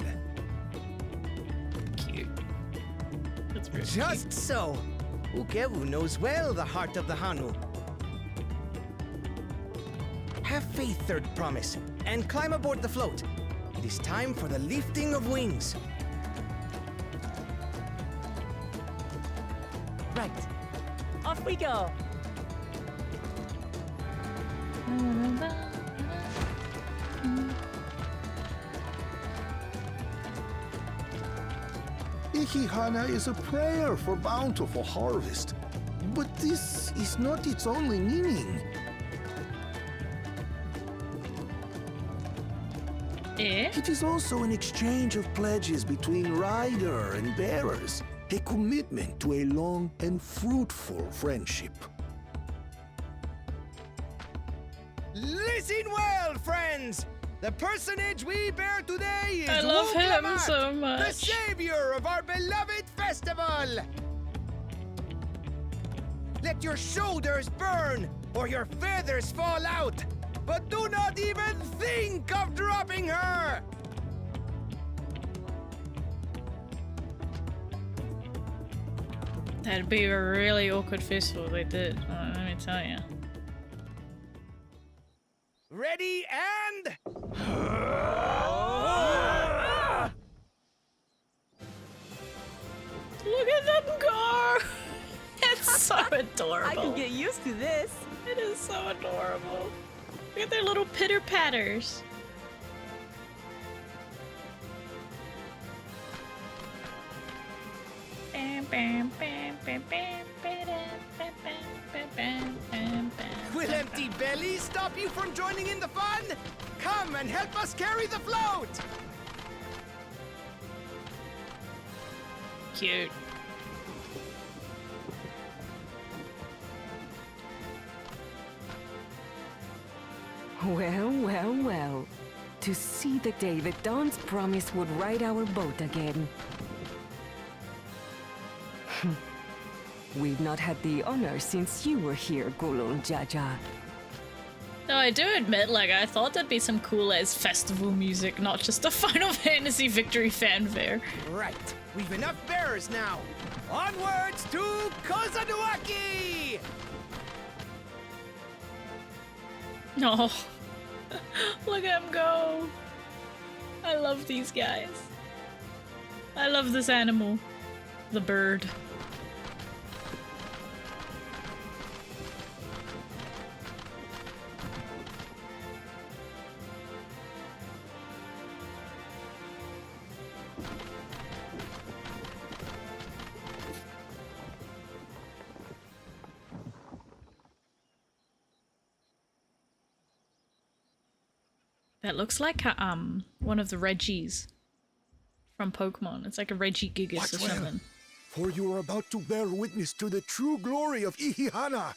Cute. That's very Just cute. so. Ukewu knows well the heart of the Hanu. Have faith, third promise, and climb aboard the float. It is time for the lifting of wings. Right. Off we go. Ihihana is a prayer for bountiful harvest. But this is not its only meaning. It is also an exchange of pledges between rider and bearers. A commitment to a long and fruitful friendship. Listen well, friends! The personage we bear today is I love him LLAMAS, so much. the savior of our beloved festival! Let your shoulders burn, or your feathers fall out! But do not even think of dropping her! That'd be a really awkward festival if they did. Let me tell you. Ready and... Look at them go! It's so adorable. I can get used to this. It is so adorable. Look at their little pitter patters. Will empty bellies stop you from joining in the fun? Come and help us carry the float! Cute. Well, well, well. To see the day that Dawn's promise would ride our boat again. We've not had the honor since you were here, Gulul Jaja. Though I do admit, like, I thought there'd be some cool-ass festival music, not just a Final Fantasy victory fanfare. Right. We've enough bearers now. Onwards to Kozanuaki! No. Look at him go. I love these guys. I love this animal. The bird. That looks like a, one of the Reggies from Pokemon. It's like a Regigigas Watch or well, something. for you are about to bear witness to the true glory of Ihihana.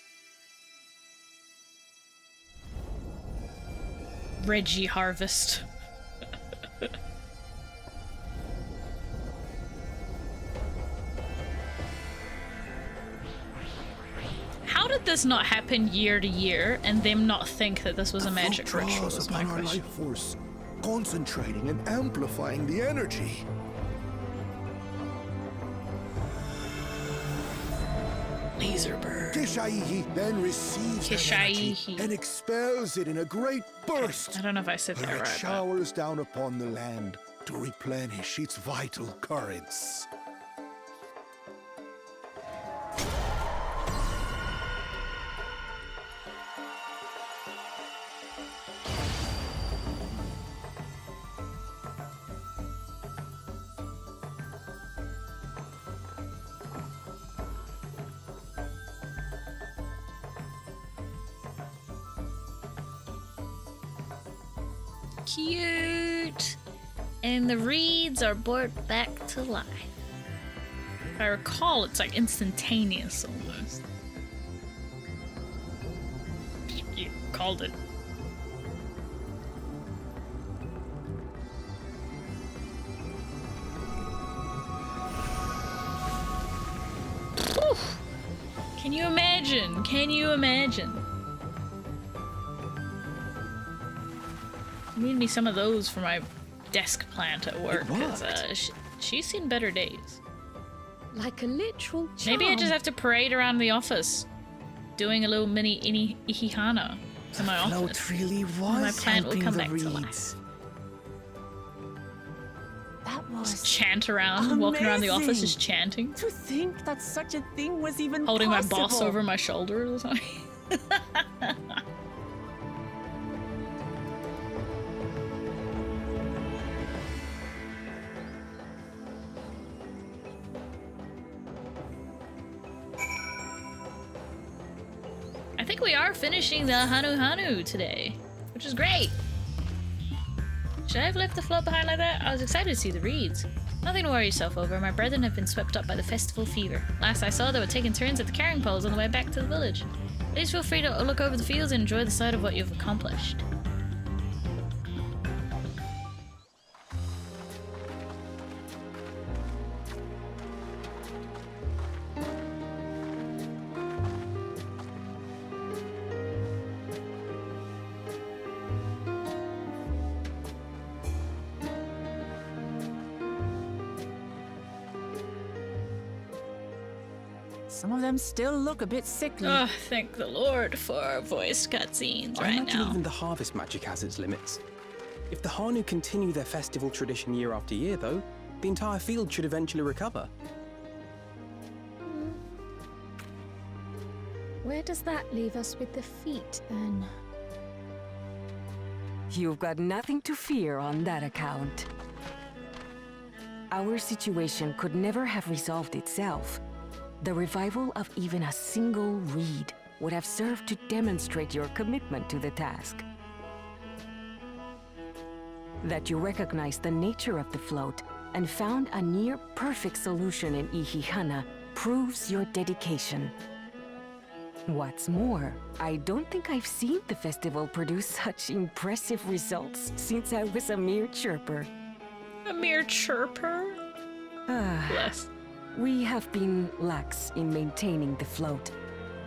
Reggie Harvest. How did this not happen year to year and them not think that this was a magic ritual is my upon our question. life force, concentrating and amplifying the energy. Laser bird. Kishaihi then receives that energy Kishaihi. and expels it in a great burst. I don't know if I said that where it right. but- showers down upon the land to replenish its vital currents. Cute. And the reeds are brought back to life. If I recall, it's like instantaneous almost. You called it. Whew. Can you imagine? Can you imagine? Need me some of those for my desk plant at work, because she's seen better days. Like a literal charm. Maybe I just have to parade around the office, doing a little mini Ihihana to my office. Float really was my plant will come helping back the to reeds. life. That was Just chant around, walking around the office, amazing. just chanting. To think that such a thing was even Holding possible. my boss over my shoulder or something. I think we are finishing the Hanu today, which is great. Should I have left the float behind like that? I was excited to see the reeds. Nothing to worry yourself over. My brethren have been swept up by the festival fever. Last I saw, they were taking turns at the carrying poles on the way back to the village. Please feel free to look over the fields and enjoy the sight of what you've accomplished. Some of them still look a bit sickly. Oh, thank the Lord for voice cutscenes I right imagine now. even the harvest magic has its limits. If the Hanu continue their festival tradition year after year, though, the entire field should eventually recover. Where does that leave us with the feet, then? You've got nothing to fear on that account. Our situation could never have resolved itself. The revival of even a single reed would have served to demonstrate your commitment to the task. That you recognized the nature of the float and found a near-perfect solution in Ihihana proves your dedication. What's more, I don't think I've seen the festival produce such impressive results since I was a mere chirper. A mere chirper? Bless. We have been lax in maintaining the float,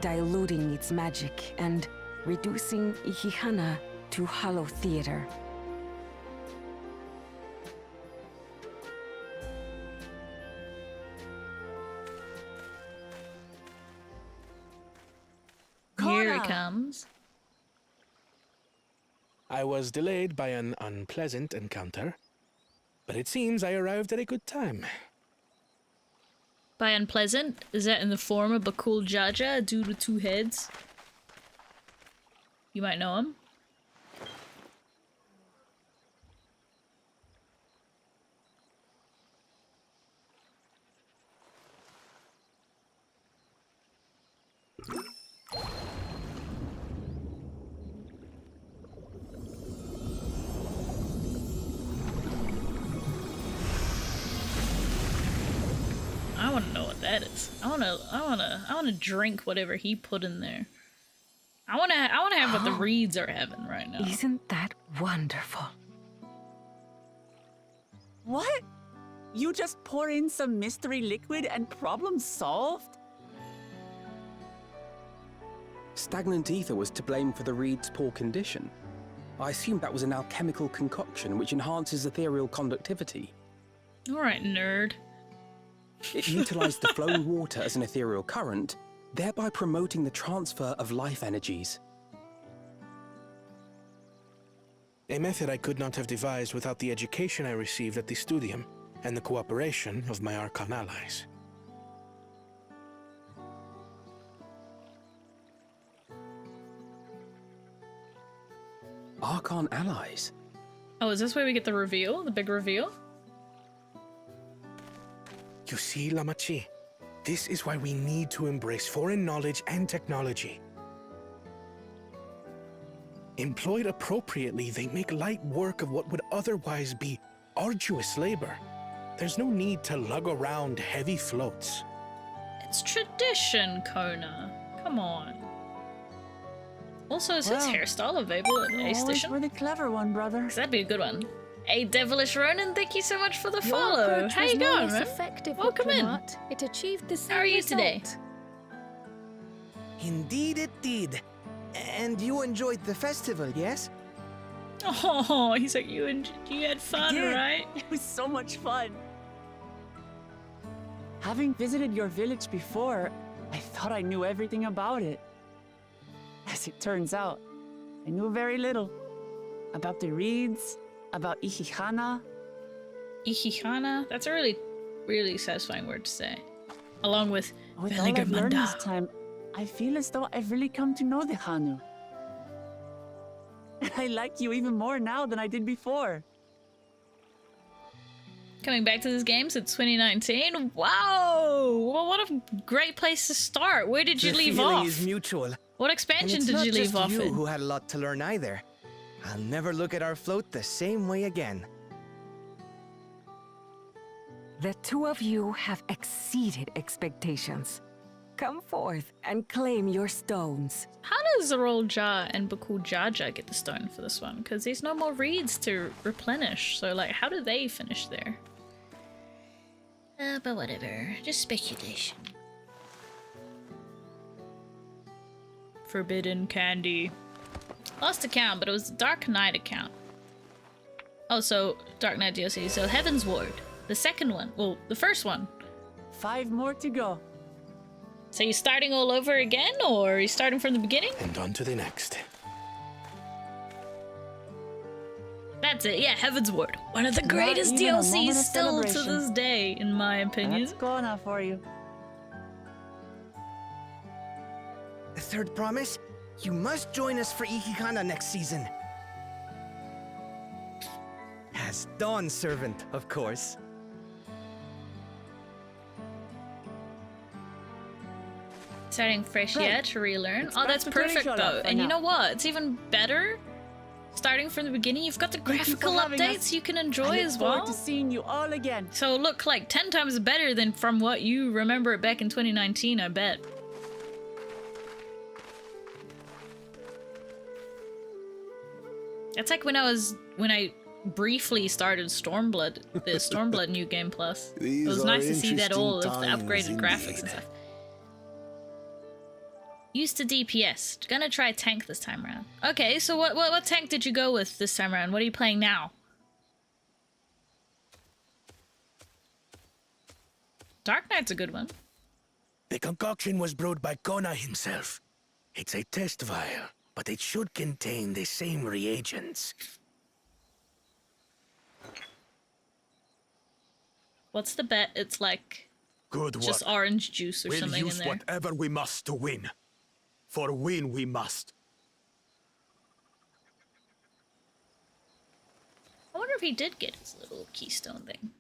diluting its magic and reducing Ihihana to hollow theater. Here he comes. I was delayed by an unpleasant encounter, but it seems I arrived at a good time. By unpleasant, is that in the form of Bakul Jaja, a dude with 2 heads? You might know him. I want to know what that is. I want to drink whatever he put in there. I want to have what the reeds are having right now. Isn't that wonderful? What? You just pour in some mystery liquid and problem solved? Stagnant ether was to blame for the reed's poor condition. I assumed that was an alchemical concoction which enhances ethereal conductivity. All right, nerd. It utilized the flowing water as an ethereal current, thereby promoting the transfer of life energies. A method I could not have devised without the education I received at the studium and the cooperation of my Archon allies. Archon allies? Oh, is this where we get the reveal? The big reveal? You see, Lamachi, this is why we need to embrace foreign knowledge and technology. Employed appropriately, they make light work of what would otherwise be arduous labor. There's no need to lug around heavy floats. It's tradition, Kona. Come on. Also, is his hairstyle available in the A station? For the clever one, brother. 'Cause that'd be a good one. A Devilish Ronin, thank you so much for the Your follow. approach How was you no going, less man? effective, Welcome in. Diplomat. It achieved the same How are you result. today? Indeed it did. And you enjoyed the festival, yes? Oh, he's like, you had fun, did. right? It was so much fun. Having visited your village before, I thought I knew everything about it. As it turns out, I knew very little. About the reeds, about Ihihana. Ihihana? That's a really, really satisfying word to say. Along with With all I've learned Veligamanda. this time, I feel as though I've really come to know the Hanu. And I like you even more now than I did before. Coming back to this game since 2019? Wow! Well, what a great place to start. Where did you The leave feeling off? is mutual. What And expansion it's did not you leave just off you in? who had a lot to learn either. I'll never look at our float the same way again. The two of you have exceeded expectations. Come forth and claim your stones. How does Zarolja and Bakul Jaja get the stone for this one? Because there's no more reeds to replenish. So, like, how do they finish there? But whatever. Just speculation. Forbidden candy. Lost account, but it was the Dark Knight account. Oh, so Dark Knight DLC. So Heaven's Ward. The second one. Well, the first one. 5 more to go. So you're starting all over again, or are you starting from the beginning? And on to the next. That's it, yeah, Heaven's Ward. One of the Not greatest even a moment DLCs of still to celebration. this day, in my opinion. Let's go now for you. The third promise? You must join us for Ihihana next season. As Dawn Servant, of course. Starting fresh Great. yet to relearn. It's Oh, back that's to perfect Kurishara though. for And you now. know what? It's even better. Starting from the beginning, you've got the Thank you for graphical having updates us. you can I enjoy look as forward well. to seeing you all again. So look like 10 times better than from what you remember it back in 2019, I bet. That's like when I briefly started Stormblood, the Stormblood New Game Plus. These It was are nice to see that all of the interesting upgraded times graphics indeed. and stuff. Used to DPS. Gonna try tank this time around. Okay, so what tank did you go with this time around? What are you playing now? Dark Knight's a good one. The concoction was brewed by Kona himself. It's a test vial, but it should contain the same reagents. What's the bet? It's like Good just work. orange juice or We'll something use in there. whatever we must to win. For win we must. I wonder if he did get his little keystone thing.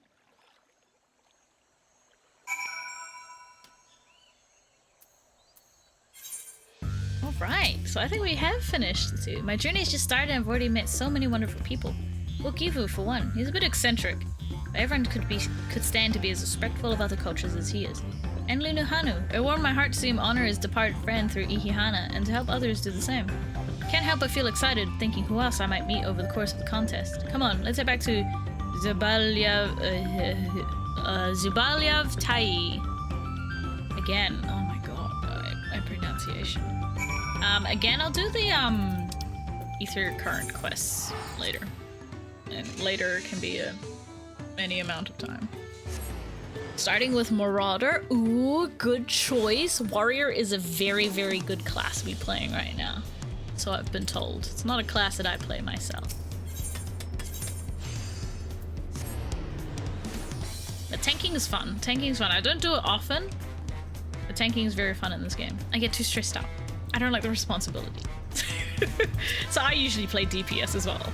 Alright, so I think we have finished the two. My journey's just started and I've already met so many wonderful people. Wokivu, for one, he's a bit eccentric, but everyone could stand to be as respectful of other cultures as he is. And Lunuhanu, it warmed my heart to see him honor his departed friend through Ihihana and to help others do the same. Can't help but feel excited thinking who else I might meet over the course of the contest. Come on, let's head back to Zubalyav Tai. Again, oh my god, my pronunciation. Again, I'll do the Ether Current quests later. And later can be any amount of time. Starting with Marauder. Ooh, good choice. Warrior is a very, very good class to be playing right now. So I've been told. It's not a class that I play myself. But tanking is fun. Tanking is fun. I don't do it often, but tanking is very fun in this game. I get too stressed out. I don't like the responsibility. So I usually play DPS as well.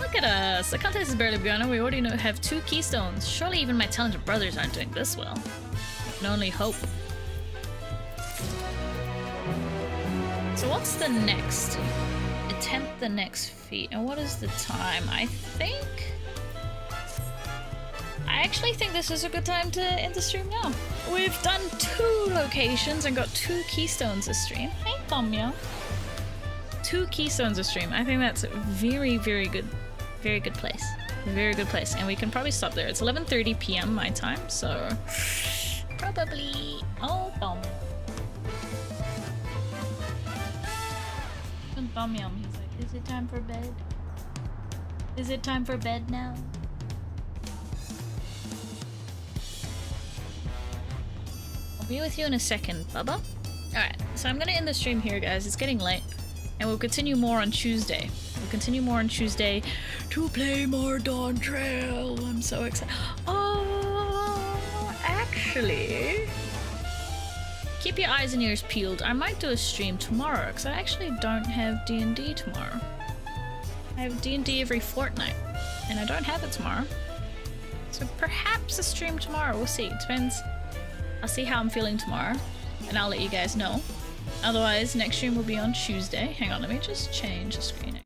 Look at us. The contest has barely begun and we already have 2 keystones. Surely even my talented brothers aren't doing this well. I can only hope. So what's the next attempt the next feat. And what is the time? I actually think this is a good time to end the stream now. We've done 2 locations and got 2 keystones a stream. Hey, Tomyo. 2 keystones a stream. I think that's a very, very good place. Very good place. And we can probably stop there. It's 11:30 p.m. my time, so probably. Oh, Tomyo. Tomyo, he's like, is it time for bed? Is it time for bed now? I'll be with you in a second, Bubba. Alright, so I'm gonna end the stream here, guys. It's getting late. And we'll continue more on Tuesday. We'll continue more on Tuesday to play more DAWNTRAIL. I'm so excited. Oh, actually, keep your eyes and ears peeled. I might do a stream tomorrow, because I actually don't have D&D tomorrow. I have D&D every fortnight, and I don't have it tomorrow. So perhaps a stream tomorrow. We'll see. It depends. I'll see how I'm feeling tomorrow, and I'll let you guys know. Otherwise, next stream will be on Tuesday. Hang on, let me just change the screen, actually.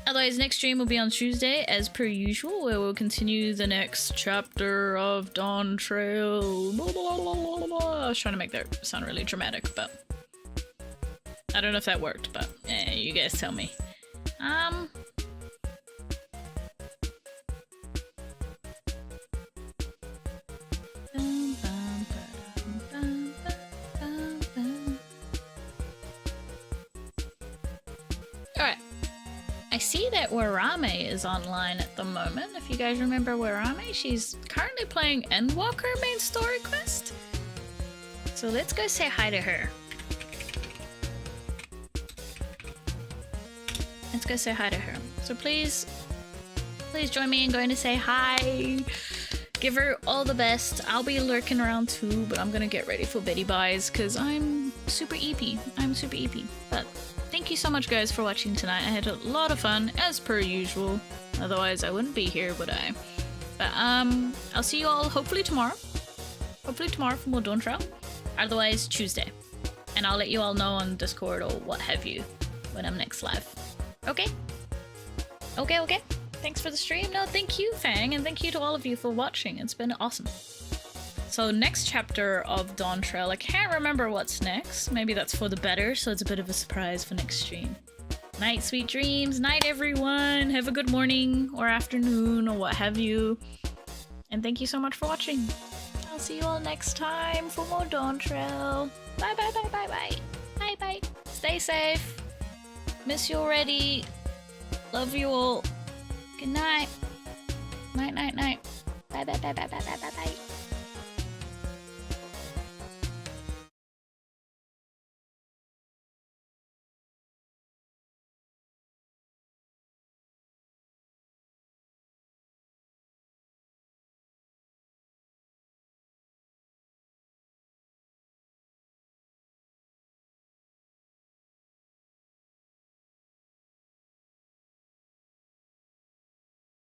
Otherwise, next stream will be on Tuesday, as per usual, where we'll continue the next chapter of DAWNTRAIL. I was trying to make that sound really dramatic, but I don't know if that worked, but you guys tell me. Alright. I see that Warame is online at the moment. If you guys remember Warame, she's currently playing Endwalker main story quest. So let's go say hi to her. Let's go say hi to her. So please join me in going to say hi. Give her all the best. I'll be lurking around too, but I'm gonna get ready for Betty Buys because I'm super EP. But thank you so much, guys, for watching tonight. I had a lot of fun, as per usual. Otherwise, I wouldn't be here, would I? But I'll see you all hopefully tomorrow. Hopefully tomorrow for more DAWNTRAIL. Otherwise, Tuesday. And I'll let you all know on Discord or what have you when I'm next live. Okay? Okay. Thanks for the stream. No, thank you, Fang, and thank you to all of you for watching. It's been awesome. So next chapter of DAWNTRAIL, I can't remember what's next. Maybe that's for the better, so it's a bit of a surprise for next stream. Night, sweet dreams. Night, everyone. Have a good morning or afternoon or what have you. And thank you so much for watching. I'll see you all next time for more DAWNTRAIL. Bye. Stay safe. Miss you already. Love you all. Good night. Night. Bye.